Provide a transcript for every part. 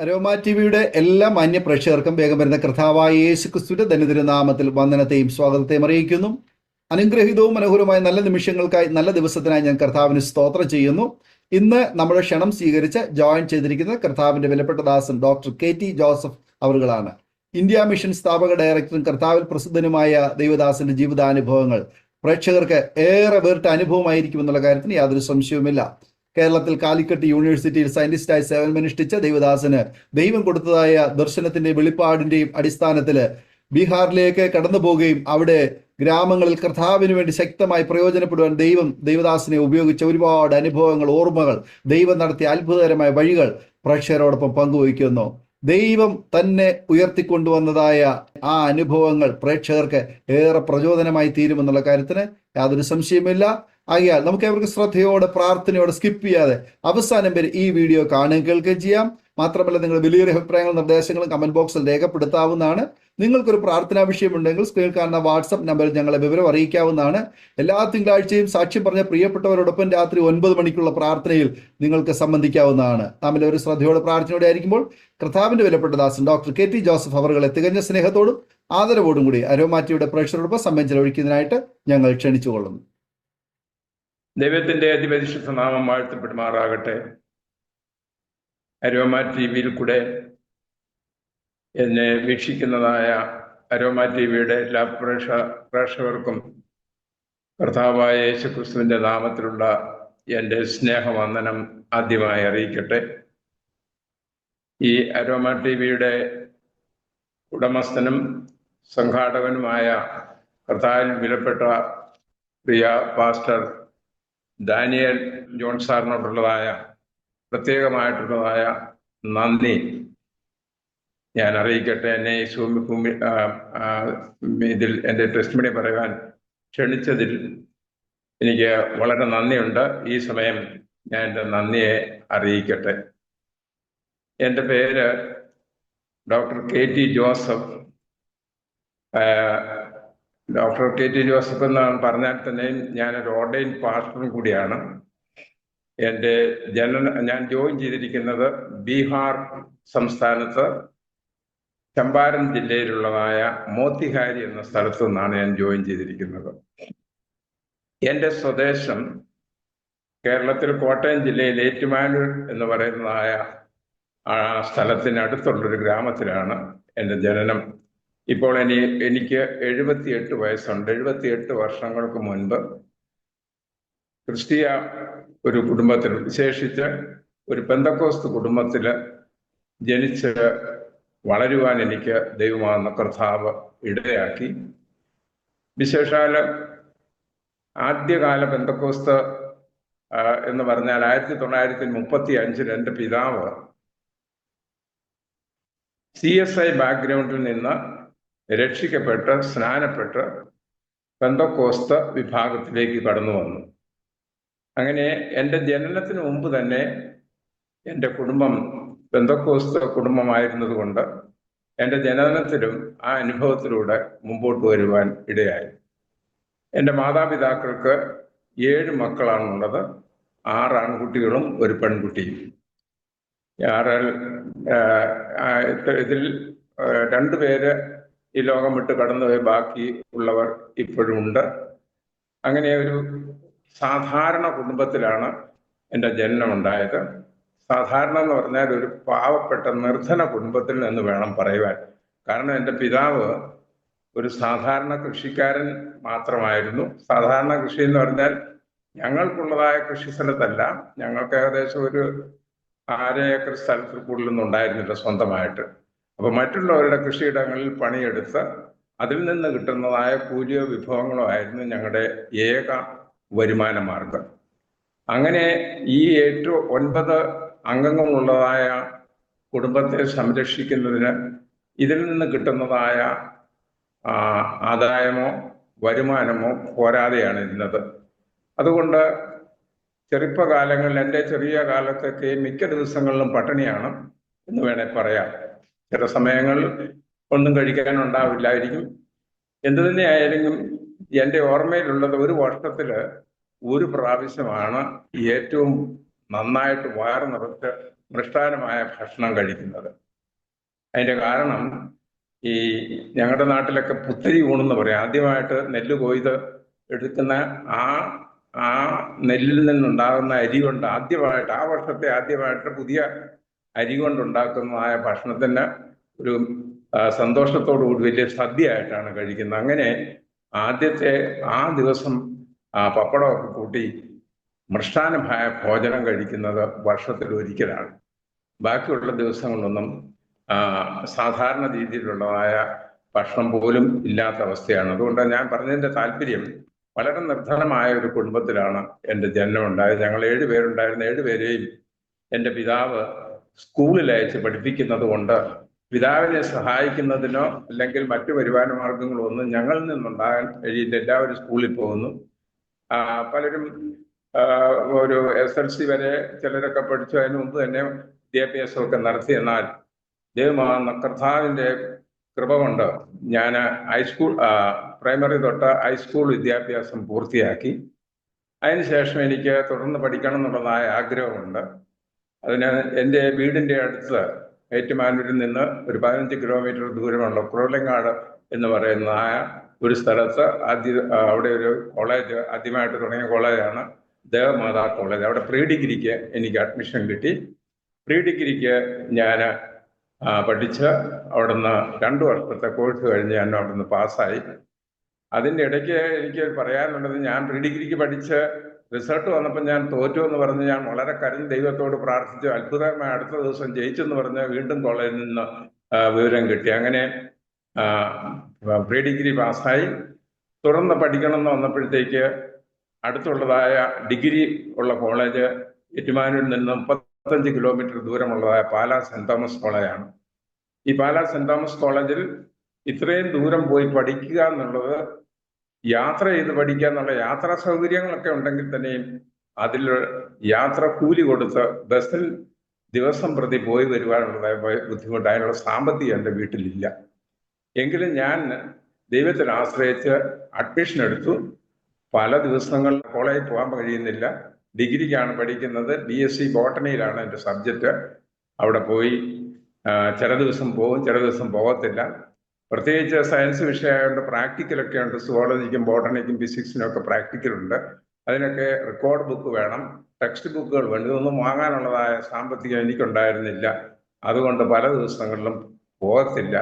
Aroma ടിവിയുടെ എല്ലാ മാന്യ പ്രേക്ഷകർക്കും വേഗം വരുന്ന കർത്താവായ യേശു ക്രിസ്തുവിന്റെ ധന്യതിരുനാമത്തിൽ വന്ദനത്തെയും സ്വാഗതത്തെയും അറിയിക്കുന്നു. അനുഗ്രഹീതവും മനോഹരമായ നല്ല നിമിഷങ്ങൾക്കായി നല്ല ദിവസത്തിനായി ഞാൻ കർത്താവിന് സ്തോത്രം ചെയ്യുന്നു. ഇന്ന് നമ്മുടെ ക്ഷണം സ്വീകരിച്ച് ജോയിൻ ചെയ്തിരിക്കുന്ന കർത്താവിന്റെ വിലപ്പെട്ട ദാസൻ ഡോക്ടർ KT ജോസഫ് അവറുകളാണ്. ഇന്ത്യ മിഷൻ സ്ഥാപക ഡയറക്ടറും കർത്താവിൽ പ്രസിദ്ധനുമായ ദൈവദാസന്റെ ജീവിതാനുഭവങ്ങൾ പ്രേക്ഷകർക്ക് ഏറെ വേറിട്ട അനുഭവമായിരിക്കുമെന്നുള്ള കാര്യത്തിന് യാതൊരു സംശയവുമില്ല. കേരളത്തിൽ കാലിക്കറ്റ് യൂണിവേഴ്സിറ്റിയിൽ സയന്റിസ്റ്റായി സേവനമനുഷ്ഠിച്ച ദൈവദാസന് ദൈവം കൊടുത്തതായ ദർശനത്തിന്റെ വെളിപ്പാടിന്റെയും അടിസ്ഥാനത്തിൽ ബീഹാറിലേക്ക് കടന്നു പോവുകയും അവിടെ ഗ്രാമങ്ങളിൽ കർത്താവിന് വേണ്ടി ശക്തമായി പ്രയോജനപ്പെടുവാൻ ദൈവദാസനെ ഉപയോഗിച്ച ഒരുപാട് അനുഭവങ്ങൾ, ഓർമ്മകൾ, ദൈവം നടത്തിയ അത്ഭുതകരമായ വഴികൾ പ്രേക്ഷകരോടൊപ്പം പങ്കുവയ്ക്കുന്നു. ദൈവം തന്നെ ഉയർത്തിക്കൊണ്ടുവന്നതായ ആ അനുഭവങ്ങൾ പ്രേക്ഷകർക്ക് ഏറെ പ്രചോദനമായി തീരുമെന്നുള്ള കാര്യത്തിന് യാതൊരു സംശയമില്ല. ആകയാൽ നമുക്ക് അവർക്ക് ശ്രദ്ധയോടെ പ്രാർത്ഥനയോടെ സ്കിപ്പ് ചെയ്യാതെ അവസാനം വരെ ഈ വീഡിയോ കാണുകയും കേൾക്കുകയും ചെയ്യാം. മാത്രമല്ല, നിങ്ങൾ വലിയൊരു അഭിപ്രായങ്ങളും നിർദ്ദേശങ്ങളും കമന്റ് ബോക്സിൽ രേഖപ്പെടുത്താവുന്നതാണ്. നിങ്ങൾക്കൊരു പ്രാർത്ഥനാ വിഷയമുണ്ടെങ്കിൽ സ്ക്രീനിൽ കാണുന്ന വാട്സപ്പ് നമ്പറിൽ ഞങ്ങളെ വിവരം അറിയിക്കാവുന്നതാണ്. എല്ലാ തിങ്കളാഴ്ചയും സാക്ഷ്യം പറഞ്ഞ പ്രിയപ്പെട്ടവരോടൊപ്പം രാത്രി 9 മണിക്കുള്ള പ്രാർത്ഥനയിൽ നിങ്ങൾക്ക് സംബന്ധിക്കാവുന്നതാണ്. നാം ഒരു ശ്രദ്ധയോടെ പ്രാർത്ഥനയോടെ ആയിരിക്കുമ്പോൾ കർത്താവിന്റെ വിലപ്പെട്ട ദാസൻ ഡോക്ടർ KT ജോസഫ് അവറുകളെ തികഞ്ഞ സ്നേഹത്തോടും ആദരവോടും കൂടി അരോമ ടിവിയുടെ പ്രേക്ഷകരോടൊപ്പം സമയം ചെലവഴിക്കുന്നതിനായിട്ട് ഞങ്ങൾ ക്ഷണിച്ചുകൊള്ളുന്നു. ദൈവത്തിന്റെ അതിപരിശുദ്ധ നാമം വാഴ്ത്തപ്പെടുമാറാകട്ടെ. അരോമ ടിവിയിൽ കൂടെ എന്നെ വീക്ഷിക്കുന്നതായ അരോമ ടിവിയുടെ എല്ലാ പ്രേക്ഷകർക്കും കർത്താവായ യേശുക്രിസ്തുവിന്റെ നാമത്തിലുള്ള എൻ്റെ സ്നേഹവന്ദനം ആദ്യമായി അറിയിക്കട്ടെ. ഈ അരോമ ടിവിയുടെ ഉടമസ്ഥനും സംഘാടകനുമായ കർത്താവിൽ വിലപ്പെട്ട പ്രിയ പാസ്റ്റർ ഡാനിയൽ ജോൺ സാറിനോടുള്ളതായ പ്രത്യേകമായിട്ടുള്ളതായ നന്ദി ഞാൻ അറിയിക്കട്ടെ. എന്നെ ഈ ഇതിൽ എൻ്റെ ടെസ്റ്റിമണി പറയാൻ ക്ഷണിച്ചതിൽ എനിക്ക് വളരെ നന്ദിയുണ്ട്. ഈ സമയം ഞാൻ എൻ്റെ നന്ദിയെ അറിയിക്കട്ടെ. എൻ്റെ പേര് doctor KT Joseph. Doctor KT Joseph എന്ന് പറഞ്ഞാൽ തന്നെ ഞാനൊരു ഓർഡൈൻ പാസ്റ്ററും കൂടിയാണ്. ഞാൻ ജോയിൻ ചെയ്തിരിക്കുന്നത് ബീഹാർ സംസ്ഥാനത്ത് ചമ്പാരൻ ജില്ലയിലുള്ളതായ മോത്തിഹാരി എന്ന സ്ഥലത്തു നിന്നാണ് ഞാൻ ജോയിൻ ചെയ്തിരിക്കുന്നത്. എൻ്റെ സ്വദേശം കേരളത്തിൽ കോട്ടയം ജില്ലയിൽ ഏറ്റുമാനൂർ എന്ന് പറയുന്നതായ ആ സ്ഥലത്തിനടുത്തുള്ളൊരു ഗ്രാമത്തിലാണ് എൻ്റെ ജനനം. ഇപ്പോൾ എനിക്ക് 78 വയസ്സുണ്ട്. 78 വർഷങ്ങൾക്ക് മുൻപ് ക്രിസ്തീയ ഒരു കുടുംബത്തിൽ, വിശേഷിച്ച് ഒരു പെന്തക്കോസ്ത് കുടുംബത്തിൽ ജനിച്ച് വളരുവാൻ എനിക്ക് ദൈവമാകുന്ന കർത്താവ് ഇടയാക്കി. വിശേഷാൽ ആദ്യകാല പെന്തക്കോസ്ത് എന്ന് പറഞ്ഞാൽ 1935 എൻ്റെ പിതാവ് CSI ബാക്ക്ഗ്രൗണ്ടിൽ നിന്ന് രക്ഷിക്കപ്പെട്ട് സ്നാനപ്പെട്ട് പെന്തക്കോസ്ത് വിഭാഗത്തിലേക്ക് കടന്നു വന്നു. അങ്ങനെ എൻ്റെ ജനനത്തിന് മുമ്പ് തന്നെ എൻ്റെ കുടുംബം പെന്തക്കോസ്ത് കുടുംബമായിരുന്നത് കൊണ്ട് എൻ്റെ ജനനത്തിലും ആ അനുഭവത്തിലൂടെ മുമ്പോട്ട് വരുവാൻ ഇടയായി. എൻ്റെ മാതാപിതാക്കൾക്ക് 7 മക്കളാണുള്ളത്. 6 ആൺകുട്ടികളും 1 പെൺകുട്ടിയും. ഇതിൽ 2 പേര് ഈ ലോകം വിട്ട് കടന്നുപോയി, ബാക്കി ഉള്ളവർ ഇപ്പോഴും ഉണ്ട്. അങ്ങനെ ഒരു സാധാരണ കുടുംബത്തിലാണ് എൻ്റെ ജനനം ഉണ്ടായത്. സാധാരണ എന്ന് പറഞ്ഞാൽ ഒരു പാവപ്പെട്ട നിർധന കുടുംബത്തിൽ നിന്ന് വേണം പറയുവാൻ. കാരണം എൻ്റെ പിതാവ് ഒരു സാധാരണ കൃഷിക്കാരൻ മാത്രമായിരുന്നു. സാധാരണ കൃഷി എന്ന് പറഞ്ഞാൽ ഞങ്ങൾക്കുള്ളതായ കൃഷി സ്ഥലത്തല്ല, ഞങ്ങൾക്ക് ഏകദേശം ഒരു 6 ഏക്കർ സ്ഥലത്തിൽ കൂടുതലൊന്നും ഉണ്ടായിരുന്നില്ല സ്വന്തമായിട്ട്. അപ്പൊ മറ്റുള്ളവരുടെ കൃഷിയിടങ്ങളിൽ പണിയെടുത്ത് അതിൽ നിന്ന് കിട്ടുന്നതായ കൂലിയോ വിഭവങ്ങളോ ആയിരുന്നു ഞങ്ങളുടെ ഏക വരുമാന മാർഗം. അങ്ങനെ ഈ 9 അംഗങ്ങളുള്ളതായ കുടുംബത്തെ സംരക്ഷിക്കുന്നതിന് ഇതിൽ നിന്ന് കിട്ടുന്നതായ ആദായമോ വരുമാനമോ പോരാതെയാണ് ഇരുന്നത്. അതുകൊണ്ട് ചെറുപ്പകാലങ്ങളിൽ, എൻ്റെ ചെറിയ കാലത്തൊക്കെ മിക്ക ദിവസങ്ങളിലും പട്ടിണിയാണ് എന്ന് വേണേൽ പറയാം. ചില സമയങ്ങളിൽ ഒന്നും കഴിക്കാനുണ്ടാവില്ലായിരിക്കും. എന്തു തന്നെയായാലും എൻ്റെ ഓർമ്മയിലുള്ളത്, ഒരു വർഷത്തിൽ 1 പ്രാവശ്യമാണ് ഏറ്റവും നന്നായിട്ട് വയറ് നിറച്ച് മൃഷ്ടാന്നമായ ഭക്ഷണം കഴിക്കുന്നത്. അതിന്റെ കാരണം ഈ ഞങ്ങളുടെ നാട്ടിലൊക്കെ പുത്തരി ഊണെന്ന് പറയും. ആദ്യമായിട്ട് നെല്ല് കൊയ്ത് എടുക്കുന്ന ആ ആ നെല്ലിൽ നിന്നുണ്ടാകുന്ന അരി കൊണ്ട് ആദ്യമായിട്ട് ആ വർഷത്തെ ആദ്യമായിട്ട് പുതിയ അരി കൊണ്ടുണ്ടാക്കുന്നതായ ഭക്ഷണത്തിന് ഒരു സന്തോഷത്തോടു കൂടി വലിയ സദ്യയായിട്ടാണ് കഴിക്കുന്നത്. അങ്ങനെ ആദ്യത്തെ ആ ദിവസം പപ്പടമൊക്കെ കൂട്ടി മൃഷ്ടാന്നമായ ഭോജനം കഴിക്കുന്നത് വർഷത്തിൽ ഒരിക്കലാണ്. ബാക്കിയുള്ള ദിവസങ്ങളൊന്നും സാധാരണ രീതിയിലുള്ളതായ ഭക്ഷണം പോലും ഇല്ലാത്ത അവസ്ഥയാണ്. അതുകൊണ്ട് ഞാൻ പറഞ്ഞതിന്റെ താല്പര്യം, വളരെ നിർധനമായ ഒരു കുടുംബത്തിലാണ് എൻ്റെ ജന്മം ഉണ്ടായത്. ഞങ്ങൾ 7 പേരുണ്ടായിരുന്ന 7 പേരെയും എൻ്റെ പിതാവ് സ്കൂളിൽ അയച്ച് പഠിപ്പിക്കുന്നത് കൊണ്ട് പിതാവിനെ സഹായിക്കുന്നതിനോ അല്ലെങ്കിൽ മറ്റു വരുമാന മാർഗങ്ങളോ ഒന്നും ഞങ്ങളിൽ നിന്നുണ്ടാകാൻ കഴിയില്ല. എല്ലാവരും സ്കൂളിൽ പോകുന്നു. പലരും ഒരു SLC വരെ ചിലരൊക്കെ പഠിച്ചു. അതിന് മുമ്പ് തന്നെ വിദ്യാഭ്യാസമൊക്കെ നടത്തി. എന്നാൽ കർത്താവിന്റെ കൃപ കൊണ്ട് ഞാൻ ഹൈസ്കൂൾ പ്രൈമറി തൊട്ട് ഹൈസ്കൂൾ വിദ്യാഭ്യാസം പൂർത്തിയാക്കി. അതിനുശേഷം എനിക്ക് തുടർന്ന് പഠിക്കണം എന്നുള്ളതായ ആഗ്രഹമുണ്ട്. അതിന് എൻ്റെ വീടിൻ്റെ അടുത്ത് ഏറ്റുമാനൂരിൽ നിന്ന് ഒരു 15 കിലോമീറ്റർ ദൂരമുള്ള കുറവലങ്ങാട് എന്ന് പറയുന്നതായ ഒരു സ്ഥലത്ത് അവിടെ ഒരു കോളേജ്, ആദ്യമായിട്ട് തുടങ്ങിയ കോളേജാണ് ദേവമാതാ കോളേജ്. അവിടെ പ്രീ ഡിഗ്രിക്ക് എനിക്ക് അഡ്മിഷൻ കിട്ടി. പ്രീ ഡിഗ്രിക്ക് ഞാൻ പഠിച്ച് അവിടുന്ന് 2 വർഷത്തെ കോഴ്സ് കഴിഞ്ഞ് ഞാൻ അവിടുന്ന് പാസ്സായി. അതിൻ്റെ ഇടയ്ക്ക് എനിക്ക് പറയാനുള്ളത്, ഞാൻ പ്രീ ഡിഗ്രിക്ക് പഠിച്ച് റിസൾട്ട് വന്നപ്പോൾ ഞാൻ തോറ്റു എന്ന് പറഞ്ഞ് ഞാൻ വളരെ കരഞ്ഞ് ദൈവത്തോട് പ്രാർത്ഥിച്ചു. അത്ഭുതമായി അടുത്ത ദിവസം ജയിച്ചെന്ന് പറഞ്ഞ് വീണ്ടും കോളേജിൽ നിന്ന് വിവരം കിട്ടി. അങ്ങനെ പ്രീ ഡിഗ്രി പാസ്സായി. തുടർന്ന് പഠിക്കണം എന്ന് വന്നപ്പോഴത്തേക്ക് അടുത്തുള്ളതായ ഡിഗ്രി ഉള്ള കോളേജ് ഏറ്റുമാനൂരിൽ നിന്ന് 35 കിലോമീറ്റർ ദൂരമുള്ളതായ പാലാ സെന്റ് തോമസ് കോളേജാണ്. ഈ പാലാ സെന്റ് തോമസ് കോളേജിൽ ഇത്രയും ദൂരം പോയി പഠിക്കുക എന്നുള്ളത്, യാത്ര ചെയ്ത് പഠിക്കുക എന്നുള്ള യാത്രാ സൗകര്യങ്ങളൊക്കെ ഉണ്ടെങ്കിൽ തന്നെയും അതിൽ യാത്ര കൂലി കൊടുത്ത് ബസ്സിൽ ദിവസം പ്രതി പോയി വരുവാനുള്ളതായ ബുദ്ധിമുട്ട്, അതിനുള്ള സാമ്പത്തികം എൻ്റെ വീട്ടിലില്ല. എങ്കിലും ഞാൻ ദൈവത്തിൽ ആശ്രയിച്ച് അഡ്മിഷൻ എടുത്തു. പല ദിവസങ്ങൾ കോളേജിൽ പോകാൻ കഴിയുന്നില്ല. ഡിഗ്രിക്കാണ് പഠിക്കുന്നത്. BSc ബോട്ടണിയിലാണ് എൻ്റെ സബ്ജക്റ്റ്. അവിടെ പോയി ചില ദിവസം പോകും, ചില ദിവസം പോകത്തില്ല. പ്രത്യേകിച്ച് സയൻസ് വിഷയമായതുകൊണ്ട് പ്രാക്ടിക്കലൊക്കെ ഉണ്ട്. സുവോളജിക്കും ബോട്ടണിക്കും ഫിസിക്സിനും ഒക്കെ പ്രാക്ടിക്കലുണ്ട്. അതിനൊക്കെ റെക്കോർഡ് ബുക്ക് വേണം, ടെക്സ്റ്റ് ബുക്കുകൾ വേണം. ഇതൊന്നും വാങ്ങാനുള്ളതായ സാമ്പത്തികം എനിക്കുണ്ടായിരുന്നില്ല. അതുകൊണ്ട് പല ദിവസങ്ങളിലും പോകത്തില്ല.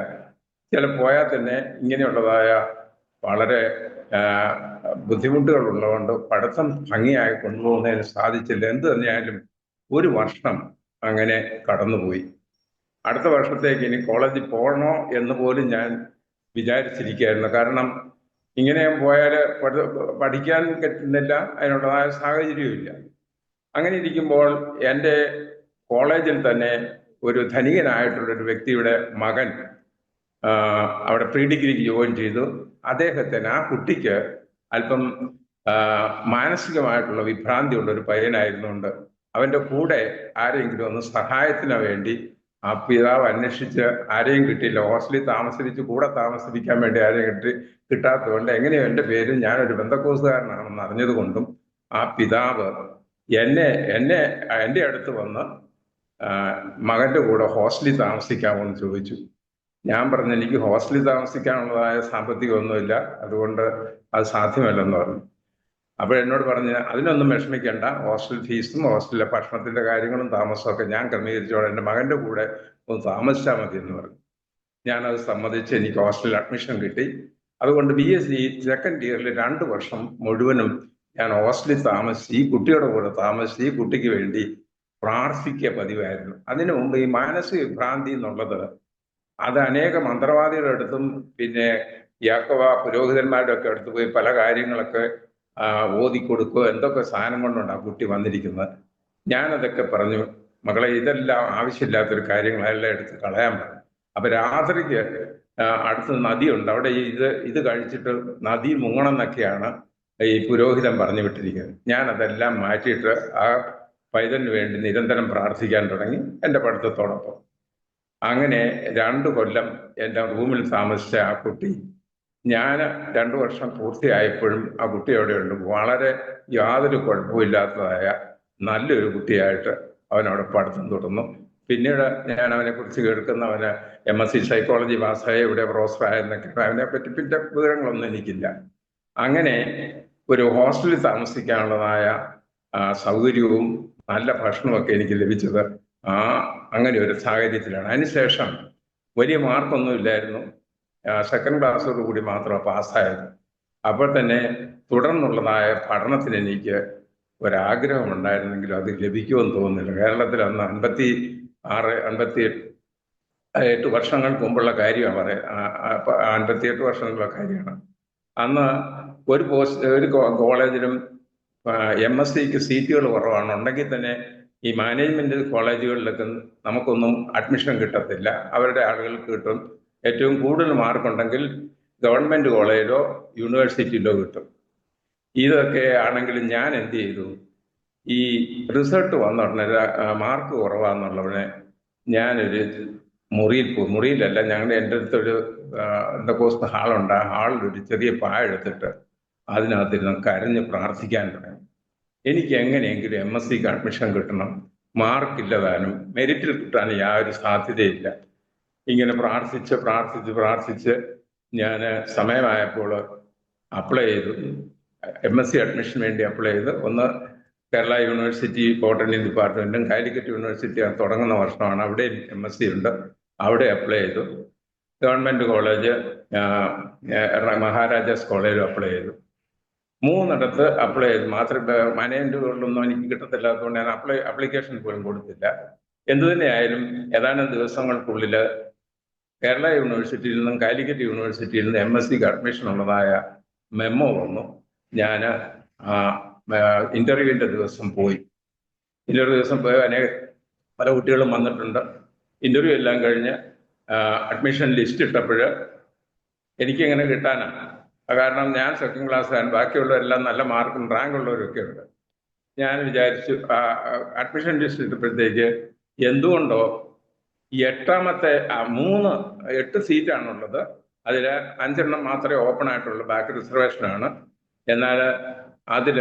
ചില പോയാൽ തന്നെ ഇങ്ങനെയുള്ളതായ വളരെ ബുദ്ധിമുട്ടുകൾ ഉള്ളതുകൊണ്ട് പഠിത്തം ഭംഗിയായി കൊണ്ടുപോകുന്നതിന് സാധിച്ചില്ല. എന്ത് തന്നെയായാലും ഒരു വർഷം അങ്ങനെ കടന്നുപോയി. അടുത്ത വർഷത്തേക്ക് ഇനി കോളേജിൽ പോകണോ എന്ന് പോലും ഞാൻ വിചാരിച്ചിരിക്കുകയായിരുന്നു. കാരണം ഇങ്ങനെ പോയാൽ പഠിക്കാൻ പറ്റുന്നില്ല, അതിനുള്ളതായ സാഹചര്യമില്ല. അങ്ങനെ ഇരിക്കുമ്പോൾ എൻ്റെ കോളേജിൽ തന്നെ ഒരു ധനികനായിട്ടുള്ളൊരു വ്യക്തിയുടെ മകൻ അവിടെ പ്രീ ഡിഗ്രിക്ക് ജോയിൻ ചെയ്തു. അദ്ദേഹത്തിന്, ആ കുട്ടിക്ക് അല്പം മാനസികമായിട്ടുള്ള വിഭ്രാന്തിയുള്ള ഒരു പയ്യനായിരുന്നുകൊണ്ട് അവൻ്റെ കൂടെ ആരെങ്കിലും ഒന്ന് സഹായത്തിന് വേണ്ടി ആ പിതാവ് അന്വേഷിച്ച് ആരെയും കിട്ടിയില്ല. ഹോസ്റ്റലിൽ കൂടെ താമസിപ്പിക്കാൻ വേണ്ടി ആരെയും കിട്ടാത്തതുകൊണ്ട് എങ്ങനെയോ എൻ്റെ പേരും ഞാനൊരു ബന്ധക്കോസുകാരനാണെന്ന് അറിഞ്ഞതുകൊണ്ടും ആ പിതാവ് എൻ്റെ അടുത്ത് വന്ന് മകൻ്റെ കൂടെ ഹോസ്റ്റലിൽ താമസിക്കാമോ എന്ന് ചോദിച്ചു. ഞാൻ പറഞ്ഞു, എനിക്ക് ഹോസ്റ്റലിൽ താമസിക്കാനുള്ളതായ സാമ്പത്തികമൊന്നുമില്ല, അതുകൊണ്ട് അത് സാധ്യമല്ലെന്ന് പറഞ്ഞു. അപ്പോൾ എന്നോട് പറഞ്ഞ്, അതിനൊന്നും വിഷമിക്കേണ്ട, ഹോസ്റ്റൽ ഫീസും ഹോസ്റ്റലിലെ ഭക്ഷണത്തിൻ്റെ കാര്യങ്ങളും താമസമൊക്കെ ഞാൻ ക്രമീകരിച്ചോളാം, എൻ്റെ മകൻ്റെ കൂടെ ഒന്ന് താമസിച്ചാൽ മതി എന്ന് പറഞ്ഞു. ഞാനത് സമ്മതിച്ച് എനിക്ക് ഹോസ്റ്റലിൽ അഡ്മിഷൻ കിട്ടി. അതുകൊണ്ട് BSc സെക്കൻഡ് ഇയറിൽ 2 വർഷം മുഴുവനും ഞാൻ ഹോസ്റ്റലിൽ താമസിച്ച് ഈ കുട്ടിയുടെ കൂടെ താമസിച്ച് ഈ കുട്ടിക്ക് വേണ്ടി പ്രാർത്ഥിക്കുക പതിവായിരുന്നു. അതിനു മുമ്പ് ഈ മാനസിക വിഭ്രാന്തി എന്നുള്ളത് അത് അനേക മന്ത്രവാദികളുടെ അടുത്തും പിന്നെ യാക്കോബ പുരോഹിതന്മാരുടെ ഒക്കെ അടുത്ത് പോയി പല കാര്യങ്ങളൊക്കെ ഓതിക്കൊടുക്കുകയോ എന്തൊക്കെ സാധനം കൊണ്ടുണ്ട് ആ കുട്ടി വന്നിരിക്കുന്നത്. ഞാനതൊക്കെ പറഞ്ഞു, മകളെ ഇതെല്ലാം ആവശ്യമില്ലാത്തൊരു കാര്യങ്ങളെല്ലാം എടുത്ത് കളയാൻ പറഞ്ഞു. അപ്പൊ രാത്രിക്ക് അടുത്ത് നദിയുണ്ട്, അവിടെ ഇത് കഴിച്ചിട്ട് നദി മുങ്ങണം എന്നൊക്കെയാണ് ഈ പുരോഹിതൻ പറഞ്ഞു വിട്ടിരിക്കുന്നത്. ഞാനതെല്ലാം മാറ്റിയിട്ട് ആ പൈതലിന് വേണ്ടി നിരന്തരം പ്രാർത്ഥിക്കാൻ തുടങ്ങി എൻ്റെ പഠിത്തത്തോടൊപ്പം. അങ്ങനെ 2 കൊല്ലം എൻ്റെ റൂമിൽ താമസിച്ച ആ കുട്ടി, ഞാൻ 2 വർഷം പൂർത്തിയായപ്പോഴും ആ കുട്ടി അവിടെയുണ്ട്. വളരെ യാതൊരു കുഴപ്പമില്ലാത്തതായ നല്ലൊരു കുട്ടിയായിട്ട് അവനവിടെ പഠിത്തം തുടർന്നു. പിന്നീട് ഞാൻ അവനെക്കുറിച്ച് കേൾക്കുന്ന അവന് MSc സൈക്കോളജി പാസ്സായി ഇവിടെ പ്രൊഫസറായെന്നൊക്കെ, അവനെപ്പറ്റി പിന്നെ വിവരങ്ങളൊന്നും എനിക്കില്ല. അങ്ങനെ ഒരു ഹോസ്റ്റലിൽ താമസിക്കാനുള്ളതായ സൗകര്യവും നല്ല ഭക്ഷണമൊക്കെ എനിക്ക് ലഭിച്ചത് അങ്ങനെ ഒരു സാഹചര്യത്തിലാണ്. അതിനുശേഷം വലിയ മാർക്കൊന്നും ഇല്ലായിരുന്നു, സെക്കൻഡ് ക്ലാസ്സോട് കൂടി മാത്രമാണ് പാസ്സായത്. അപ്പോൾ തന്നെ തുടർന്നുള്ളതായ പഠനത്തിന് എനിക്ക് ഒരാഗ്രഹം ഉണ്ടായിരുന്നെങ്കിലും അത് ലഭിക്കുമെന്ന് തോന്നുന്നില്ല. കേരളത്തിൽ അന്ന് 58 വർഷങ്ങൾക്ക് മുമ്പുള്ള കാര്യമാണ് പറയുന്നത്. 58 വർഷങ്ങളുള്ള കാര്യമാണ്. അന്ന് ഒരു കോളേജിലും MScക്ക് സീറ്റുകൾ കുറവാണ്. ഉണ്ടെങ്കിൽ തന്നെ ഈ മാനേജ്മെന്റ് കോളേജുകളിലൊക്കെ നമുക്കൊന്നും അഡ്മിഷൻ കിട്ടത്തില്ല, അവരുടെ ആളുകൾക്ക് കിട്ടും. ഏറ്റവും കൂടുതൽ മാർക്കുണ്ടെങ്കിൽ ഗവൺമെന്റ് കോളേജിലോ യൂണിവേഴ്സിറ്റിയിലോ കിട്ടും. ഇതൊക്കെ ആണെങ്കിലും ഞാൻ എന്ത് ചെയ്തു, ഈ റിസൾട്ട് വന്ന ഉടനെ മാർക്ക് കുറവാന്നുള്ളവനെ ഞാനൊരു മുറിയിലല്ല, എൻ്റെ അടുത്തൊരു കോസ്റ്റ് ഹാളുണ്ട്. ആ ഹാളിലൊരു ചെറിയ പായ എടുത്തിട്ട് അതിനകത്തിരുന്ന് കരഞ്ഞ് പ്രാർത്ഥിക്കാൻ തുടങ്ങി. എനിക്ക് എങ്ങനെയെങ്കിലും MScക്ക് അഡ്മിഷൻ കിട്ടണം, മാർക്കില്ല താനും, മെറിറ്റിൽ കിട്ടാൻ യാതൊരു സാധ്യതയില്ല. ഇങ്ങനെ പ്രാർത്ഥിച്ച് ഞാൻ സമയമായപ്പോൾ അപ്ലൈ ചെയ്തു. MSc അഡ്മിഷന് വേണ്ടി അപ്ലൈ ചെയ്ത്, ഒന്ന് കേരള യൂണിവേഴ്സിറ്റി ബോട്ടണി ഡിപ്പാർട്ട്മെന്റും കാലിക്കറ്റ് യൂണിവേഴ്സിറ്റി തുടങ്ങുന്ന വർഷമാണ്, അവിടെ MSc ഉണ്ട്, അവിടെ അപ്ലൈ ചെയ്തു. ഗവൺമെന്റ് കോളേജ്, മഹാരാജാസ് കോളേജിലും അപ്ലൈ ചെയ്തു. 3 അപ്ലൈ ചെയ്തു. മാത്രമേ മാനേജ്മെന്റുകളിലൊന്നും എനിക്ക് കിട്ടത്തില്ലാത്തതുകൊണ്ട് ഞാൻ അപ്ലിക്കേഷൻ പോലും കൊടുത്തില്ല. എന്തു തന്നെയായാലും ഏതാനും ദിവസങ്ങൾക്കുള്ളിൽ കേരള യൂണിവേഴ്സിറ്റിയിൽ നിന്നും കാലിക്കറ്റ് യൂണിവേഴ്സിറ്റിയിൽ നിന്നും MScക്ക് അഡ്മിഷൻ ഉള്ളതായ മെമ്മോ വന്നു. ഞാൻ ഇന്റർവ്യൂവിന്റെ ദിവസം പോയി. പല കുട്ടികളും വന്നിട്ടുണ്ട്. ഇന്റർവ്യൂ എല്ലാം കഴിഞ്ഞ് അഡ്മിഷൻ ലിസ്റ്റ് ഇട്ടപ്പോൾ എനിക്കെങ്ങനെ കിട്ടാനാണ്? കാരണം ഞാൻ സെക്കൻഡ് ക്ലാസ്സാണ്, ബാക്കിയുള്ളവരെല്ലാം നല്ല മാർക്കും റാങ്ക് ഉള്ളവരൊക്കെ ഉണ്ട്. ഞാൻ വിചാരിച്ചു, അഡ്മിഷൻ ലിസ്റ്റ് ഇട്ടപ്പോഴത്തേക്ക് എന്തുകൊണ്ടോ 8 സീറ്റാണുള്ളത്, അതിൽ 5 മാത്രമേ ഓപ്പൺ ആയിട്ടുള്ളൂ, ബാക്കി റിസർവേഷനാണ്. എന്നാൽ അതിൽ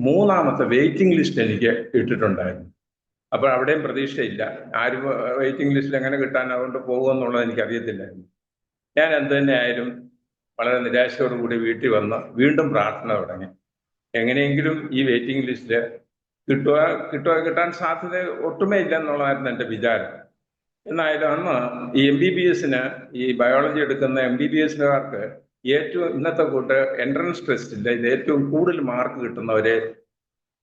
3ാമത്തെ വെയിറ്റിംഗ് ലിസ്റ്റ് എനിക്ക് ഇട്ടിട്ടുണ്ടായിരുന്നു. അപ്പോൾ അവിടെയും പ്രതീക്ഷയില്ല, ആരും വെയിറ്റിംഗ് ലിസ്റ്റിൽ എങ്ങനെ കിട്ടാൻ, അതുകൊണ്ട് പോകുമെന്നുള്ളത് എനിക്കറിയത്തില്ലായിരുന്നു. ഞാൻ എന്ത് തന്നെയായാലും വളരെ നിരാശയോടുകൂടി വീട്ടിൽ വന്ന് വീണ്ടും പ്രാർത്ഥന തുടങ്ങി. എങ്ങനെയെങ്കിലും ഈ വെയിറ്റിംഗ് ലിസ്റ്റ് കിട്ടാൻ സാധ്യത ഒട്ടുമേ ഇല്ല എന്നുള്ളതായിരുന്നു എൻ്റെ വിചാരം. എന്നായാലും അന്ന് ഈ MBBSന്, ഈ ബയോളജി എടുക്കുന്ന MBBSകാർക്ക് ഏറ്റവും ഇന്നത്തെ കൂട്ട് എൻട്രൻസ് ടെസ്റ്റില്ല, ഇത് ഏറ്റവും കൂടുതൽ മാർക്ക് കിട്ടുന്നവരെ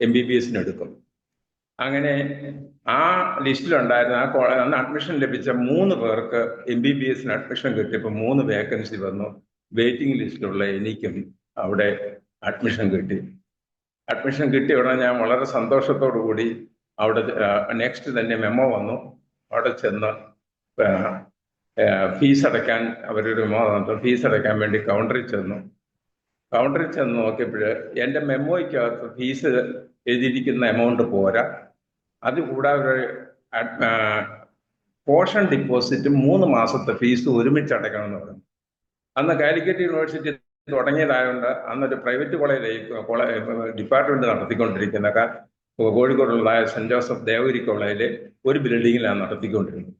MBBSന് എടുക്കും. അങ്ങനെ ആ ലിസ്റ്റിലുണ്ടായിരുന്ന അന്ന് അഡ്മിഷൻ ലഭിച്ച 3 പേർക്ക് MBBSന് അഡ്മിഷൻ കിട്ടിയപ്പോൾ 3 വേക്കൻസി വന്നു. വെയിറ്റിംഗ് ലിസ്റ്റിലുള്ള എനിക്കും അവിടെ അഡ്മിഷൻ കിട്ടി. അഡ്മിഷൻ കിട്ടിയ ഉടനെ ഞാൻ വളരെ സന്തോഷത്തോടു കൂടി അവിടെ നെക്സ്റ്റ് തന്നെ മെമ്മോ വന്നു. അവിടെ ചെന്ന് ഫീസ് അടയ്ക്കാൻ അവരൊരു മെമ്മോ തന്നു. ഫീസ് അടയ്ക്കാൻ വേണ്ടി കൗണ്ടറിൽ ചെന്നു നോക്കിയപ്പോൾ എൻ്റെ മെമ്മോയ്ക്കകത്ത് ഫീസ് എഴുതിയിരിക്കുന്ന എമൗണ്ട് പോരാ, അതുകൂടാതെ പോർഷൻ ഡിപ്പോസിറ്റ് 3 മാസത്തെ ഫീസ് ഒരുമിച്ച് അടയ്ക്കണമെന്ന് പറഞ്ഞു. അന്ന് കാലിക്കറ്റ് യൂണിവേഴ്സിറ്റി തുടങ്ങിയതായതുകൊണ്ട് അന്നൊരു പ്രൈവറ്റ് കോളേജ് ഡിപ്പാർട്ട്മെന്റ് നടത്തിക്കൊണ്ടിരിക്കുന്ന കോഴിക്കോടുള്ളതായ സെന്റ് ജോസഫ് ദേവഗിരി കോളേജിലെ ഒരു ബിൽഡിങ്ങിലാണ് നടത്തിക്കൊണ്ടിരുന്നത്.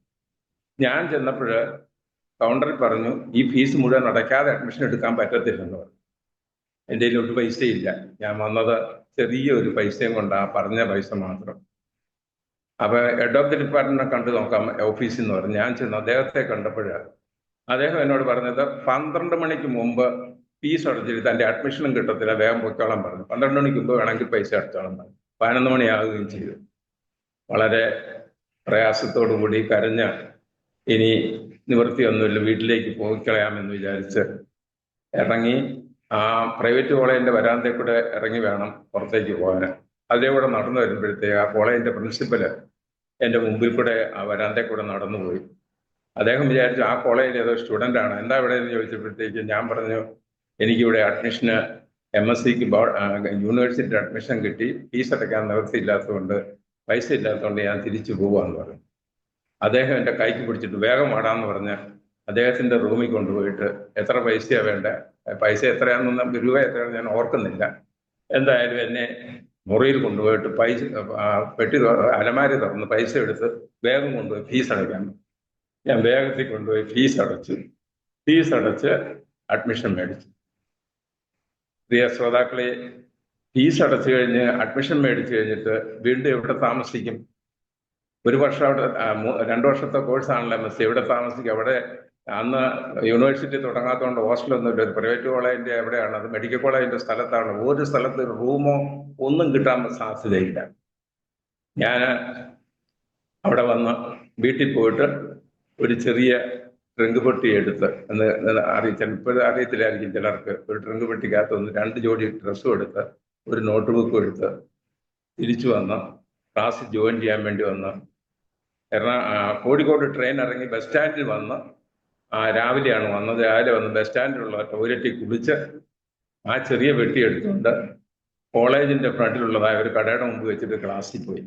ഞാൻ ചെന്നപ്പോൾ കൗണ്ടറിൽ പറഞ്ഞു, ഈ ഫീസ് മുഴുവൻ അടയ്ക്കാതെ അഡ്മിഷൻ എടുക്കാൻ പറ്റത്തില്ലെന്ന് പറഞ്ഞു. എൻ്റെ കയ്യിൽ ഒരു പൈസയില്ല. ഞാൻ വന്നത് ചെറിയൊരു പൈസയും കൊണ്ടാണ്, പറഞ്ഞ പൈസ മാത്രം. അപ്പോൾ ഹെഡ് ഓഫ് ദി ഡിപ്പാർട്ട്മെന്റിനെ കണ്ടു നോക്കാം ഓഫീസിൽ നിന്ന് പറഞ്ഞു. ഞാൻ ചെന്ന് അദ്ദേഹത്തെ കണ്ടപ്പോൾ അദ്ദേഹം എന്നോട് പറഞ്ഞത് 12 മണിക്ക് മുമ്പ് ഫീസ് അടച്ചിട്ട് തൻ്റെ അഡ്മിഷനും കിട്ടത്തില്ല, വേഗം പൊയ്ക്കോളാൻ പറഞ്ഞു. 12 മണിക്ക് മുമ്പ് വേണമെങ്കിൽ പൈസ അടച്ചോളാൻ പറഞ്ഞു. 11 മണിയാവുകയും ചെയ്തു. വളരെ പ്രയാസത്തോടു കൂടി കരഞ്ഞ് ഇനി നിവൃത്തിയൊന്നുമില്ല, വീട്ടിലേക്ക് പോയിക്കളയാമെന്ന് വിചാരിച്ച് ഇറങ്ങി. ആ പ്രൈവറ്റ് കോളേജിന്റെ വരാന്തയിൽ കൂടെ ഇറങ്ങി വേണം പുറത്തേക്ക് പോകാൻ. അതിലൂടെ നടന്നു വരുമ്പോഴത്തേക്ക് ആ കോളേജിന്റെ പ്രിൻസിപ്പല് എൻ്റെ മുമ്പിൽ കൂടെ ആ വരാന്തയിൽ കൂടെ നടന്നുപോയി. അദ്ദേഹം വിചാരിച്ചു ആ കോളേജിൽ ഏതോ സ്റ്റുഡൻ്റ് ആണ്. എന്താ ഇവിടെ എന്ന് ചോദിച്ചപ്പോഴത്തേക്ക് ഞാൻ പറഞ്ഞു, എനിക്കിവിടെ അഡ്മിഷന് MScക്ക് യൂണിവേഴ്സിറ്റി അഡ്മിഷൻ കിട്ടി, ഫീസ് അടയ്ക്കാൻ നിവൃത്തിയില്ലാത്തതുകൊണ്ട്, പൈസ ഇല്ലാത്തതുകൊണ്ട് ഞാൻ തിരിച്ചു പോവാന്ന് പറഞ്ഞു. അദ്ദേഹം എൻ്റെ കൈക്ക് പിടിച്ചിട്ട് വേഗം വാടാന്ന് പറഞ്ഞ് അദ്ദേഹത്തിൻ്റെ റൂമിൽ കൊണ്ടുപോയിട്ട് എത്ര പൈസയാണ് വേണ്ടത്, പൈസ എത്രയാണെന്നൊന്നും രൂപ എത്രയാണെന്ന് ഞാൻ ഓർക്കുന്നില്ല, എന്തായാലും എന്നെ മുറിയിൽ കൊണ്ടുപോയിട്ട് പൈസ പെട്ടി അലമാരി തുറന്ന് പൈസ എടുത്ത് വേഗം കൊണ്ടുപോയി ഫീസ് അടയ്ക്കാൻ. ഞാൻ വേഗത്തിൽ കൊണ്ടുപോയി ഫീസ് അടച്ച് അഡ്മിഷൻ മേടിച്ചു. പ്രിയ ശ്രോതാക്കളെ, ഫീസ് അടച്ചു കഴിഞ്ഞ് അഡ്മിഷൻ മേടിച്ചു കഴിഞ്ഞിട്ട് വീണ്ടും എവിടെ താമസിക്കും? ഒരു വർഷം അവിടെ 2 വർഷത്തെ കോഴ്സാണല്ലോ MSc. എവിടെ താമസിക്കും? അവിടെ അന്ന് യൂണിവേഴ്സിറ്റി തുടങ്ങാത്തതുകൊണ്ട് ഹോസ്റ്റലൊന്നുമില്ല. ഒരു പ്രൈവറ്റ് കോളേജിന്റെ എവിടെയാണ്, അത് മെഡിക്കൽ കോളേജിന്റെ സ്ഥലത്താണ്. ഒരു സ്ഥലത്ത് റൂമോ ഒന്നും കിട്ടാൻ സാധ്യതയില്ല. ഞാൻ അവിടെ വന്ന് വീട്ടിൽ പോയിട്ട് ഒരു ചെറിയ ട്രങ്ക് പെട്ടി എടുത്ത്, ഇപ്പോഴും അറിയത്തില്ലായിരിക്കും ചിലർക്ക്, ഒരു ട്രങ്ക് പെട്ടിക്കകത്ത് 2 ജോഡി ഡ്രസ്സും എടുത്ത് ഒരു നോട്ട് ബുക്കും എടുത്ത് തിരിച്ചു വന്ന് ക്ലാസ്സിൽ ജോയിൻ ചെയ്യാൻ വേണ്ടി വന്ന് കോഴിക്കോട് ട്രെയിൻ ഇറങ്ങി ബസ് സ്റ്റാൻഡിൽ വന്ന്, രാവിലെയാണ് വന്നത്. രാവിലെ വന്ന് ബസ് സ്റ്റാൻഡിലുള്ള ടോയ്ലറ്റിൽ കുളിച്ച് ആ ചെറിയ പെട്ടി എടുത്തുകൊണ്ട് കോളേജിന്റെ ഫ്രണ്ടിലുള്ളതായ ഒരു കടയുടെ മുമ്പ് വെച്ചിട്ട് ക്ലാസ്സിൽ പോയി.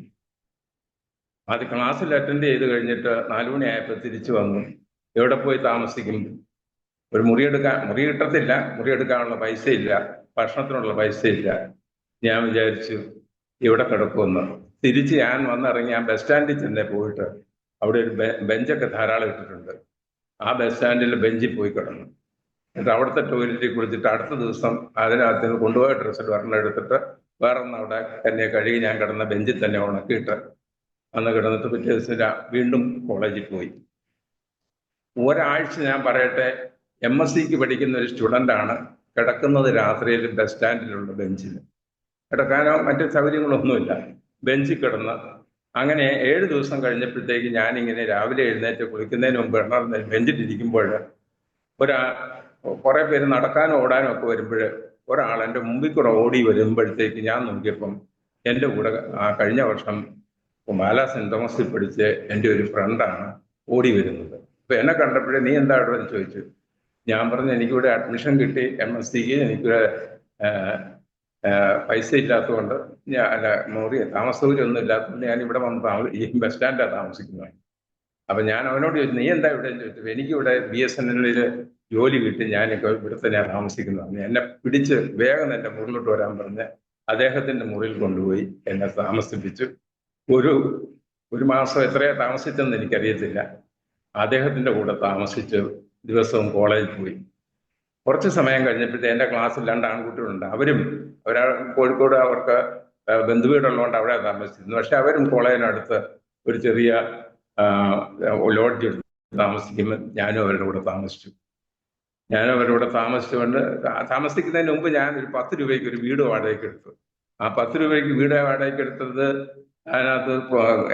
അത് ക്ലാസ്സിൽ അറ്റൻഡ് ചെയ്ത് കഴിഞ്ഞിട്ട് 4 മണിയായപ്പോൾ തിരിച്ചു വന്നു. എവിടെ പോയി താമസിക്കും? ഒരു മുറി കിട്ടത്തില്ല, മുറി എടുക്കാനുള്ള പൈസ ഇല്ല, ഭക്ഷണത്തിനുള്ള പൈസ ഇല്ല. ഞാൻ വിചാരിച്ചു ഇവിടെ കിടക്കുമെന്ന്. തിരിച്ച് ഞാൻ വന്നിറങ്ങി ആ ബസ് സ്റ്റാൻഡിൽ തന്നെ പോയിട്ട് അവിടെ ഒരു ബെഞ്ചൊക്കെ ധാരാളം ഇട്ടിട്ടുണ്ട്. ആ ബസ് സ്റ്റാൻഡിൽ ബെഞ്ചിൽ പോയി കിടന്നു. എന്നിട്ട് അവിടുത്തെ ടോയ്ലറ്റിൽ കുളിച്ചിട്ട് അടുത്ത ദിവസം അതിനകത്ത് നിന്ന് കൊണ്ടുപോയ ഡ്രസ്സിൽ ഒരെണ്ണം എടുത്തിട്ട് വേറൊന്നും അവിടെ തന്നെ കഴുകി ഞാൻ കിടന്ന ബെഞ്ചിൽ തന്നെ ഉണക്കിയിട്ട് അന്ന് കിടന്നിട്ട് പിറ്റേ ദിവസം വീണ്ടും കോളേജിൽ പോയി. ഒരാഴ്ച ഞാൻ പറയട്ടെ, MScക്ക് പഠിക്കുന്ന ഒരു സ്റ്റുഡൻ്റാണ് കിടക്കുന്നത് രാത്രിയിൽ ബസ് സ്റ്റാൻഡിലുള്ള ബെഞ്ചിൽ. കിടക്കാനോ മറ്റു സൗകര്യങ്ങളൊന്നുമില്ല, ബെഞ്ചിൽ കിടന്ന്. അങ്ങനെ 7 ദിവസം കഴിഞ്ഞപ്പോഴത്തേക്ക് ഞാനിങ്ങനെ രാവിലെ എഴുന്നേറ്റ് കുളിക്കുന്നതിന് മുമ്പ് ബെഞ്ചിലിരിക്കുമ്പോൾ കുറെ പേര് നടക്കാനും ഓടാനും ഒക്കെ വരുമ്പോൾ ഒരാൾ എൻ്റെ മുമ്പിൽ കൂടെ ഓടി വരുമ്പോഴത്തേക്ക് ഞാൻ നോക്കിയപ്പം എൻ്റെ കൂടെ കഴിഞ്ഞ വർഷം മാല സെന്റ് തോമസിൽ പഠിച്ച് എൻ്റെ ഒരു ഫ്രണ്ടാണ് ഓടി വരുന്നത്. അപ്പൊ എന്നെ കണ്ടപ്പോഴേ നീ എന്താ ഇവിടെ എന്ന് ചോദിച്ചു. ഞാൻ പറഞ്ഞു എനിക്കിവിടെ അഡ്മിഷൻ കിട്ടി MScക്ക്, എനിക്കിവിടെ പൈസ ഇല്ലാത്തതുകൊണ്ട് താമസ സൗകര്യം ഒന്നും ഇല്ലാത്തതുകൊണ്ട് ഞാൻ ഇവിടെ വന്ന് ഈ ബസ് സ്റ്റാൻഡിലാണ് താമസിക്കുന്നത്. അപ്പൊ ഞാൻ അവനോട് ചോദിച്ചു നീ എന്താ ഇവിടെ ചോദിച്ചു. എനിക്കിവിടെ BSNL ജോലി കിട്ടി, ഞാനിപ്പോൾ ഇവിടെ തന്നെയാണ് താമസിക്കുന്നത്. എന്നെ പിടിച്ച് വേഗം എൻ്റെ മുറിലോട്ട് വരാൻ പറഞ്ഞ് അദ്ദേഹത്തിന്റെ മുറിയിൽ കൊണ്ടുപോയി എന്നെ താമസിപ്പിച്ചു. ഒരു മാസം എത്രയാ താമസിച്ചെന്ന് എനിക്കറിയത്തില്ല. അദ്ദേഹത്തിന്റെ കൂടെ താമസിച്ച് ദിവസവും കോളേജിൽ പോയി. കുറച്ച് സമയം കഴിഞ്ഞപ്പോഴത്തെ എൻ്റെ ക്ലാസ്സിൽ 2 ആൺകുട്ടികളുണ്ട്. ഒരാൾ കോഴിക്കോട്, അവർക്ക് ബന്ധുവീടുള്ളതുകൊണ്ട് അവിടെ താമസിച്ചിരുന്നു. പക്ഷെ അവരും കോളേജിനടുത്ത് ഒരു ചെറിയ ലോഡ്ജ് എടുത്ത് താമസിക്കുമ്പോൾ ഞാനും അവരുടെ കൂടെ താമസിച്ചുകൊണ്ട് താമസിക്കുന്നതിന് മുമ്പ് ഞാൻ ഒരു 10 രൂപയ്ക്ക് ഒരു വീട് വാടകയ്ക്ക് എടുത്തു. ആ 10 രൂപയ്ക്ക് വീട് വാടകയ്ക്ക് എടുത്തത്, അതിനകത്ത്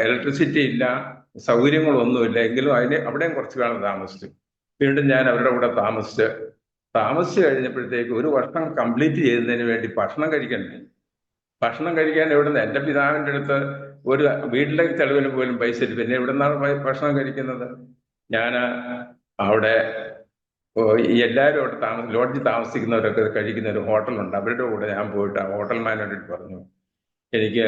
ഇലക്ട്രിസിറ്റി ഇല്ല, സൗകര്യങ്ങളൊന്നുമില്ല. എങ്കിലും അവിടെയും കുറച്ച് കാലം താമസിച്ചു. വീണ്ടും ഞാൻ അവരുടെ കൂടെ താമസിച്ച് കഴിഞ്ഞപ്പോഴത്തേക്ക് 1 വർഷം കംപ്ലീറ്റ് ചെയ്യുന്നതിന് വേണ്ടി ഭക്ഷണം കഴിക്കാൻ എവിടുന്ന്? എൻ്റെ പിതാവിൻ്റെ അടുത്ത് ഒരു വീട്ടിലെ ചെലവിന് പോലും പൈസ ഇല്ല. പിന്നെ എവിടുന്നാണ് ഭക്ഷണം കഴിക്കുന്നത്? ഞാൻ അവിടെ എല്ലാവരും അവിടെ ലോഡ്ജിൽ താമസിക്കുന്നവരൊക്കെ കഴിക്കുന്ന ഒരു ഹോട്ടലുണ്ട്. അവരുടെ കൂടെ ഞാൻ പോയിട്ട് ആ ഹോട്ടൽ മാനേജരോട് പറഞ്ഞു എനിക്ക്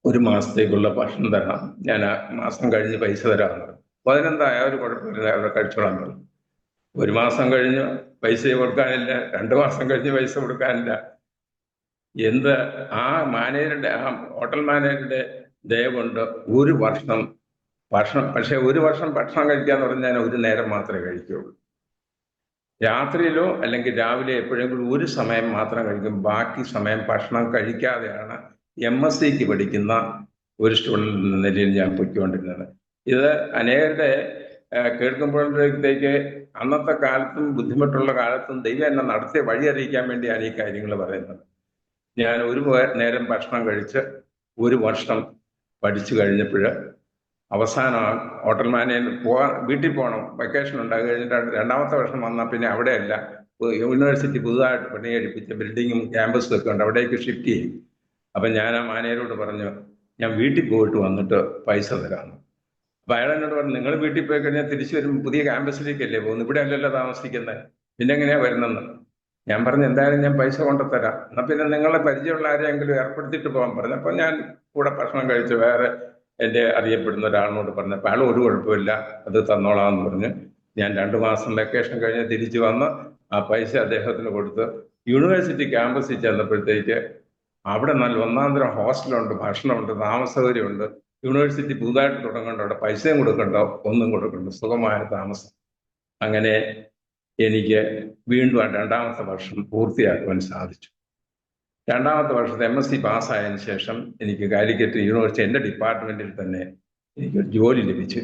1 മാസത്തേക്കുള്ള ഭക്ഷണം തരണം, ഞാൻ മാസം കഴിഞ്ഞ് പൈസ തരാമെന്ന് പറഞ്ഞു. 15 ഒരു കുഴപ്പമില്ല, അവിടെ കഴിച്ചോളാൻ പറഞ്ഞു. 1 മാസം കഴിഞ്ഞ് പൈസ കൊടുക്കാനില്ല, 2 മാസം കഴിഞ്ഞ് പൈസ കൊടുക്കാനില്ല. ആ ഹോട്ടൽ മാനേജറുടെ ദയ കൊണ്ട് 1 വർഷം ഭക്ഷണം, പക്ഷെ 1 വർഷം ഭക്ഷണം കഴിക്കാന്ന് പറഞ്ഞാൽ 1 നേരം മാത്രമേ കഴിക്കുകയുള്ളൂ. രാത്രിയിലോ അല്ലെങ്കിൽ രാവിലെ എപ്പോഴെങ്കിലും 1 സമയം മാത്രം കഴിക്കും. ബാക്കി സമയം ഭക്ഷണം കഴിക്കാതെയാണ് MScക്ക് പഠിക്കുന്ന ഒരു സ്റ്റുഡൻ്റ് എന്ന നിലയിൽ ഞാൻ പൊയ്ക്കൊണ്ടിരുന്നത്. ഇത് അനേകരുടെ കേൾക്കുമ്പോഴത്തേക്ക് അന്നത്തെ കാലത്തും ബുദ്ധിമുട്ടുള്ള കാലത്തും ദൈവം എന്നെ നടത്തിയ വഴി അറിയിക്കാൻ വേണ്ടിയാണ് ഈ കാര്യങ്ങൾ പറയുന്നത്. ഞാൻ 1 നേരം ഭക്ഷണം കഴിച്ച് 1 വർഷം പഠിച്ചു കഴിഞ്ഞപ്പോൾ അവസാനം ഹോട്ടൽ മാനേജർ വീട്ടിൽ പോകണം, വെക്കേഷൻ ഉണ്ടായി കഴിഞ്ഞിട്ട് 2ാമത്തെ വർഷം വന്നാൽ പിന്നെ അവിടെയല്ല, യൂണിവേഴ്സിറ്റി പുതുതായിട്ട് പണിയെടുപ്പിച്ച ബിൽഡിങ്ങും ക്യാമ്പസും ഒക്കെ ഉണ്ട്, അവിടേക്ക് ഷിഫ്റ്റ് ചെയ്യും. അപ്പം ഞാൻ ആ മാനേജരോട് പറഞ്ഞു ഞാൻ വീട്ടിൽ പോയിട്ട് വന്നിട്ട് പൈസ തരാമെന്ന്. അപ്പം അയാൾ എന്നോട് പറഞ്ഞു നിങ്ങൾ വീട്ടിൽ പോയി കഴിഞ്ഞാൽ തിരിച്ചു വരും പുതിയ ക്യാമ്പസിലേക്കല്ലേ പോകുന്നു, ഇവിടെ അല്ലല്ലോ താമസിക്കുന്നത്, പിന്നെ എങ്ങനെയാണ് വരുന്നെന്ന്. ഞാൻ പറഞ്ഞു എന്തായാലും ഞാൻ പൈസ കൊണ്ടുതരാം, എന്നാൽ പിന്നെ നിങ്ങളെ പരിചയമുള്ള ആരെയെങ്കിലും ഏർപ്പെടുത്തിയിട്ട് പോകാൻ പറഞ്ഞു. അപ്പം ഞാൻ കൂടെ ഭക്ഷണം കഴിച്ച് വേറെ എൻ്റെ അറിയപ്പെടുന്ന ഒരാളിനോട് പറഞ്ഞപ്പോൾ അയാൾ ഒരു കുഴപ്പമില്ല അത് തന്നോളാമെന്ന് പറഞ്ഞ് ഞാൻ 2 മാസം വെക്കേഷൻ കഴിഞ്ഞ് തിരിച്ചു വന്ന് ആ പൈസ അദ്ദേഹത്തിന് കൊടുത്ത് യൂണിവേഴ്സിറ്റി ക്യാമ്പസിൽ ചെന്നപ്പോഴത്തേക്ക് അവിടെ നല്ല ഒന്നാന്തരം ഹോസ്റ്റലുണ്ട്, ഭക്ഷണമുണ്ട്, താമസ സൗകര്യമുണ്ട്. യൂണിവേഴ്സിറ്റി പുതുതായിട്ട് തുടങ്ങേണ്ട, അവിടെ പൈസയും കൊടുക്കണ്ട, ഒന്നും കൊടുക്കണ്ട, സുഖമായ താമസം. അങ്ങനെ എനിക്ക് വീണ്ടും ആ രണ്ടാമത്തെ വർഷം പൂർത്തിയാക്കുവാൻ സാധിച്ചു. രണ്ടാമത്തെ വർഷത്തെ MSc പാസ്സായതിനു ശേഷം എനിക്ക് കാലിക്കറ്റ് യൂണിവേഴ്സിറ്റി എൻ്റെ ഡിപ്പാർട്ട്മെന്റിൽ തന്നെ എനിക്കൊരു ജോലി ലഭിച്ചു.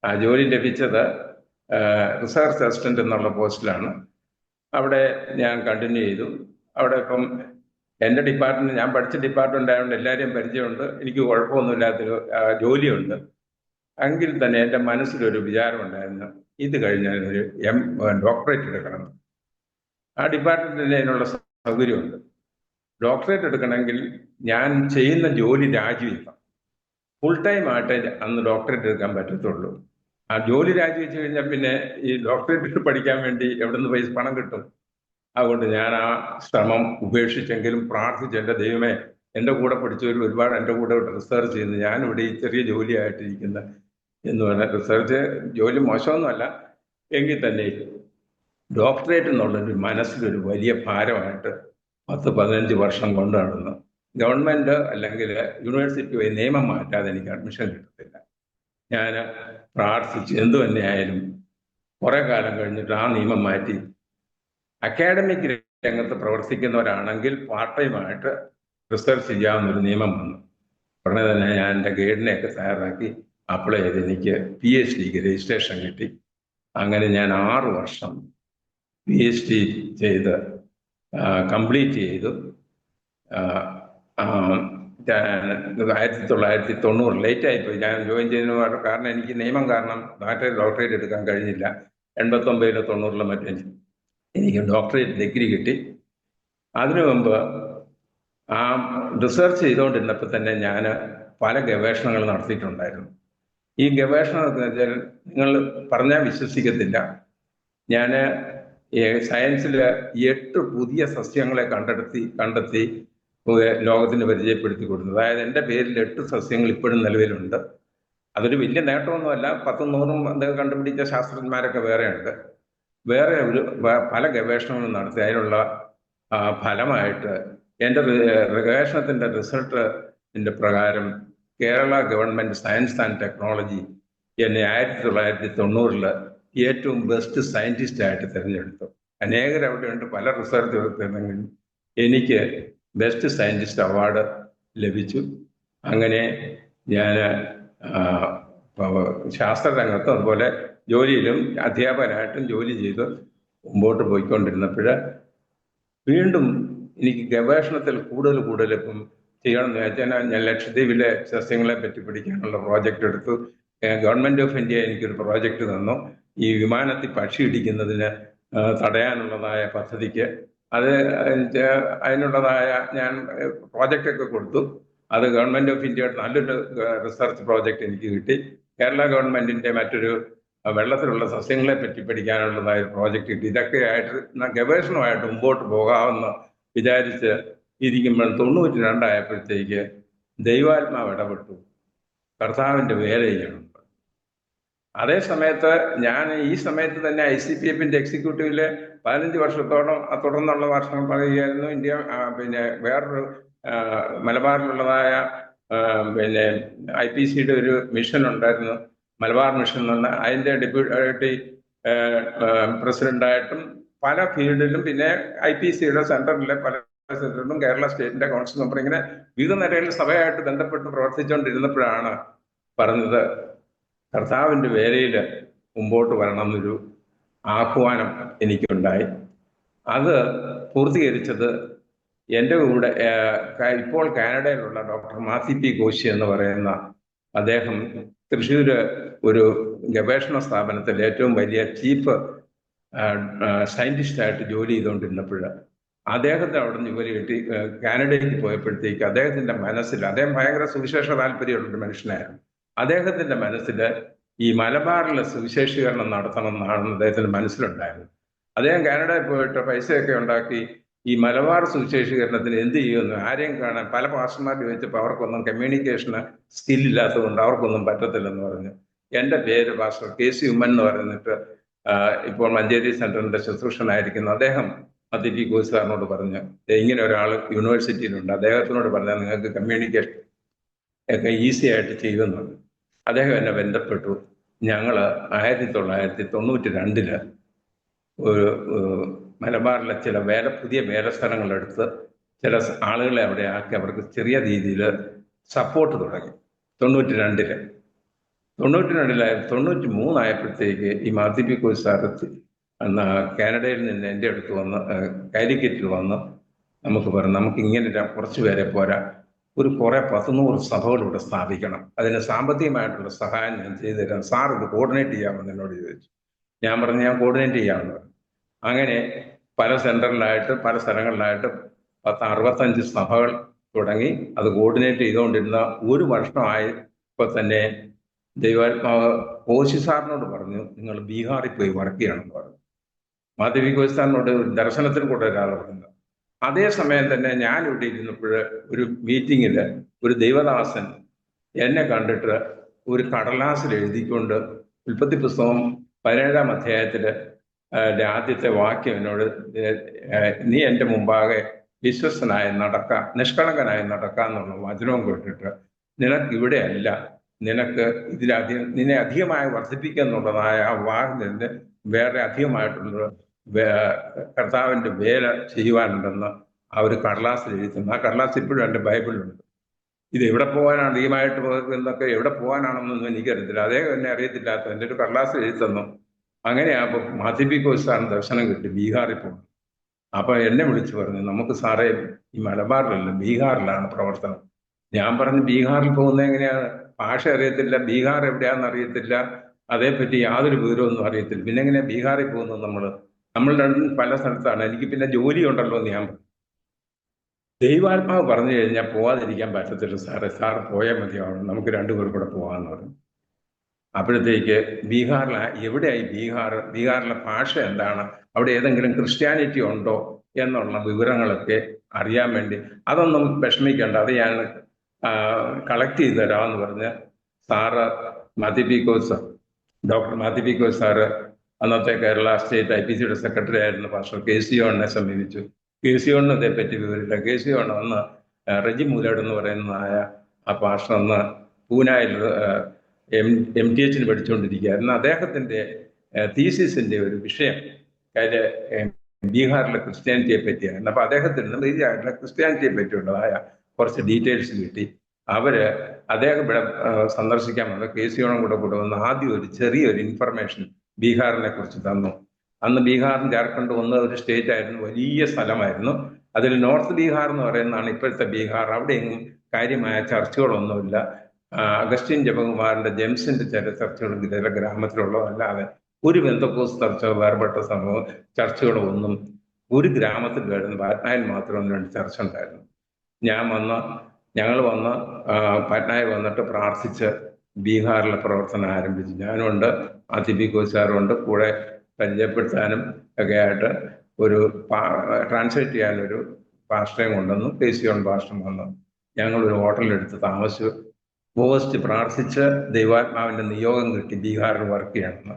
ആ ജോലി ലഭിച്ചത് റിസർച്ച് അസിസ്റ്റന്റ് എന്നുള്ള പോസ്റ്റിലാണ്. അവിടെ ഞാൻ കണ്ടിന്യൂ ചെയ്തു. അവിടെ ഇപ്പം എൻ്റെ ഡിപ്പാർട്ട്മെന്റ്, ഞാൻ പഠിച്ച ഡിപ്പാർട്ട്മെന്റ് ആയതുകൊണ്ട് എല്ലാവരെയും പരിചയമുണ്ട്, എനിക്ക് കുഴപ്പമൊന്നുമില്ലാത്തൊരു ജോലിയുണ്ട്. എങ്കിൽ തന്നെ എൻ്റെ മനസ്സിലൊരു വിചാരമുണ്ടായിരുന്നു, ഇത് കഴിഞ്ഞാൽ ഒരു ഡോക്ടറേറ്റ് എടുക്കണം. ആ ഡിപ്പാർട്ട്മെന്റിൽ അതിനുള്ള സൗകര്യമുണ്ട്. ഡോക്ടറേറ്റ് എടുക്കണമെങ്കിൽ ഞാൻ ചെയ്യുന്ന ജോലി രാജിവെക്കണം. ഫുൾ ടൈം ആയിട്ട് അന്ന് ഡോക്ടറേറ്റ് എടുക്കാൻ പറ്റത്തുള്ളൂ. ആ ജോലി രാജിവെച്ച് കഴിഞ്ഞാൽ പിന്നെ ഈ ഡോക്ടറേറ്റ് പഠിക്കാൻ വേണ്ടി എവിടെ നിന്ന് പണം കിട്ടും? അതുകൊണ്ട് ഞാൻ ആ ശ്രമം ഉപേക്ഷിച്ചെങ്കിലും പ്രാർത്ഥിച്ചു, എൻ്റെ ദൈവമേ, എൻ്റെ കൂടെ പഠിച്ചവർ ഒരുപാട് എൻ്റെ കൂടെ റിസർച്ച് ചെയ്യുന്നു, ഞാനിവിടെ ഈ ചെറിയ ജോലിയായിട്ടിരിക്കുന്ന എന്ന് പറഞ്ഞാൽ റിസർച്ച് ജോലി മോശമൊന്നുമല്ല, എങ്കിൽ തന്നെ ഡോക്ടറേറ്റ് എന്നുള്ളൊരു മനസ്സിലൊരു വലിയ ഭാരമായിട്ട് 10-15 വർഷം കൊണ്ട് നടന്നു. ഗവൺമെന്റ് അല്ലെങ്കിൽ യൂണിവേഴ്സിറ്റി വഴി നിയമം മാറ്റാതെ എനിക്ക് അഡ്മിഷൻ കിട്ടത്തില്ല. ഞാൻ പ്രാർത്ഥിച്ചു, എന്തു തന്നെയായാലും കുറെ കാലം കഴിഞ്ഞിട്ട് ആ നിയമം മാറ്റി അക്കാഡമിക് രംഗത്ത് പ്രവർത്തിക്കുന്നവരാണെങ്കിൽ പാർട്ട് ടൈമായിട്ട് റിസർച്ച് ചെയ്യാവുന്നൊരു നിയമം വന്നു. ഉടനെ തന്നെ ഞാൻ എൻ്റെ ഗൈഡിനെയൊക്കെ തയ്യാറാക്കി അപ്ലൈ ചെയ്ത് എനിക്ക് PhDക്ക് രജിസ്ട്രേഷൻ കിട്ടി. അങ്ങനെ ഞാൻ 6 വർഷം PhD ചെയ്ത് കംപ്ലീറ്റ് ചെയ്തു. 1990 ലേറ്റായിപ്പോയി ഞാൻ ജോയിൻ ചെയ്യുന്ന കാരണം, എനിക്ക് നിയമം കാരണം ഡോക്ടറേറ്റ് എടുക്കാൻ കഴിഞ്ഞില്ല. 89-ലോ 90-ലോ മറ്റേ എനിക്ക് ഡോക്ടറേറ്റ് ഡിഗ്രി കിട്ടി. അതിനു മുമ്പ് ആ റിസർച്ച് ചെയ്തുകൊണ്ടിരുന്നപ്പോൾ തന്നെ ഞാൻ പല ഗവേഷണങ്ങൾ നടത്തിയിട്ടുണ്ടായിരുന്നു. ഈ ഗവേഷണം എന്ന് വെച്ചാൽ നിങ്ങൾ പറഞ്ഞാൽ വിശ്വസിക്കത്തില്ല, ഞാൻ സയൻസിൽ 8 പുതിയ സസ്യങ്ങളെ കണ്ടെത്തി ലോകത്തിന് പരിചയപ്പെടുത്തി കൊടുത്തു. അതായത് എൻ്റെ പേരിൽ 8 സസ്യങ്ങൾ ഇപ്പോഴും നിലവിലുണ്ട്. അതൊരു വലിയ നേട്ടമൊന്നുമല്ല, 10-100 കണ്ടുപിടിച്ച ശാസ്ത്രജ്ഞന്മാരൊക്കെ വേറെയുണ്ട്. വേറെ പല ഗവേഷണങ്ങളും നടത്തി അതിനുള്ള ഫലമായിട്ട് എൻ്റെ ഗവേഷണത്തിൻ്റെ റിസൾട്ടിൻ്റെ പ്രകാരം Kerala government science and technology എന്നെ 1990 ഏറ്റവും ബെസ്റ്റ് സയൻറ്റിസ്റ്റ് ആയിട്ട് തിരഞ്ഞെടുത്തു. അനേകർ അവിടെയുണ്ട്, പല റിസർച്ച് എടുത്തിരുന്നെങ്കിലും എനിക്ക് ബെസ്റ്റ് സയൻറ്റിസ്റ്റ് അവാർഡ് ലഭിച്ചു. അങ്ങനെ ഞാൻ ശാസ്ത്രരംഗത്തും അതുപോലെ ജോലിയിലും അധ്യാപകനായിട്ടും ജോലി ചെയ്ത് മുമ്പോട്ട് പോയിക്കൊണ്ടിരുന്നപ്പോൾ വീണ്ടും എനിക്ക് ഗവേഷണത്തിൽ കൂടുതൽ ഇപ്പം ചെയ്യണമെന്ന് വെച്ചാൽ ഞാൻ ലക്ഷദ്വീപിലെ സസ്യങ്ങളെ പറ്റി പഠിക്കാനുള്ള പ്രോജക്റ്റ് എടുത്തു. ഗവൺമെൻറ് ഓഫ് ഇന്ത്യ എനിക്കൊരു പ്രോജക്റ്റ് തന്നു, ഈ വിമാനത്തിൽ പക്ഷി ഇടിക്കുന്നതിന് തടയാനുള്ളതായ പദ്ധതിക്ക്. അതിനുള്ളതായ ഞാൻ പ്രോജക്റ്റൊക്കെ കൊടുത്തു. അത് ഗവൺമെൻറ് ഓഫ് ഇന്ത്യയുടെ നല്ലൊരു റിസർച്ച് പ്രോജക്റ്റ് എനിക്ക് കിട്ടി. കേരള ഗവൺമെൻറ്റിൻ്റെ മറ്റൊരു വെള്ളത്തിലുള്ള സസ്യങ്ങളെ പറ്റി പഠിക്കാനുള്ളതായ പ്രോജക്റ്റ് കിട്ടി. ഇതൊക്കെ ആയിട്ട് ഗവേഷണമായിട്ട് മുമ്പോട്ട് പോകാമെന്ന് വിചാരിച്ച് ഇരിക്കുമ്പോൾ 92 ആയപ്പോഴത്തേക്ക് ദൈവാത്മാവ് ഇടപെട്ടു, കർത്താവിൻ്റെ വേല ചെയ്യണം. അതേ സമയത്ത് ഞാൻ ഈ സമയത്ത് തന്നെ ICPF-ന്റെ എക്സിക്യൂട്ടീവില് 15 വർഷത്തോളം തുടർന്നുള്ള വർഷങ്ങൾ പറയുകയായിരുന്നു. ഇന്ത്യ വേറൊരു മലബാറിലുള്ളതായ IPC-യുടെ ഒരു മിഷൻ ഉണ്ടായിരുന്നു, മലബാർ മിഷൻ എന്ന് പറഞ്ഞാൽ. അതിൻ്റെ ഡെപ്യൂട്ടി പ്രസിഡന്റായിട്ടും പല ഫീൽഡിലും, പിന്നെ IPC-യുടെ സെന്ററിലെ പല സെന്ററിലും കേരള സ്റ്റേറ്റിന്റെ കൗൺസിൽ മെമ്പർ, ഇങ്ങനെ വിവിധ നിലകളിൽ സഭയായിട്ട് ബന്ധപ്പെട്ട് പ്രവർത്തിച്ചുകൊണ്ടിരുന്നപ്പോഴാണ് പറഞ്ഞത്, കർത്താവിൻ്റെ വേലയിൽ മുമ്പോട്ട് വരണമെന്നൊരു ആഹ്വാനം എനിക്കുണ്ടായി. അത് പൂർത്തീകരിച്ചത് എൻ്റെ കൂടെ ഇപ്പോൾ കാനഡയിലുള്ള ഡോക്ടർ മാത്യു പി കോശി എന്ന് പറയുന്ന അദ്ദേഹം തൃശ്ശൂര് ഒരു ഗവേഷണ സ്ഥാപനത്തിൽ ഏറ്റവും വലിയ ചീഫ് സയന്റിസ്റ്റായിട്ട് ജോലി ചെയ്തുകൊണ്ടിരുന്നപ്പോൾ അദ്ദേഹത്തിന് അവിടെ നിന്ന് ജോലി കിട്ടി. കാനഡയിൽ പോയപ്പോഴത്തേക്ക് അദ്ദേഹത്തിന്റെ മനസ്സിൽ, അദ്ദേഹം ഭയങ്കര സുവിശേഷ താല്പര്യമുള്ളൊരു മനുഷ്യനായിരുന്നു. അദ്ദേഹത്തിന്റെ മനസ്സിൽ ഈ മലബാറിലെ സുവിശേഷീകരണം നടത്തണം എന്നാണ് അദ്ദേഹത്തിന്റെ മനസ്സിലുണ്ടായിരുന്നു. അദ്ദേഹം കാനഡയിൽ പോയിട്ട് പൈസയൊക്കെ ഉണ്ടാക്കി ഈ മലബാർ സുവിശേഷീകരണത്തിന് എന്ത് ചെയ്യുമെന്ന് ആരെയും കാണാൻ പല പാസ്റ്റർമാർ ചോദിച്ചപ്പോൾ അവർക്കൊന്നും കമ്മ്യൂണിക്കേഷന് സ്കില്ലില്ലാത്തതുകൊണ്ട് അവർക്കൊന്നും പറ്റത്തില്ലെന്ന് പറഞ്ഞു. എൻ്റെ പേര് പാസ്റ്റർ KC ഉമ്മൻ എന്ന് പറഞ്ഞിട്ട് ഇപ്പോൾ മഞ്ചേരി സെന്ററിന്റെ ശുശ്രൂഷനായിരിക്കുന്നു. അദ്ദേഹം അതിഥി ഘോഷ് സാറിനോട് പറഞ്ഞ് ഇങ്ങനെ ഒരാൾ യൂണിവേഴ്സിറ്റിയിലുണ്ട്, അദ്ദേഹത്തിനോട് പറഞ്ഞാൽ നിങ്ങൾക്ക് കമ്മ്യൂണിക്കേഷൻ ഒക്കെ ഈസി ആയിട്ട് ചെയ്യുമെന്നുണ്ട്. അദ്ദേഹം എന്നെ ബന്ധപ്പെട്ടു. ഞങ്ങൾ 1992 ഒരു മലബാറിലെ ചില പുതിയ വേലസ്ഥലങ്ങളെടുത്ത് ചില ആളുകളെ അവിടെ ആക്കി അവർക്ക് ചെറിയ രീതിയിൽ സപ്പോർട്ട് തുടങ്ങി. 92 93 ആയപ്പോഴത്തേക്ക് ഈ മാത്യു കോശ് സാർ കാനഡയിൽ നിന്ന് എൻ്റെ അടുത്ത് വന്ന് കാലിക്കറ്റിൽ വന്ന് നമുക്ക് പറഞ്ഞു, നമുക്ക് ഇങ്ങനെ കുറച്ച് പേരെ പോരാ, കുറെ 100 സഭകൾ ഇവിടെ സ്ഥാപിക്കണം, അതിന് സാമ്പത്തികമായിട്ടുള്ള സഹായം ഞാൻ ചെയ്തു തരാം, സാർ ഇത് കോർഡിനേറ്റ് ചെയ്യാമെന്ന് എന്നോട് ചോദിച്ചു. ഞാൻ പറഞ്ഞു ഞാൻ കോർഡിനേറ്റ് ചെയ്യാമെന്ന് പറഞ്ഞു. അങ്ങനെ പല സെന്ററിലായിട്ട് പല സ്ഥലങ്ങളിലായിട്ട് 65 സഭകൾ തുടങ്ങി അത് കോർഡിനേറ്റ് ചെയ്തുകൊണ്ടിരുന്ന 1 വർഷമായപ്പോൾ തന്നെ ദൈവാത്മാവ് കോശി സാറിനോട് പറഞ്ഞു, നിങ്ങൾ ബീഹാറിൽ പോയി വർക്ക് ചെയ്യണമെന്ന് പറഞ്ഞു. മാധവി കോശി സാറിനോട് ദർശനത്തിൽ കൂടെ ഒരാൾ പറഞ്ഞു. അതേസമയം തന്നെ ഞാൻ ഇവിടെ ഇരുന്നപ്പോൾ ഒരു മീറ്റിങ്ങിൽ ഒരു ദൈവദാസൻ എന്നെ കണ്ടിട്ട് ഒരു കടലാസിൽ എഴുതിക്കൊണ്ട് ഉൽപ്പത്തി പുസ്തകം 17-ാം അധ്യായത്തില് ആദ്യത്തെ വാക്യം എന്നോട്, നീ എൻ്റെ മുമ്പാകെ വിശ്വസ്തനായി നിഷ്കളങ്കനായി എന്നുള്ള വചനവും കേട്ടിട്ട്, നിനക്ക് ഇവിടെ അല്ല, നിനക്ക് നിന്നെ അധികമായി വർദ്ധിപ്പിക്കുന്നുള്ളതായ ആ വാഗ്ദത്തത്തിന് വേറെ അധികമായിട്ടുള്ള കർത്താവിൻ്റെ വേല ചെയ്യുവാനുണ്ടെന്ന് ആ ഒരു കടലാസിൽ എഴുതുന്നു. ആ കടലാസ് ഇപ്പോഴും എൻ്റെ ബൈബിളിലുണ്ട്. ഇത് എവിടെ പോകാനാണ് അധികമായിട്ട് എന്നൊക്കെ എവിടെ പോകാനാണെന്നൊന്നും എനിക്കറിയത്തില്ല, അദ്ദേഹം എന്നെ അറിയത്തില്ലാത്ത എൻ്റെ ഒരു കടലാസ് എഴുതുന്നു. അങ്ങനെയാകുമ്പോൾ മാധവി കോശ് സാറിന് ദർശനം കിട്ടി ബീഹാറിൽ പോകണം. അപ്പൊ എന്നെ വിളിച്ചു പറഞ്ഞു, നമുക്ക് സാറേ ഈ മലബാറിലല്ല ബീഹാറിലാണ് പ്രവർത്തനം. ഞാൻ പറഞ്ഞു ബീഹാറിൽ പോകുന്നത് എങ്ങനെയാണ്, ഭാഷ അറിയത്തില്ല, ബീഹാർ എവിടെയാണെന്ന് അറിയത്തില്ല, അതേപ്പറ്റി യാതൊരു വിവരമൊന്നും അറിയത്തില്ല, പിന്നെ എങ്ങനെയാ ബീഹാറിൽ പോകുന്നത്? നമ്മൾ രണ്ടും പല സ്ഥലത്താണ്, എനിക്ക് പിന്നെ ജോലി ഉണ്ടല്ലോ എന്ന് ഞാൻ പറഞ്ഞു. ദൈവാത്മാവ് പറഞ്ഞു കഴിഞ്ഞാൽ പോവാതിരിക്കാൻ പറ്റത്തില്ല സാറേ, സാർ പോയാൽ മതിയാവണം, നമുക്ക് രണ്ടുപേരും കൂടെ പോകാമെന്ന് പറഞ്ഞു. അപ്പോഴത്തേക്ക് എവിടെയായി ബീഹാറിലെ ഭാഷ എന്താണ്, അവിടെ ഏതെങ്കിലും ക്രിസ്ത്യാനിറ്റി ഉണ്ടോ എന്നുള്ള വിവരങ്ങളൊക്കെ അറിയാൻ വേണ്ടി, അതൊന്നും വിഷമിക്കേണ്ട, അത് ഞാൻ കളക്ട് ചെയ്ത് തരാമെന്ന് പറഞ്ഞ് സാറ് ഡോക്ടർ മാത്യു കോശ് സാറ് അന്നത്തെ കേരള സ്റ്റേറ്റ് IPCയുടെ സെക്രട്ടറി ആയിരുന്ന പാസ്റ്റർ KC ജോണിനെ സമീപിച്ചു. KC ജോണിന് ഇതേപ്പറ്റി വിവരമില്ല. KC ജോൺ അന്ന് റെജി മൂലാട് എന്ന് പറയുന്നതായ ആ പാസ്റ്റർ അന്ന് പൂനായിൽ MTH പഠിച്ചുകൊണ്ടിരിക്കുകയായിരുന്നു. അദ്ദേഹത്തിന്റെ തീസിസിന്റെ ഒരു വിഷയം ബീഹാറിലെ ക്രിസ്ത്യാനിറ്റിയെ പറ്റിയായിരുന്നു. അപ്പൊ അദ്ദേഹത്തിന് ബീഹാറിലെ ക്രിസ്ത്യാനിറ്റിയെ പറ്റിയുള്ളതായ കുറച്ച് ഡീറ്റെയിൽസ് കിട്ടി. അദ്ദേഹം ഇവിടെ സന്ദർശിക്കാൻ വന്നു. KC ജോണും കൂടെ വന്ന് ആദ്യം ഒരു ചെറിയൊരു ഇൻഫർമേഷൻ ബീഹാറിനെ കുറിച്ച് തന്നു. അന്ന് ബീഹാറും ജാർഖണ്ഡും ഒരു സ്റ്റേറ്റ് ആയിരുന്നു, വലിയ സ്ഥലമായിരുന്നു. അതിൽ നോർത്ത് ബീഹാർ എന്ന് പറയുന്നതാണ് ഇപ്പോഴത്തെ ബീഹാർ. അവിടെയെങ്കിലും കാര്യമായ ചർച്ചകളൊന്നുമില്ല. അഗസ്റ്റിൻ ജപകുമാറിന്റെ ജെംസിന്റെ ചില ചർച്ചകളും ചില ഗ്രാമത്തിലുള്ളതല്ലാതെ ഒരു പെന്തക്കോസ് ചർച്ച വേർപെട്ട ചർച്ചകളോ ഒന്നും ഒരു ഗ്രാമത്തിൽ വരുന്ന പാറ്റ്നയിൽ മാത്രം 2 ചർച്ച ഉണ്ടായിരുന്നു. ഞങ്ങൾ വന്ന് പാറ്റ്നയിൽ വന്നിട്ട് പ്രാർത്ഥിച്ച് ബീഹാറിലെ പ്രവർത്തനം ആരംഭിച്ചു. ഞാനുണ്ട്, മാത്യു കോശ് സാറുണ്ട്, കൂടെ പരിചയപ്പെടുത്താനും ഒക്കെ ആയിട്ട് ഒരു ട്രാൻസ്ലേറ്റ് ചെയ്യാനൊരു പാസ്റ്ററേയും കൊണ്ടുവന്നു. KC ജോൺ പാസ്റ്റർ വന്നു. ഞങ്ങളൊരു ഹോട്ടലെടുത്ത് താമസിച്ചു. ഓഗസ്റ്റ് പ്രാർത്ഥിച്ച് ദൈവാത്മാവിന്റെ നിയോഗം കിട്ടി ബീഹാറിൽ വർക്ക് ചെയ്യണമെന്ന്.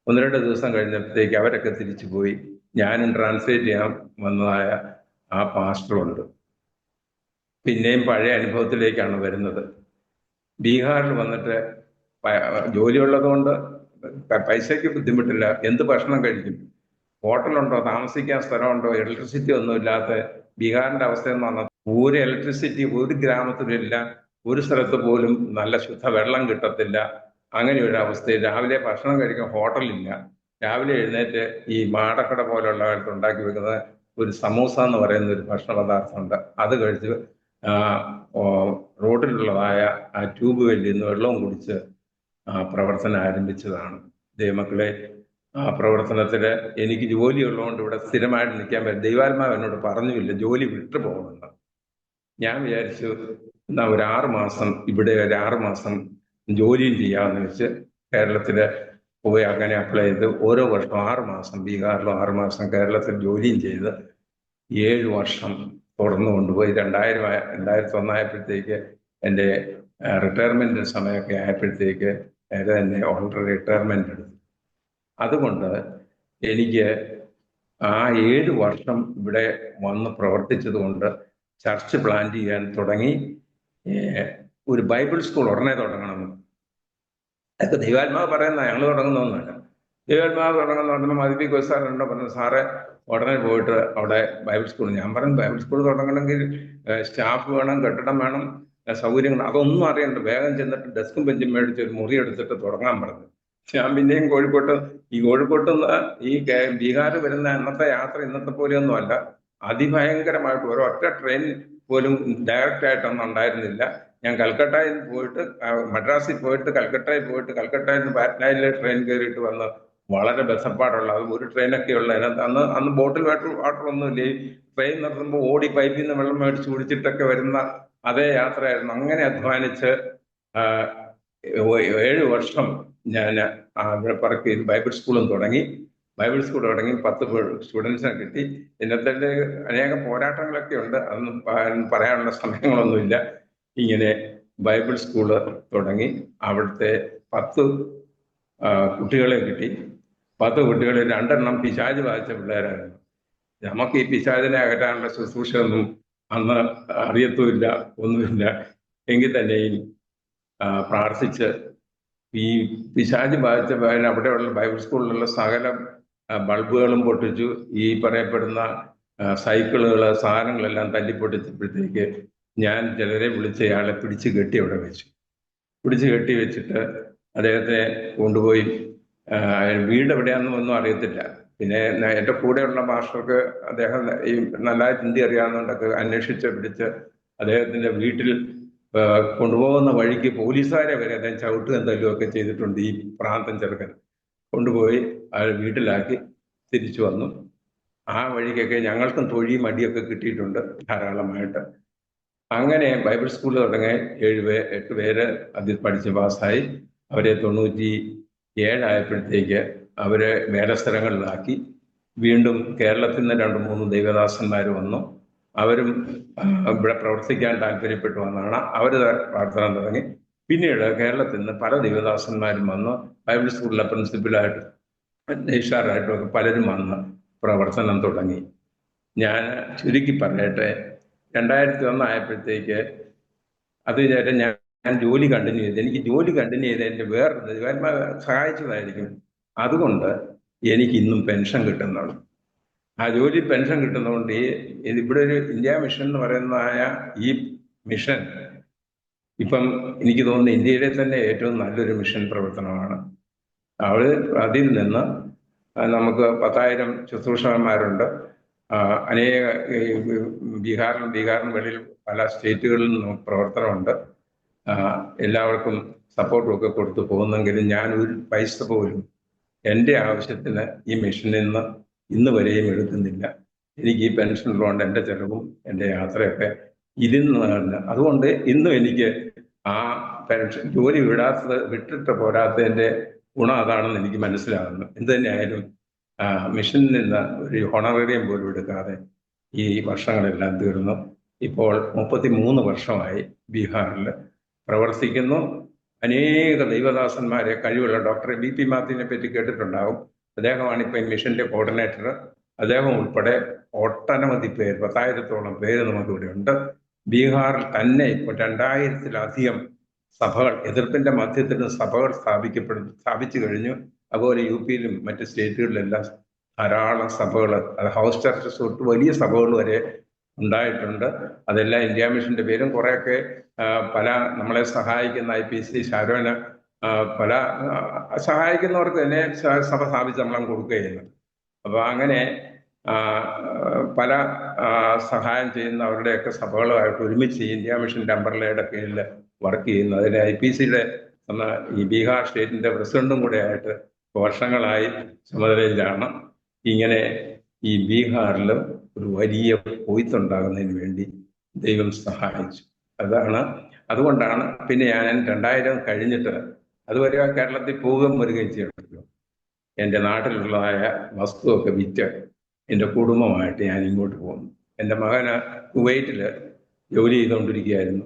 1-2 ദിവസം കഴിഞ്ഞപ്പോഴത്തേക്ക് അവരൊക്കെ തിരിച്ചു പോയി. ഞാനും ട്രാൻസ്ലേറ്റ് ചെയ്യാൻ വന്നതായ ആ പാസ്റ്ററുണ്ട്. പിന്നെയും പഴയ അനുഭവത്തിലേക്കാണ് വരുന്നത്. ബീഹാറിൽ വന്നിട്ട് ജോലിയുള്ളത് കൊണ്ട് പൈസയ്ക്ക് ബുദ്ധിമുട്ടില്ല, എന്ത് ഭക്ഷണം കഴിക്കും, ഹോട്ടലുണ്ടോ, താമസിക്കാൻ സ്ഥലമുണ്ടോ, ഇലക്ട്രിസിറ്റി ഒന്നും ഇല്ലാത്ത ബീഹാറിന്റെ അവസ്ഥ എന്ന് പറഞ്ഞാൽ ഒരു ഇലക്ട്രിസിറ്റി ഒരു ഗ്രാമത്തിലില്ല, ഒരു സ്ഥലത്ത് പോലും നല്ല ശുദ്ധ വെള്ളം കിട്ടത്തില്ല. അങ്ങനെ ഒരു അവസ്ഥയിൽ രാവിലെ ഭക്ഷണം കഴിക്കാൻ ഹോട്ടലില്ല. രാവിലെ എഴുന്നേറ്റ് ഈ മാടക്കട പോലുള്ള ഉണ്ടാക്കി വെക്കുന്ന ഒരു സമൂസ എന്ന് പറയുന്ന ഒരു ഭക്ഷണ പദാർത്ഥമുണ്ട്, അത് കഴിച്ച് റോഡിലുള്ളതായ ആ ട്യൂബ് വെല്ലിൽ നിന്ന് വെള്ളവും കുടിച്ച് പ്രവർത്തനം ആരംഭിച്ചതാണ്. ദൈവമക്കളെ, ആ പ്രവർത്തനത്തിൽ എനിക്ക് ജോലി ഉള്ളതുകൊണ്ട് ഇവിടെ സ്ഥിരമായിട്ട് നിൽക്കാൻ പറ്റും. ദൈവാത്മാവ് എന്നോട് പറഞ്ഞില്ല ജോലി വിട്ടു പോകുന്നുണ്ട്. ഞാൻ വിചാരിച്ചു എന്നാ ഒരു 6 മാസം ഇവിടെ ഒരു 6 മാസം ജോലിയും ചെയ്യാമെന്ന് വെച്ച് കേരളത്തില് പോയി അങ്ങനെ അപ്ലൈ ചെയ്ത് ഓരോ വർഷം 6 മാസം ബീഹാറിലും 6 മാസം കേരളത്തിൽ ജോലിയും ചെയ്ത് 7 വർഷം തുടർന്നു കൊണ്ടുപോയി. 2001 ആയപ്പോഴത്തേക്ക് എൻ്റെ റിട്ടയർമെന്റ് സമയമൊക്കെ ആയപ്പോഴത്തേക്ക് നേരെ തന്നെ ഓൾറെഡി റിട്ടയർമെന്റ് എടുത്തു. അതുകൊണ്ട് എനിക്ക് ആ 7 വർഷം ഇവിടെ വന്ന് പ്രവർത്തിച്ചത് കൊണ്ട് ചർച്ച് പ്ലാൻ ചെയ്യാൻ തുടങ്ങി. ഏഹ് ഒരു ബൈബിൾ സ്കൂൾ ഉടനെ തുടങ്ങണം. അതൊക്കെ ദൈവാത്മാവ് പറയുന്ന, ഞങ്ങൾ തുടങ്ങുന്നൊന്നുമല്ല. ദൈവാത്മാവ് തുടങ്ങുന്ന ഉടനെ മതിപ്പിക്കോ സാറുണ്ടോ പറഞ്ഞു, സാറെ ഉടനെ പോയിട്ട് അവിടെ ബൈബിൾ സ്കൂൾ. ഞാൻ പറഞ്ഞു ബൈബിൾ സ്കൂൾ തുടങ്ങണമെങ്കിൽ സ്റ്റാഫ് വേണം, കെട്ടിടം വേണം, സൗകര്യങ്ങൾ, അതൊന്നും അറിയണ്ട. വേഗം ചെന്നിട്ട് ഡെസ്കും ബെഞ്ചും മേടിച്ച് ഒരു മുറി എടുത്തിട്ട് തുടങ്ങാൻ പറഞ്ഞു. ഞാൻ പിന്നെയും കോഴിക്കോട്ട് നിന്ന് ബീഹാർ വരുന്ന അന്നത്തെ യാത്ര ഇന്നത്തെ പോലെയൊന്നും അല്ല. അതിഭയങ്കരമായിട്ട് ഒരൊറ്റ ട്രെയിൻ പോലും ഡയറക്റ്റ് ആയിട്ടൊന്നും ഉണ്ടായിരുന്നില്ല. ഞാൻ കൽക്കട്ടയിൽ പോയിട്ട് മദ്രാസിൽ പോയിട്ട് കൽക്കട്ടയിൽ പോയിട്ട് കൽക്കട്ടയിൽ നിന്ന് പാറ്റ്നയിലെ ട്രെയിൻ കയറിയിട്ട് വന്ന് വളരെ ബന്ധപ്പാടുള്ള, അത് ഒരു ട്രെയിനൊക്കെ ഉള്ള അതിനകത്ത്. അന്ന് ബോട്ടിൽ വാട്ടർ ഒന്നുമില്ല. ഈ ട്രെയിൻ നിർത്തുമ്പോൾ ഓടി പൈപ്പിൽ നിന്ന് വെള്ളം മേടിച്ച് കുടിച്ചിട്ടൊക്കെ വരുന്ന അതേ യാത്രയായിരുന്നു. അങ്ങനെ അധ്വാനിച്ച് 7 വർഷം ഞാൻ ഇവിടെ പറക്കി ബൈബിൾ സ്കൂളും തുടങ്ങി. 10 സ്റ്റുഡൻസിനെ കിട്ടി. ഇന്നത്തെ അനേകം പോരാട്ടങ്ങളൊക്കെ ഉണ്ട്, അതൊന്നും പറയാനുള്ള സമയങ്ങളൊന്നുമില്ല. ഇങ്ങനെ ബൈബിൾ സ്കൂള് തുടങ്ങി. അവിടുത്തെ 10 കുട്ടികളെ കിട്ടി. 10 കുട്ടികളിൽ 2 പിശാച് ബാധിച്ച പിള്ളേരായിരുന്നു. നമുക്ക് ഈ പിശാചിനെ അകറ്റാനുള്ള ശുശ്രൂഷയൊന്നും അന്ന് അറിയത്തുമില്ല, ഒന്നുമില്ല. എങ്കിൽ തന്നെയും പ്രാർത്ഥിച്ച് ഈ പിശാച് ബാധിച്ച അവിടെയുള്ള ബൈബിൾ സ്കൂളിലുള്ള സകല ബൾബുകളും പൊട്ടിച്ചു. ഈ പറയപ്പെടുന്ന സൈക്കിളുകൾ, സാധനങ്ങളെല്ലാം തല്ലിപ്പൊട്ടിച്ചപ്പോഴത്തേക്ക് ഞാൻ ചിലരെ വിളിച്ച് അയാളെ പിടിച്ച് കെട്ടി അവിടെ വെച്ചു. പിടിച്ച് കെട്ടി വെച്ചിട്ട് അദ്ദേഹത്തെ കൊണ്ടുപോയി, വീട് എവിടെയാണെന്നും ഒന്നും അറിയത്തില്ല. പിന്നെ എൻ്റെ കൂടെയുള്ള മാസ്റ്റർക്ക് അദ്ദേഹം ഈ നല്ലതായിട്ട് ഹിന്ദി അറിയാവുന്നതുകൊണ്ടൊക്കെ അന്വേഷിച്ച് പിടിച്ച് അദ്ദേഹത്തിൻ്റെ വീട്ടിൽ കൊണ്ടുപോകുന്ന വഴിക്ക് പോലീസുകാരെ വരെ അദ്ദേഹം ചവിട്ടുകയും തല്ലുകയൊക്കെ ചെയ്തിട്ടുണ്ട്. ഈ പ്രാന്തൻ ചെറുക്കൻ കൊണ്ടുപോയി അയാൾ വീട്ടിലാക്കി തിരിച്ചു വന്നു. ആ വഴിക്കൊക്കെ ഞങ്ങൾക്കും തൊഴിയും മടിയൊക്കെ കിട്ടിയിട്ടുണ്ട് ധാരാളമായിട്ട്. അങ്ങനെ ബൈബിൾ സ്കൂൾ തുടങ്ങി 8 പേര് അതിൽ പഠിച്ച് പാസ്സായി. അവരെ 97 ആയപ്പോഴത്തേക്ക് അവരെ വേറെ സ്ഥലങ്ങളിലാക്കി. വീണ്ടും കേരളത്തിൽ നിന്ന് 2-3 ദൈവദാസന്മാർ വന്നു. അവരും ഇവിടെ പ്രവർത്തിക്കാൻ താല്പര്യപ്പെട്ടു വന്നാണ്. അവർ പ്രാർത്ഥന തുടങ്ങി. പിന്നീട് കേരളത്തിൽ നിന്ന് പല ദൈവദാസന്മാരും വന്ന് ബൈബിൾ സ്കൂളിലെ പ്രിൻസിപ്പലായിട്ട് രജിസ്ട്രാറായിട്ടും ഒക്കെ പലരും വന്ന് പ്രവർത്തനം തുടങ്ങി. ഞാൻ ചുരുക്കി പറയട്ടെ, 2001 ആയപ്പോഴത്തേക്ക് അത് ഞാൻ ജോലി കണ്ടിന്യൂ ചെയ്ത്, എനിക്ക് ജോലി കണ്ടിന്യൂ ചെയ്തതിൻ്റെ വേറെ ദൈവാത്മാവ് സഹായിച്ചതായിരിക്കും. അതുകൊണ്ട് എനിക്ക് ഇന്നും പെൻഷൻ കിട്ടുന്നുള്ളൂ. ആ ജോലി പെൻഷൻ കിട്ടുന്നതുകൊണ്ട് ഇവിടെ ഒരു ഇന്ത്യ മിഷൻ എന്ന് പറയുന്നതായ ഈ മിഷൻ ഇപ്പം എനിക്ക് തോന്നുന്നു ഇന്ത്യയിലെ തന്നെ ഏറ്റവും നല്ലൊരു മിഷൻ പ്രവർത്തനമാണ്. അതിൽ നിന്ന് നമുക്ക് 10,000 ശുശ്രൂഷകന്മാരുണ്ട്. അനേക ബീഹാറിനും വെളിയിൽ പല സ്റ്റേറ്റുകളിൽ നിന്നും പ്രവർത്തനമുണ്ട്. എല്ലാവർക്കും സപ്പോർട്ടും ഒക്കെ കൊടുത്തു പോകുന്നെങ്കിലും ഞാൻ ഒരു പൈസ പോലും എൻ്റെ ആവശ്യത്തിന് ഈ മിഷനിൽ നിന്ന് ഇന്ന് വരെയും എടുക്കുന്നില്ല. എനിക്ക് ഈ പെൻഷനുള്ളതുകൊണ്ട് എൻ്റെ ചെലവും എൻ്റെ യാത്രയൊക്കെ ഇതിൽ നിന്ന്. അതുകൊണ്ട് ഇന്നും എനിക്ക് ആ പെൻഷൻ ജോലി വിട്ടിട്ട് പോരാത്തതിൻ്റെ ഗുണം അതാണെന്ന് എനിക്ക് മനസ്സിലാകുന്നു. എന്ത് തന്നെയായാലും മിഷനിൽ നിന്ന് ഒരു ഹോണറേറിയം പോലും എടുക്കാതെ ഈ വർഷങ്ങളെല്ലാം തീർന്നു. ഇപ്പോൾ 33 വർഷമായി ബീഹാറിൽ പ്രവർത്തിക്കുന്നു. അനേക ദൈവദാസന്മാരെ, കഴിവുള്ള ഡോക്ടർ BP മാത്യുവിനെ പറ്റി കേട്ടിട്ടുണ്ടാവും. അദ്ദേഹമാണ് ഇപ്പോൾ ഈ മിഷന്റെ കോർഡിനേറ്റർ. അദ്ദേഹം ഉൾപ്പെടെ ഒട്ടനവധി പേര്, 10,000-ഓളം പേര് നമുക്കിവിടെ ഉണ്ട്. ബീഹാറിൽ തന്നെ ഇപ്പോൾ 2000-ത്തിലധികം സഭകൾ, എതിർപ്പിന്റെ മധ്യത്തിൽ സഭകൾ സ്ഥാപിച്ചു കഴിഞ്ഞു. അതുപോലെ UP-യിലും മറ്റ് സ്റ്റേറ്റുകളിലെല്ലാം ധാരാളം സഭകൾ, അത് ഹൗസ് ചർച്ചസ് തൊട്ട് വലിയ സഭകൾ വരെ ഉണ്ടായിട്ടുണ്ട്. അതെല്ലാം ഇന്ത്യ മിഷന്റെ പേരും കുറേയൊക്കെ പല നമ്മളെ സഹായിക്കുന്ന IPC ശാരോന് പല സഹായിക്കുന്നവർക്ക് തന്നെ സഭ സ്ഥാപിച്ച് നമ്മളെ കൊടുക്കുകയില്ല. അപ്പോൾ അങ്ങനെ പല സഹായം ചെയ്യുന്ന അവരുടെയൊക്കെ സഭകളുമായിട്ട് ഒരുമിച്ച് ഇന്ത്യ മിഷന്റെ അംബ്രല്ലയുടെ കീഴിൽ വർക്ക് ചെയ്യുന്നു. അതിൽ IPCയുടെ ഈ ബീഹാർ സ്റ്റേറ്റിന്റെ പ്രസിഡന്റും കൂടെ ആയിട്ട് വർഷങ്ങളായി ചുമതലയിലാണ്. ഇങ്ങനെ ഈ ബീഹാറിൽ ഒരു വലിയ കൊയ്ത്തുണ്ടാകുന്നതിന് വേണ്ടി ദൈവം സഹായിച്ചു. അതുകൊണ്ടാണ് പിന്നെ ഞാൻ 2000 കഴിഞ്ഞിട്ട് അതുവരെ കേരളത്തിൽ പോവുകയും വരികയും ചെയ്തിട്ടുള്ളൂ. എൻ്റെ നാട്ടിലുള്ളതായ വസ്തുവൊക്കെ വിറ്റ് എൻ്റെ കുടുംബമായിട്ട് ഞാൻ ഇങ്ങോട്ട് പോകുന്നു. എൻ്റെ മകന് കുവൈറ്റിൽ ജോലി ചെയ്തുകൊണ്ടിരിക്കുകയായിരുന്നു.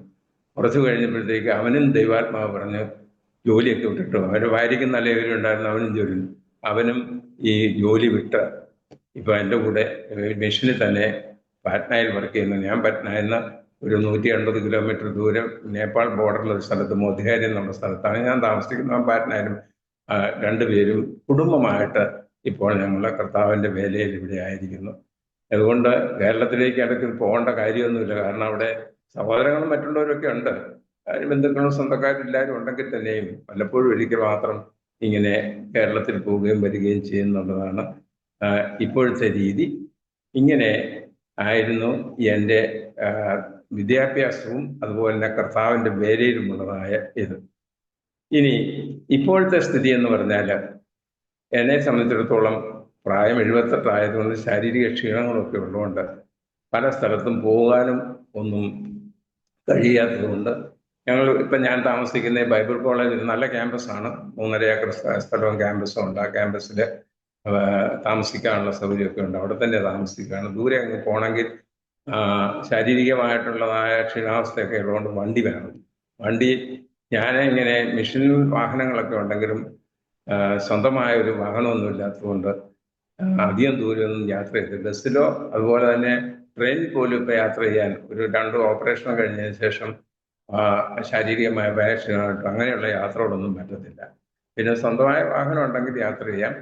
കുറച്ച് കഴിഞ്ഞപ്പോഴത്തേക്ക് അവനും ദൈവാത്മാവ് പറഞ്ഞ് ജോലിയൊക്കെ വിട്ടിട്ടു. അവൻ്റെ ഭാര്യയ്ക്കും നല്ല ജോലി ഉണ്ടായിരുന്നു, അവനും ഈ ജോലി വിട്ട് ഇപ്പോൾ എൻ്റെ കൂടെ മിഷനിൽ തന്നെ പാറ്റ്നയിൽ വർക്ക് ചെയ്യുന്നു. ഞാൻ പാറ്റ്നയിൽ നിന്ന് ഒരു 180 കിലോമീറ്റർ ദൂരം നേപ്പാൾ ബോർഡറിൽ ഒരു സ്ഥലത്ത് മോത്തിഹാരി എന്നുള്ള സ്ഥലത്താണ് ഞാൻ താമസിക്കുന്നത്. പാറ്റ്നയിലും രണ്ടുപേരും കുടുംബമായിട്ട് ഇപ്പോൾ ഞങ്ങളുടെ കർത്താവിൻ്റെ വേലയിൽ ഇവിടെ ആയിരിക്കുന്നു. അതുകൊണ്ട് കേരളത്തിലേക്ക് ഇടയ്ക്ക് പോകേണ്ട കാര്യമൊന്നുമില്ല. കാരണം അവിടെ സഹോദരങ്ങളും മറ്റുള്ളവരൊക്കെ ഉണ്ട്. ബന്ധുക്കളും സ്വന്തക്കാരും എല്ലാവരും ഉണ്ടെങ്കിൽ തന്നെയും വല്ലപ്പോഴും ഒരിക്കൽ മാത്രം ഇങ്ങനെ കേരളത്തിൽ പോവുകയും വരികയും ചെയ്യുന്നുള്ളതാണ് ഇപ്പോഴത്തെ രീതി. ഇങ്ങനെ ആയിരുന്നു എൻ്റെ വിദ്യാഭ്യാസവും അതുപോലെ തന്നെ കർത്താവിൻ്റെ വേലയിലുമുള്ളതായ ഇത്. ഇനി ഇപ്പോഴത്തെ സ്ഥിതി എന്ന് പറഞ്ഞാൽ എന്നെ സംബന്ധിച്ചിടത്തോളം പ്രായം 78 ആയതുകൊണ്ട് ശാരീരിക ക്ഷീണങ്ങളൊക്കെ ഉള്ളതുകൊണ്ട് പല സ്ഥലത്തും പോകാനും ഒന്നും കഴിയാത്തതുകൊണ്ട് ഞാൻ താമസിക്കുന്ന ബൈബിൾ കോളേജിൽ നല്ല ക്യാമ്പസാണ്. 3.5 ഏക്കർ സ്ഥലവും ക്യാമ്പസും ഉണ്ട്. ആ ക്യാമ്പസിൽ താമസിക്കാനുള്ള സൗകര്യമൊക്കെ ഉണ്ട്. അവിടെ തന്നെ താമസിക്കുകയാണ്. ദൂരെ അങ്ങ് പോകണമെങ്കിൽ ശാരീരികമായിട്ടുള്ളതായ ക്ഷീണാവസ്ഥയൊക്കെ ഉള്ളതുകൊണ്ട് വണ്ടി വേണം. വണ്ടി ഇങ്ങനെ മിഷൻ വാഹനങ്ങളൊക്കെ ഉണ്ടെങ്കിലും സ്വന്തമായ ഒരു വാഹനമൊന്നും ഇല്ലാത്തതുകൊണ്ട് അധികം ദൂരമൊന്നും യാത്ര ചെയ്ത് ബസ്സിലോ അതുപോലെ തന്നെ ട്രെയിനിൽ പോലും ഇപ്പോൾ യാത്ര ചെയ്യാൻ ഒരു 2 ഓപ്പറേഷൻ കഴിഞ്ഞതിന് ശേഷം ശാരീരികമായ ക്ഷീണമായിട്ട് അങ്ങനെയുള്ള യാത്രകളൊന്നും പറ്റത്തില്ല. പിന്നെ സ്വന്തമായ വാഹനം ഉണ്ടെങ്കിൽ യാത്ര ചെയ്യാം.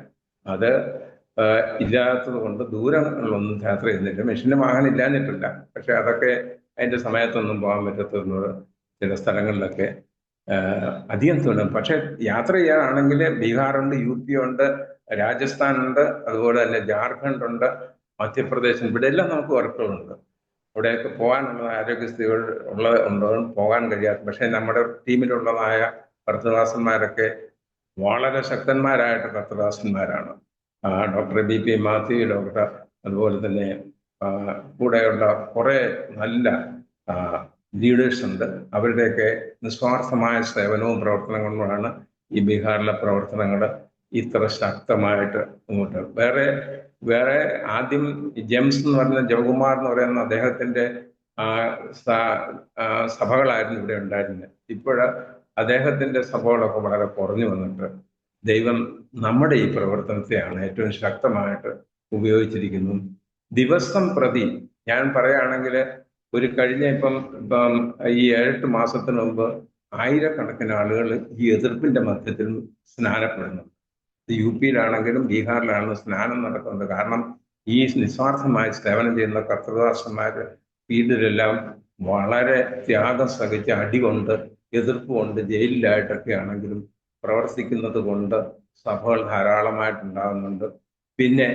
അത് ഇല്ലാത്തത് കൊണ്ട് ദൂരങ്ങളിലൊന്നും യാത്ര ചെയ്യുന്നില്ല. മെഷീന് വാഹനം ഇല്ലാഞ്ഞിട്ടില്ല, പക്ഷെ അതൊക്കെ അതിൻ്റെ സമയത്തൊന്നും പോകാൻ പറ്റത്തുള്ളത് ചില സ്ഥലങ്ങളിലൊക്കെ അധികം ദൂരം. പക്ഷെ യാത്ര ചെയ്യാനാണെങ്കിൽ ബീഹാറുണ്ട്, UP ഉണ്ട്, രാജസ്ഥാനുണ്ട്, അതുപോലെ തന്നെ ജാർഖണ്ഡ് ഉണ്ട്, മധ്യപ്രദേശ്, ഇവിടെ എല്ലാം നമുക്ക് വർക്കുകളുണ്ട്. അവിടെയൊക്കെ പോകാനുള്ള ആരോഗ്യസ്ഥിതികൾ ഉള്ളതുകൊണ്ട് പോകാൻ കഴിയാത്ത, പക്ഷേ നമ്മുടെ ടീമിലുള്ളതായ കർത്തദാസന്മാരൊക്കെ വളരെ ശക്തന്മാരായിട്ട് കർത്തദാസന്മാരാണ്. ഡോക്ടർ BP മാത്യു, ഡോക്ടർ അതുപോലെ തന്നെ കൂടെയുള്ള കുറേ നല്ല ലീഡേഴ്സ് ഉണ്ട്. അവരുടെയൊക്കെ നിസ്വാർത്ഥമായ സേവനവും പ്രവർത്തനങ്ങളുമാണ് ഈ ബീഹാറിലെ പ്രവർത്തനങ്ങൾ ഇത്ര ശക്തമായിട്ട് മുന്നോട്ട്. വേറെ ആദ്യം ജെംസ് എന്ന് പറയുന്ന ജവകുമാർ എന്ന് പറയുന്ന അദ്ദേഹത്തിൻ്റെ സഭകളായിരുന്നു ഇവിടെ ഉണ്ടായിരുന്നത്. ഇപ്പോഴ് അദ്ദേഹത്തിൻ്റെ സഭകളൊക്കെ വളരെ കുറഞ്ഞു വന്നിട്ട് ദൈവം നമ്മുടെ ഈ പ്രവർത്തനത്തെയാണ് ഏറ്റവും ശക്തമായിട്ട് ഉപയോഗിച്ചിരിക്കുന്നു. ദിവസം പ്രതി ഞാൻ പറയുകയാണെങ്കിൽ ഒരു കഴിഞ്ഞ ഇപ്പം ഈ 7-8 മാസത്തിന് മുമ്പ് ആയിരക്കണക്കിന് ആളുകൾ ഈ എതിർപ്പിന്റെ മധ്യത്തിൽ സ്നാനപ്പെടുന്നു. UP യിലാണെങ്കിലും ബീഹാറിലാണെങ്കിലും സ്നാനം നടക്കുന്നുണ്ട്. കാരണം ഈ നിസ്വാർത്ഥമായി സേവനം ചെയ്യുന്ന കർത്തദാസന്മാർ വീട്ടിലെല്ലാം വളരെ ത്യാഗം സഹിച്ച് അടികൊണ്ട് എതിർപ്പുകൊണ്ട് ജയിലിലായിട്ടൊക്കെ ആണെങ്കിലും പ്രവർത്തിക്കുന്നത് കൊണ്ട് സഭകൾ ധാരാളമായിട്ടുണ്ടാകുന്നുണ്ട്. പിന്നെ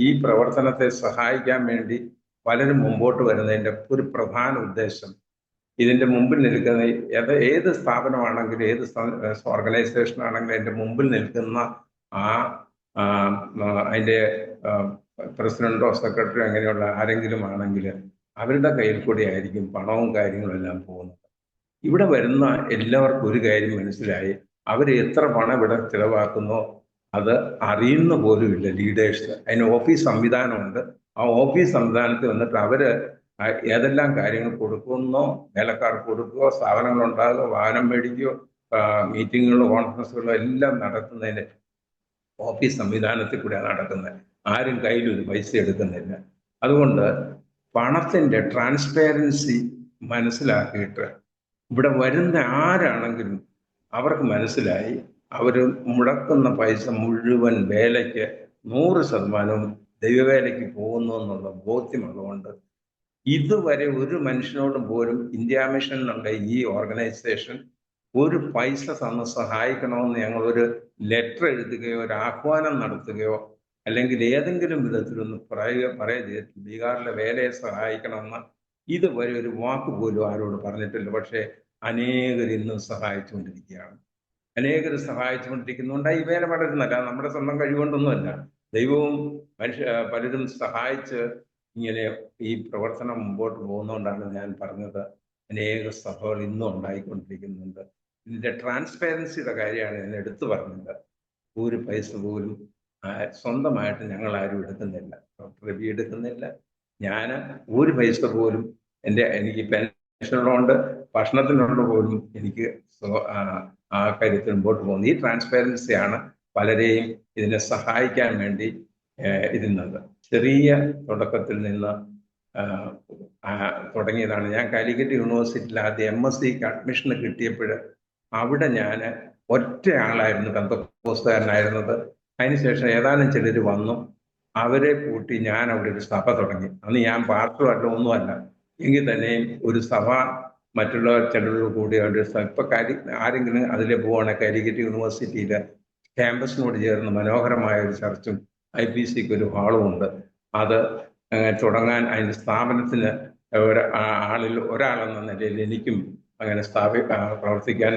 ഈ പ്രവർത്തനത്തെ സഹായിക്കാൻ വേണ്ടി പലരും മുമ്പോട്ട് വരുന്നതിൻ്റെ ഒരു പ്രധാന ഉദ്ദേശം, ഇതിൻ്റെ മുമ്പിൽ നിൽക്കുന്ന ഏത് സ്ഥാപനമാണെങ്കിലും ഏത് ഓർഗനൈസേഷൻ ആണെങ്കിലും അതിൻ്റെ മുമ്പിൽ നിൽക്കുന്ന അതിൻ്റെ പ്രസിഡന്റോ സെക്രട്ടറിയോ അങ്ങനെയുള്ള ആരെങ്കിലും ആണെങ്കിൽ അവരുടെ കയ്യിൽ കൂടി ആയിരിക്കും പണവും കാര്യങ്ങളും എല്ലാം പോകുന്നത്. ഇവിടെ വരുന്ന എല്ലാവർക്കും ഒരു കാര്യം മനസ്സിലായി, അവർ എത്ര പണം ഇവിടെ ചിലവാക്കുന്നോ അത് അറിയുന്ന പോലുമില്ല ലീഡേഴ്സ്. അതിന് ഓഫീസ് സംവിധാനമുണ്ട്. ആ ഓഫീസ് സംവിധാനത്തിൽ വന്നിട്ട് അവര് ഏതെല്ലാം കാര്യങ്ങൾ കൊടുക്കുന്നോ, വേലക്കാർക്ക് കൊടുക്കുകയോ, സ്ഥാപനങ്ങൾ ഉണ്ടാകുകയോ, വാഹനം മേടിക്കുകയോ, മീറ്റിങ്ങുകളോ കോൺഫറൻസുകളോ എല്ലാം നടത്തുന്നതിന് ഓഫീസ് സംവിധാനത്തിൽ കൂടെയാണ് നടക്കുന്നത്. ആരും കയ്യിൽ ഒരു പൈസ എടുക്കുന്നില്ല. അതുകൊണ്ട് പണത്തിൻ്റെ ട്രാൻസ്പെറൻസി മനസ്സിലാക്കിയിട്ട് ഇവിടെ വരുന്ന ആരാണെങ്കിലും അവർക്ക് മനസ്സിലായി അവർ മുടക്കുന്ന പൈസ മുഴുവൻ വേലയ്ക്ക് 100% ദൈവവേലയ്ക്ക് പോകുന്നു എന്നുള്ള ബോധ്യമുള്ളതുകൊണ്ട് ഇതുവരെ ഒരു മനുഷ്യനോടും പോലും ഇന്ത്യ മിഷൻ എന്നുള്ള ഈ ഓർഗനൈസേഷൻ ഒരു പൈസ തന്ന് സഹായിക്കണമെന്ന് ഞങ്ങളൊരു ലെറ്റർ എഴുതുകയോ ഒരു ആഹ്വാനം നടത്തുകയോ അല്ലെങ്കിൽ ഏതെങ്കിലും വിധത്തിലൊന്ന് പറയുക ചെയ്തിട്ട് ബീഹാറിലെ വേലയെ സഹായിക്കണമെന്ന് ഇതുവരെ ഒരു വാക്ക് പോലും ആരോട് പറഞ്ഞിട്ടില്ല. പക്ഷേ അനേകർ ഇന്നും സഹായിച്ചുകൊണ്ടിരിക്കുകയാണ്. അനേകർ സഹായിച്ചുകൊണ്ടിരിക്കുന്നുണ്ട്. ഈ വേല വളരുന്നല്ല, നമ്മുടെ സ്വന്തം കഴിവുകൊണ്ടൊന്നുമല്ല, ദൈവവും പലരും സഹായിച്ച് ഇങ്ങനെ ഈ പ്രവർത്തനം മുമ്പോട്ട് പോകുന്നതുകൊണ്ടാണ് ഞാൻ പറഞ്ഞത് അനേക സഭകൾ ഇന്നും ഉണ്ടായിക്കൊണ്ടിരിക്കുന്നുണ്ട്. ഇതിൻ്റെ ട്രാൻസ്പെറൻസിയുടെ കാര്യമാണ് ഞാൻ എടുത്തു പറഞ്ഞത്. ഒരു പൈസ പോലും സ്വന്തമായിട്ട് ഞങ്ങൾ ആരും എടുക്കുന്നില്ല. ഡോക്ടർ രവി എടുക്കുന്നില്ല. ഞാൻ ഒരു പൈസ പോലും എനിക്ക് പെൻഷനുള്ളതുകൊണ്ട് ഭക്ഷണത്തിനുള്ള പോലും എനിക്ക് ആ കാര്യത്തിൽ മുമ്പോട്ട് പോകുന്നത്. ഈ ട്രാൻസ്പെറൻസിയാണ് പലരെയും ഇതിനെ സഹായിക്കാൻ വേണ്ടി ഇരുന്നത്. ചെറിയ തുടക്കത്തിൽ നിന്ന് തുടങ്ങിയതാണ്. ഞാൻ കാലിക്കറ്റ് യൂണിവേഴ്സിറ്റിയിൽ ആദ്യം MSc അഡ്മിഷന് കിട്ടിയപ്പോൾ അവിടെ ഞാൻ ഒറ്റയാളായിരുന്നു പെന്തക്കോസ്തുകാരനായിരുന്നത്. അതിനുശേഷം ഏതാനും ചിലർ വന്നു, അവരെ കൂട്ടി ഞാൻ അവിടെ ഒരു സഭ തുടങ്ങി. അന്ന് ഞാൻ പാർട്ടുമല്ല ഒന്നുമല്ല, എങ്കിൽ തന്നെയും ഒരു സഭ മറ്റുള്ള ചിലരോട് കൂടി ഒരു ഇപ്പൊ ആരെങ്കിലും അതിലെ പോവുകയാണെങ്കിൽ കാലിക്കറ്റ് യൂണിവേഴ്സിറ്റിയിലെ ക്യാമ്പസിനോട് ചേർന്ന് മനോഹരമായ ഒരു ചർച്ചും IPCക്ക് ഒരു ഹാളും ഉണ്ട്. അത് തുടങ്ങാൻ അതിൻ്റെ സ്ഥാപനത്തിന് ഒരാളെന്ന നിലയിൽ എനിക്കും അങ്ങനെ പ്രവർത്തിക്കാൻ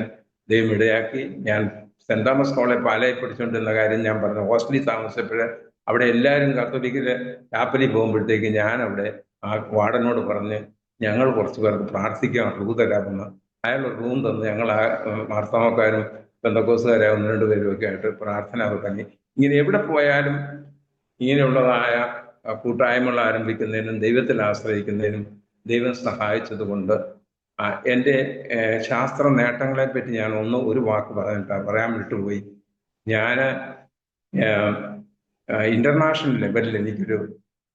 ദൈവം ഇടയാക്കി. ഞാൻ സെന്റ് തോമസ് കോളേജ് പാലയിൽ പഠിച്ചുകൊണ്ടിരുന്ന കാര്യം ഞാൻ പറഞ്ഞു. ഹോസ്റ്റലിൽ താമസിച്ചപ്പോൾ അവിടെ എല്ലാവരും കത്തോലിക്കിലെ ചാപ്പലിൽ പോകുമ്പോഴത്തേക്ക് ഞാൻ അവിടെ ആ വാർഡനോട് പറഞ്ഞ് ഞങ്ങൾ കുറച്ച് പേർക്ക് പ്രാർത്ഥിക്കാൻ റൂം തരാമെന്ന്. അയാൾ റൂം തന്ന് ഞങ്ങൾ ആ മാർത്തോമാക്കാരും പെന്തക്കോസ്തുകാരായ 1-2 പേരും ഒക്കെ ആയിട്ട് പ്രാർത്ഥന തുടങ്ങി. ഇങ്ങനെ എവിടെ പോയാലും ഇങ്ങനെയുള്ളതായ കൂട്ടായ്മകൾ ആരംഭിക്കുന്നതിനും ദൈവത്തിൽ ആശ്രയിക്കുന്നതിനും ദൈവം സഹായിച്ചത് കൊണ്ട് എൻ്റെ ശാസ്ത്ര നേട്ടങ്ങളെ പറ്റി ഞാൻ ഒരു വാക്ക് പറയാൻ വിട്ടുപോയി. ഞാൻ ഇന്റർനാഷണൽ ലെവലിൽ എനിക്കൊരു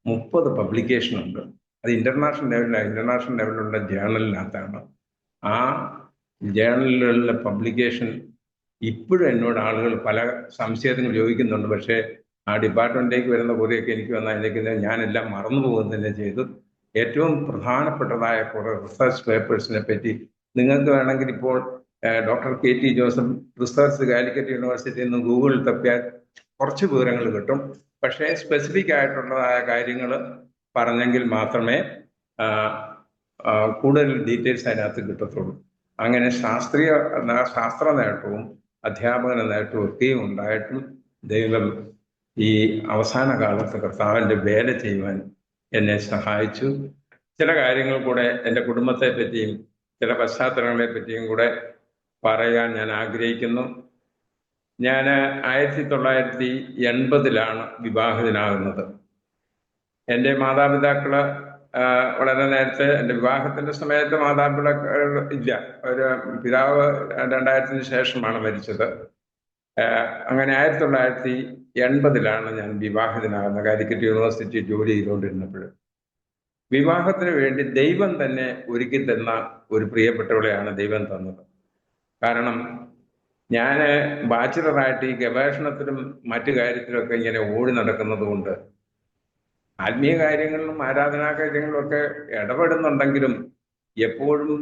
30 പബ്ലിക്കേഷൻ ഉണ്ട്. അത് ഇന്റർനാഷണൽ ലെവലിലുള്ള ജേർണലിനകത്താണ്. ആ ജേർണലുകളിലെ പബ്ലിക്കേഷൻ ഇപ്പോഴും എന്നോട് ആളുകൾ പല സംശയങ്ങൾ ചോദിക്കുന്നുണ്ട്. പക്ഷേ ആ ഡിപ്പാർട്ട്മെന്റിലേക്ക് വരുന്ന കുറേയൊക്കെ എനിക്ക് വന്നാൽ എനിക്ക് ഞാനെല്ലാം മറന്നു പോകുന്നതന്നെ ചെയ്തു. ഏറ്റവും പ്രധാനപ്പെട്ടതായ കുറേ റിസർച്ച് പേപ്പേഴ്സിനെ പറ്റി നിങ്ങൾക്ക് വേണമെങ്കിൽ ഇപ്പോൾ doctor KT Joseph research Calicut യൂണിവേഴ്സിറ്റിയിൽ നിന്ന് ഗൂഗിളിൽ തപ്പിയാൽ കുറച്ച് വിവരങ്ങൾ കിട്ടും. പക്ഷേ സ്പെസിഫിക് ആയിട്ടുള്ളതായ കാര്യങ്ങൾ പറഞ്ഞെങ്കിൽ മാത്രമേ കൂടുതൽ ഡീറ്റെയിൽസ് അതിനകത്ത് കിട്ടത്തുള്ളൂ. അങ്ങനെ ശാസ്ത്ര നേട്ടവും അധ്യാപന നേട്ടവും ഒക്കെയും ഉണ്ടായിട്ടും ദൈവം ഈ അവസാന കാലത്ത് കർത്താവിൻ്റെ വേല ചെയ്യുവാൻ എന്നെ സഹായിച്ചു. ചില കാര്യങ്ങൾ കൂടെ എൻ്റെ കുടുംബത്തെ പറ്റിയും ചില പശ്ചാത്തലങ്ങളെ പറ്റിയും കൂടെ പറയാൻ ഞാൻ ആഗ്രഹിക്കുന്നു. ഞാൻ 1980 വിവാഹിതനാകുന്നത്. എൻ്റെ മാതാപിതാക്കള് വളരെ നേരത്തെ, എൻ്റെ വിവാഹത്തിന്റെ സമയത്ത് മാതാപിതാക്കൾ ഇല്ല. ഒരു പിതാവ് 2000-ന് ശേഷമാണ് മരിച്ചത്. അങ്ങനെ 1980 ഞാൻ വിവാഹിതനാകുന്നത്, കാലിക്കറ്റ് യൂണിവേഴ്സിറ്റി ജോലി ചെയ്തുകൊണ്ടിരുന്നപ്പോൾ. വിവാഹത്തിന് വേണ്ടി ദൈവം തന്നെ ഒരുക്കി തന്ന ഒരു പ്രിയപ്പെട്ടവളെയാണ് ദൈവം തന്നത്. കാരണം ഞാൻ ബാച്ചിലറായിട്ട് ഈ ഗവേഷണത്തിലും മറ്റു കാര്യത്തിലൊക്കെ ഇങ്ങനെ ഓടി നടക്കുന്നത് കൊണ്ട് ആത്മീയ കാര്യങ്ങളിലും ആരാധനാ കാര്യങ്ങളിലും ഒക്കെ ഇടപെടുന്നുണ്ടെങ്കിലും എപ്പോഴും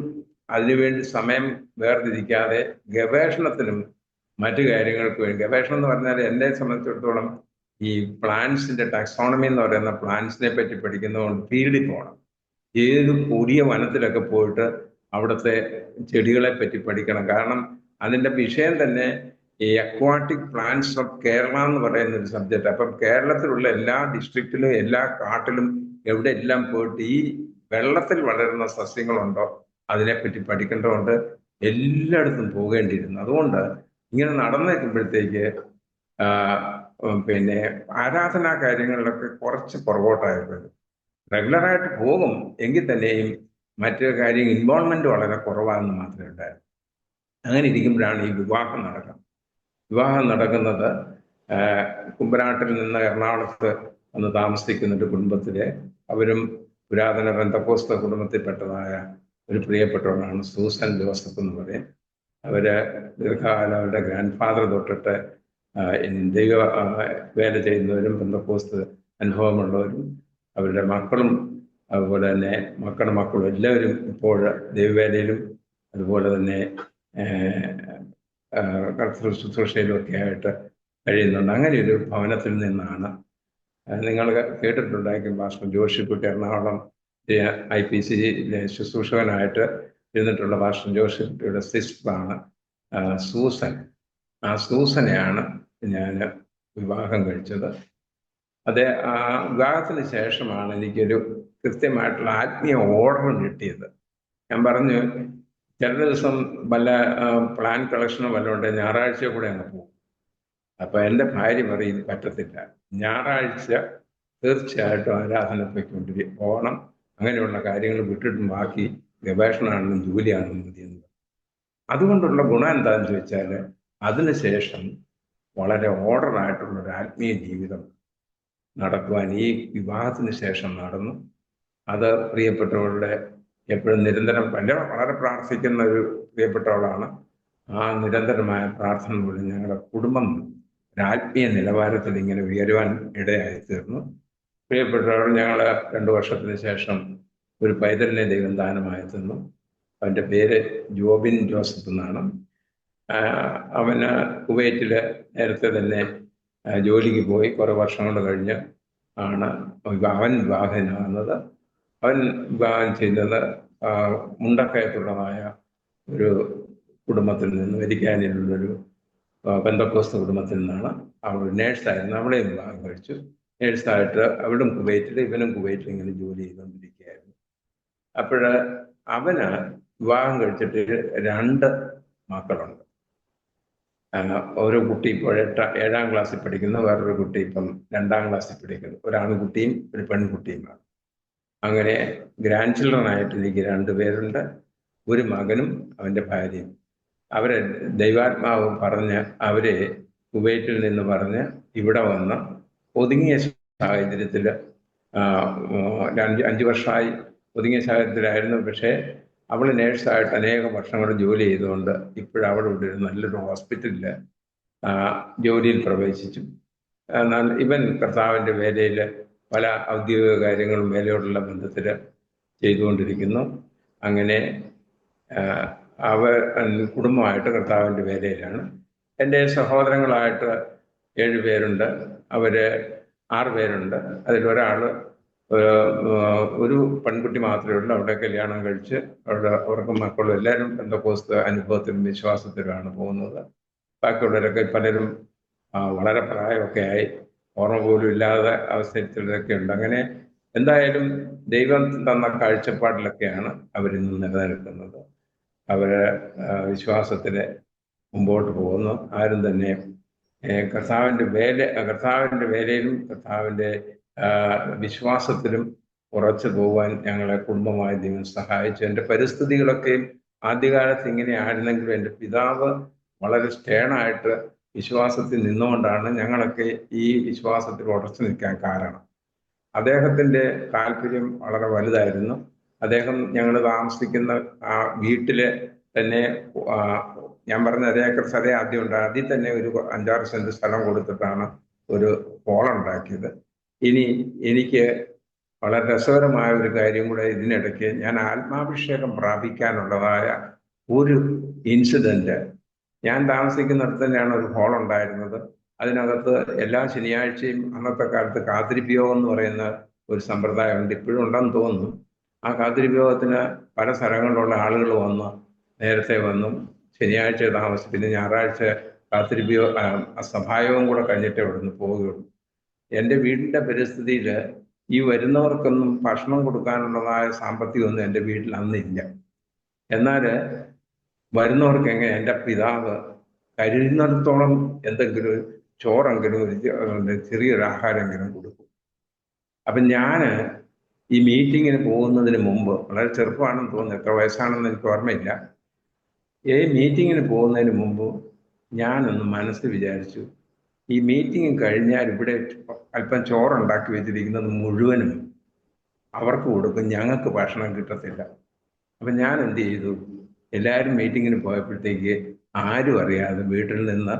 അതിനുവേണ്ടി സമയം വേർതിരിക്കാതെ ഗവേഷണത്തിലും മറ്റു കാര്യങ്ങൾക്ക് വേണ്ടി, ഗവേഷണം എന്ന് പറഞ്ഞാൽ എന്നെ സംബന്ധിച്ചിടത്തോളം ഈ പ്ലാന്റ്സിന്റെ ടാക്സോണമി എന്ന് പറയുന്ന പ്ലാന്റ്സിനെ പറ്റി പഠിക്കുന്നതുകൊണ്ട് ഫീൽഡിൽ പോകണം. ഏത് പുതിയ വനത്തിലൊക്കെ പോയിട്ട് അവിടുത്തെ ചെടികളെ പറ്റി പഠിക്കണം. കാരണം അതിൻ്റെ വിഷയം തന്നെ ഈ അക്വാട്ടിക് പ്ലാന്റ്സ് ഓഫ് കേരള എന്ന് പറയുന്ന ഒരു സബ്ജക്റ്റ്. അപ്പം കേരളത്തിലുള്ള എല്ലാ ഡിസ്ട്രിക്റ്റിലും എല്ലാ കാട്ടിലും എവിടെ എല്ലാം പോയിട്ട് ഈ വെള്ളത്തിൽ വളരുന്ന സസ്യങ്ങളുണ്ടോ അതിനെപ്പറ്റി പഠിക്കേണ്ടതുകൊണ്ട് എല്ലായിടത്തും പോകേണ്ടിയിരുന്നു. അതുകൊണ്ട് ഇങ്ങനെ നടന്നേക്കുമ്പോഴത്തേക്ക് പിന്നെ ആരാധനാ കാര്യങ്ങളിലൊക്കെ കുറച്ച് പുറകോട്ടായിരുന്നു. റെഗുലറായിട്ട് പോകും എങ്കിൽ തന്നെയും മറ്റു കാര്യം ഇൻവോൾവ്മെന്റ് വളരെ കുറവാണെന്ന് മാത്രമേ ഉണ്ടായിരുന്നു. അങ്ങനെ ഇരിക്കുമ്പോഴാണ് ഈ വിവാഹം നടക്കുന്നത്. കുമ്പനാട്ടിൽ നിന്ന് എറണാകുളത്ത് വന്ന് താമസിക്കുന്ന ഒരു കുടുംബത്തിലെ, അവരും പുരാതന പെന്തക്കോസ്ത കുടുംബത്തിൽപ്പെട്ടതായ ഒരു പ്രിയപ്പെട്ടവരാണ്, സൂസൻ ജോസഫ് എന്ന് പറയും. അവര് ദീർഘകാലം അവരുടെ ഗ്രാൻഡ് ഫാദർ തൊട്ടിട്ട് ദൈവ വേല ചെയ്യുന്നവരും പെന്തക്കോസ്ത് അനുഭവമുള്ളവരും അവരുടെ മക്കളും അതുപോലെ തന്നെ മക്കളും എല്ലാവരും ഇപ്പോൾ ദൈവവേലയിലും അതുപോലെ തന്നെ ശുശ്രൂഷയിലും ഒക്കെ ആയിട്ട് കഴിയുന്നുണ്ട്. അങ്ങനെ ഒരു ഭവനത്തിൽ നിന്നാണ്. നിങ്ങൾ കേട്ടിട്ടുണ്ടായിരിക്കും പാസ്റ്റർ ജോഷിക്കുട്ടി എറണാകുളം IPCയിലെ ശുശ്രൂഷകനായിട്ട് ഇരുന്നിട്ടുള്ള പാസ്റ്റർ ജോഷിക്കുട്ടിയുടെ സിസ്റ്ററാണ് സൂസൻ. ആ സൂസനെയാണ് ഞാൻ വിവാഹം കഴിച്ചത്. ആ വിവാഹത്തിന് ശേഷമാണ് എനിക്കൊരു കൃത്യമായിട്ടുള്ള ആത്മീയ ഓർഡർ കിട്ടിയത്. ഞാൻ പറഞ്ഞു, ചില ദിവസം വല്ല പ്ലാൻ കളക്ഷനോ വല്ലതും ഉണ്ടെങ്കിൽ ഞായറാഴ്ച കൂടെ അങ്ങ് പോകും. അപ്പൊ എൻ്റെ ഭാര്യ പറയും ഇത് പറ്റത്തില്ല, ഞായറാഴ്ച തീർച്ചയായിട്ടും ആരാധനയ്ക്ക് പോകണം, അങ്ങനെയുള്ള കാര്യങ്ങൾ വിട്ടിട്ടും ബാക്കി ഗവേഷണമാണെന്നും ജോലിയാണെന്നും മതിയെന്ന്. അതുകൊണ്ടുള്ള ഗുണം എന്താണെന്ന് ചോദിച്ചാൽ അതിനുശേഷം വളരെ ഓർഡറായിട്ടുള്ളൊരു ആത്മീയ ജീവിതം നടക്കുവാൻ ഈ വിവാഹത്തിന് ശേഷം നടന്നു. അത് പ്രിയപ്പെട്ടവളുടെ എപ്പോഴും നിരന്തരം വളരെ പ്രാർത്ഥിക്കുന്ന ഒരു പ്രിയപ്പെട്ടവളാണ്. ആ നിരന്തരമായ പ്രാർത്ഥന കൊണ്ട് ഞങ്ങളുടെ കുടുംബം ഒരു ആത്മീയ നിലവാരത്തിൽ ഇങ്ങനെ ഉയരുവാൻ ഇടയായി തീർന്നു. പ്രിയപ്പെട്ടവൾ ഞങ്ങൾ 2 വർഷത്തിന് ശേഷം ഒരു പൈതലിനെ ദൈവം ദാനമായി തന്നു. അവൻ്റെ പേര് ജോബിൻ ജോസഫ് എന്നാണ്. അവന് കുവൈറ്റിൽ നേരത്തെ തന്നെ ജോലിക്ക് പോയി കുറേ വർഷം കൊണ്ട് കഴിഞ്ഞ് ആണ് അവൻ വിവാഹനാകുന്നത്. അവൻ വിവാഹം ചെയ്യുന്നത് മുണ്ടക്കയത്തുള്ളതായ ഒരു കുടുംബത്തിൽ നിന്ന്, വരിക്കാനിലുള്ളൊരു പെന്തക്കോസ്ത് കുടുംബത്തിൽ നിന്നാണ്. അവൾ നേഴ്സായിരുന്നു. അവളെയും വിവാഹം കഴിച്ചു. നേഴ്സായിട്ട് അവളും കുവൈറ്റിൽ, ഇവനും കുവൈറ്റിൽ ഇങ്ങനെ ജോലി ചെയ്തുകൊണ്ടിരിക്കുകയായിരുന്നു. അപ്പോൾ അവന് വിവാഹം കഴിച്ചിട്ട് 2 മക്കളുണ്ട്. ഒരു കുട്ടി ഇപ്പോൾ 7ാം ക്ലാസ്സിൽ പഠിക്കുന്നു, വേറൊരു കുട്ടി ഇപ്പം 2ാം ക്ലാസ്സിൽ പഠിക്കുന്നു. ഒരു ആൺകുട്ടിയും ഒരു പെൺകുട്ടിയുമാണ്. അങ്ങനെ ഗ്രാൻഡ് ചിൽഡ്രൻ ആയിട്ട് എനിക്ക് 2 പേരുണ്ട്. ഒരു മകനും അവൻ്റെ ഭാര്യയും. അവരെ ദൈവാത്മാവ് പറഞ്ഞ് അവരെ കുവൈറ്റിൽ നിന്ന് പറഞ്ഞ് ഇവിടെ വന്ന് ഒതുങ്ങിയ സാഹചര്യത്തിൽ 5 വർഷമായി ഒതുങ്ങിയ സാഹചര്യത്തിലായിരുന്നു. പക്ഷേ അവൾ നേഴ്സായിട്ട് അനേകം വർഷങ്ങൾ ജോലി ചെയ്തുകൊണ്ട് ഇപ്പോഴവളിവിടെ ഒരു നല്ലൊരു ഹോസ്പിറ്റലിൽ ജോലിയിൽ പ്രവേശിച്ചു. എന്നാൽ ഇവൻ കർത്താവിൻ്റെ വേലയിൽ പല ഔദ്യോഗിക കാര്യങ്ങളും വേലയോടുള്ള ബന്ധത്തിൽ ചെയ്തുകൊണ്ടിരിക്കുന്നു. അങ്ങനെ അവർ കുടുംബമായിട്ട് കർത്താവിൻ്റെ വേലയിലാണ്. എൻ്റെ സഹോദരങ്ങളായിട്ട് 7 പേരുണ്ട്. അവർ 6 പേരുണ്ട്. അതിലൊരാൾ ഒരു പെൺകുട്ടി മാത്രമേ ഉള്ളൂ. അവിടെ കല്യാണം കഴിച്ച് അവർക്ക് മക്കളും എല്ലാവരും പെന്തക്കോസ്ത് അനുഭവത്തിലും വിശ്വാസത്തിലുമാണ് പോകുന്നത്. ബാക്കിയുള്ളവരൊക്കെ പലരും വളരെ പ്രായമൊക്കെ ആയി, ഓർമ്മ പോലും ഇല്ലാതെ അവസരത്തിലൊക്കെ ഉണ്ട്. അങ്ങനെ എന്തായാലും ദൈവം തന്ന കാഴ്ചപ്പാടിലൊക്കെയാണ് അവരിന്ന് നിലനിൽക്കുന്നത്. അവർ വിശ്വാസത്തിൽ മുമ്പോട്ട് പോകുന്നു. ആരും തന്നെ കർത്താവിൻ്റെ വേലയിലും കർത്താവിൻ്റെ വിശ്വാസത്തിലും ഉറച്ചു പോകാൻ ഞങ്ങളെ കുടുംബമായി ദൈവം സഹായിച്ചു. എൻ്റെ പരിസ്ഥിതികളൊക്കെയും ആദ്യകാലത്ത് ഇങ്ങനെ ആയിരുന്നെങ്കിലും എൻ്റെ പിതാവ് വളരെ സ്റ്റേണായിട്ട് വിശ്വാസത്തിൽ നിന്നുകൊണ്ടാണ് ഞങ്ങളൊക്കെ ഈ വിശ്വാസത്തിൽ ഉറച്ചു നിൽക്കാൻ കാരണം. അദ്ദേഹത്തിൻ്റെ താല്പര്യം വളരെ വലുതായിരുന്നു. അദ്ദേഹം ഞങ്ങൾ താമസിക്കുന്ന ആ വീട്ടിൽ തന്നെ ഞാൻ പറഞ്ഞ 1 ഏക്കർ സ്ഥലം ആദ്യം ഉണ്ട്. അതിൽ തന്നെ ഒരു 5-6 സെന്റ് സ്ഥലം കൊടുത്തിട്ടാണ് ഒരു ഹോളുണ്ടാക്കിയത്. ഇനി എനിക്ക് വളരെ രസകരമായ ഒരു കാര്യം കൂടെ ഇതിനിടയ്ക്ക്, ഞാൻ ആത്മാഭിഷേകം പ്രാപിക്കാനുള്ളതായ ഒരു ഇൻസിഡന്റ്, ഞാൻ താമസിക്കുന്നിടത്ത് തന്നെയാണ് ഒരു ഹോളുണ്ടായിരുന്നത്. അതിനകത്ത് എല്ലാ ശനിയാഴ്ചയും അന്നത്തെ കാലത്ത് കാത്തിരിപ്പ് യോഗം എന്ന് പറയുന്ന ഒരു സമ്പ്രദായമുണ്ട്, ഇപ്പോഴും ഉണ്ടെന്ന് തോന്നുന്നു. ആ കാത്തിരിപ്പ് യോഗത്തിന് പല സ്ഥലങ്ങളിലുള്ള ആളുകൾ വന്ന് നേരത്തെ വന്നും ശനിയാഴ്ച താമസിച്ച് പിന്നെ ഞായറാഴ്ച കാത്തിരിപ്പ് സഭായോഗം കൂടെ കഴിഞ്ഞിട്ടേ ഇവിടുന്ന് പോവുകയുള്ളൂ. എൻ്റെ വീടിൻ്റെ പരിസ്ഥിതിയിൽ ഈ വരുന്നവർക്കൊന്നും ഭക്ഷണം കൊടുക്കാനുള്ളതായ സാമ്പത്തികമൊന്നും എൻ്റെ വീട്ടിൽ അന്നില്ല. എന്നാൽ വരുന്നവർക്ക് എങ്ങനെ എൻ്റെ പിതാവ് കഴിയുന്നിടത്തോളം എന്തെങ്കിലും ചോറെങ്കിലും ചെറിയൊരു ആഹാരമെങ്കിലും കൊടുക്കും. അപ്പം ഞാൻ ഈ മീറ്റിങ്ങിന് പോകുന്നതിന് മുമ്പ്, വളരെ ചെറുപ്പമാണെന്ന് തോന്നുന്നു, എത്ര വയസ്സാണെന്ന് എനിക്ക് ഓർമ്മയില്ല, ഈ മീറ്റിങ്ങിന് പോകുന്നതിന് മുമ്പ് ഞാനൊന്ന് മനസ്സിൽ വിചാരിച്ചു, ഈ മീറ്റിംഗ് കഴിഞ്ഞാൽ ഇവിടെ അല്പം ചോറുണ്ടാക്കി വെച്ചിരിക്കുന്നത് മുഴുവനും അവർക്ക് കൊടുക്കും, ഞങ്ങൾക്ക് ഭക്ഷണം കിട്ടത്തില്ല. അപ്പം ഞാൻ എന്ത് ചെയ്തു, എല്ലാവരും മീറ്റിങ്ങിന് പോയപ്പോഴത്തേക്ക് ആരും അറിയാതെ വീട്ടിൽ നിന്ന്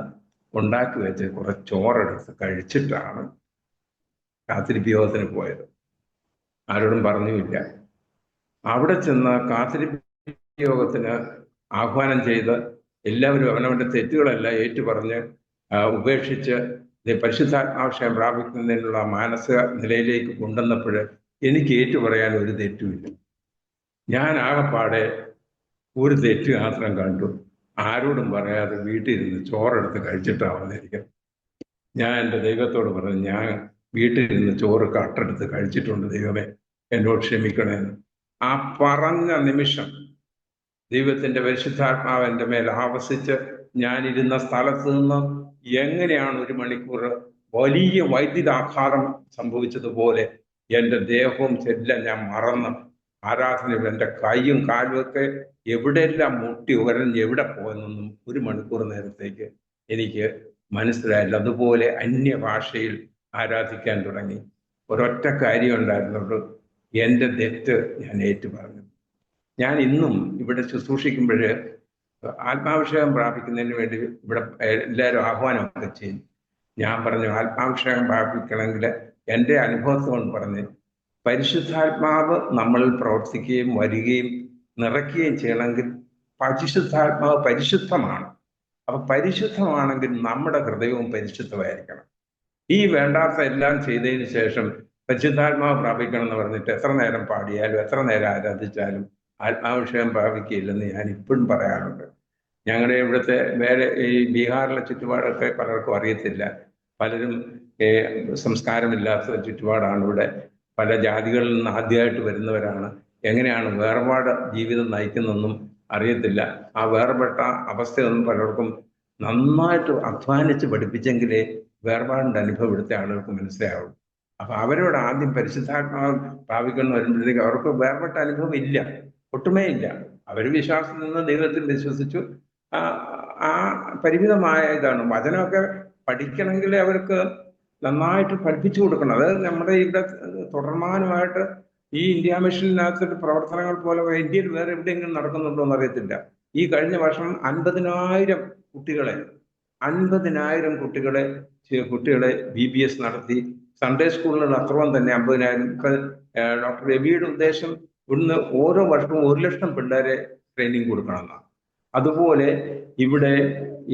ഉണ്ടാക്കി വെച്ച് കുറച്ച് ചോറെടുത്ത് കഴിച്ചിട്ടാണ് കാത്തിരിപ്പ് യോഗത്തിന് പോയത്. ആരോടും പറഞ്ഞുമില്ല. അവിടെ ചെന്ന് കാത്തിരിപ്പ് യോഗത്തിന് ആഹ്വാനം ചെയ്ത് എല്ലാവരും അവനവൻ്റെ തെറ്റുകളെല്ലാം ഏറ്റുപറഞ്ഞ് ഉപേക്ഷിച്ച് പരിശുദ്ധാത്മാഭിഷേകം പ്രാപിക്കുന്നതിനുള്ള മാനസിക നിലയിലേക്ക് കൊണ്ടുവന്നപ്പോൾ എനിക്ക് ഏറ്റുപറയാൻ ഒരു തെറ്റുമില്ല. ഞാൻ ആകെപ്പാടെ ഒരു തെറ്റ് മാത്രം കണ്ടു, ആരോടും പറയാതെ വീട്ടിൽ ഇരുന്ന് ചോറെടുത്ത് കഴിച്ചിട്ടാണ് വന്നിരിക്കുന്നത്. ഞാൻ എൻ്റെ ദൈവത്തോട് പറഞ്ഞു, ഞാൻ വീട്ടിൽ ഇരുന്ന് ചോറ് കട്ടെടുത്ത് കഴിച്ചിട്ടുണ്ട്, ദൈവമേ എന്നോട് ക്ഷമിക്കണമെന്ന്. ആ പറഞ്ഞ നിമിഷം ദൈവത്തിൻ്റെ പരിശുദ്ധാത്മാവ് എൻ്റെ മേൽ ആവസിച്ച് ഞാനിരുന്ന സ്ഥലത്ത് നിന്ന് എങ്ങനെയാണ് 1 മണിക്കൂർ വലിയ വൈദ്യുതാഘാതം സംഭവിച്ചതുപോലെ എൻ്റെ ദേഹവും എല്ലാം ഞാൻ മറന്ന് ആരാധനയിൽ എൻ്റെ കൈയും കാലും ഒക്കെ എവിടെയെല്ലാം മുട്ടി ഉരഞ്ഞ് എവിടെ പോയെന്നൊന്നും 1 മണിക്കൂർ നേരത്തേക്ക് എനിക്ക് മനസ്സിലായില്ല. അതുപോലെ അന്യഭാഷയിൽ ആരാധിക്കാൻ തുടങ്ങി. ഒരൊറ്റ കാര്യം ഉണ്ടായിരുന്നുള്ളൂ, എൻ്റെ തെറ്റ് ഞാൻ ഏറ്റു പറഞ്ഞു. ഞാൻ ഇന്നും ഇവിടെ ശുശ്രൂഷിക്കുമ്പോൾ ആത്മാഭിഷേകം പ്രാപിക്കുന്നതിന് വേണ്ടി ഇവിടെ എല്ലാവരും ആഹ്വാനമൊക്കെ ചെയ്യും. ഞാൻ പറഞ്ഞു, ആത്മാഭിഷേകം പ്രാപിക്കണമെങ്കിൽ എൻ്റെ അനുഭവത്തിൽ കൊണ്ട് പറഞ്ഞ്, പരിശുദ്ധാത്മാവ് നമ്മളിൽ പ്രവർത്തിക്കുകയും വരികയും നിറയ്ക്കുകയും ചെയ്യണമെങ്കിൽ പരിശുദ്ധാത്മാവ് പരിശുദ്ധമാണ്. അപ്പൊ പരിശുദ്ധമാണെങ്കിൽ നമ്മുടെ ഹൃദയവും പരിശുദ്ധമായിരിക്കണം. ഈ വേണ്ടാത്ത എല്ലാം ചെയ്തതിന് ശേഷം പരിശുദ്ധാത്മാവ് പ്രാപിക്കണം എന്ന് പറഞ്ഞിട്ട് എത്ര നേരം പാടിയാലും എത്ര നേരം ആരാധിച്ചാലും ആത്മാഭിഷേകം പ്രാപിക്കുകയില്ലെന്ന് ഞാൻ ഇപ്പോഴും പറയാറുണ്ട്. ഞങ്ങളുടെ ഇവിടുത്തെ വേറെ ഈ ബീഹാറിലെ ചുറ്റുപാടൊക്കെ പലർക്കും അറിയത്തില്ല. പലരും സംസ്കാരമില്ലാത്ത ചുറ്റുപാടാണ് ഇവിടെ. പല ജാതികളിൽ നിന്ന് ആദ്യമായിട്ട് വരുന്നവരാണ്. എങ്ങനെയാണ് വേർപാട് ജീവിതം നയിക്കുന്നതെന്നും അറിയത്തില്ല. ആ വേർപെട്ട അവസ്ഥയൊന്നും പലർക്കും നന്നായിട്ട് അധ്വാനിച്ച് പഠിപ്പിച്ചെങ്കിലേ വേർപാടിൻ്റെ അനുഭവം എടുത്ത ആളുകൾക്ക് മനസ്സിലാവുള്ളൂ. അപ്പൊ അവരോട് ആദ്യം പരിശുദ്ധാത്മാവ് പ്രാപിക്കണം വരുമ്പോഴത്തേക്ക് അവർക്ക് വേർപെട്ട അനുഭവം ഇല്ല, ഒട്ടുമേ ഇല്ല. അവർ വിശ്വാസത്തിൽ നിന്ന് ദൈവത്തിൽ വിശ്വസിച്ചു. ആ പരിമിതമായ ഇതാണ്. വചനമൊക്കെ പഠിക്കണമെങ്കിൽ അവർക്ക് നന്നായിട്ട് പഠിപ്പിച്ചു കൊടുക്കണം. അത് നമ്മുടെ ഇവിടെ തുടർമാനമായിട്ട് ഈ ഇന്ത്യ മിഷനിനകത്തൊരു പ്രവർത്തനങ്ങൾ പോലെ ഇന്ത്യയിൽ വേറെ എവിടെയെങ്കിലും നടക്കുന്നുണ്ടോ എന്ന് അറിയത്തില്ല. ഈ കഴിഞ്ഞ വർഷം 50,000 കുട്ടികളെ BBS നടത്തി. സൺഡേ സ്കൂളിലുള്ള അത്രയും തന്നെ 50,000. ഇപ്പൊ ഡോക്ടർ രവിയുടെ ഉദ്ദേശം ഇവിടുന്ന് ഓരോ വർഷവും 1,00,000 പിള്ളേരെ ട്രെയിനിങ് കൊടുക്കണമെന്നാണ്. അതുപോലെ ഇവിടെ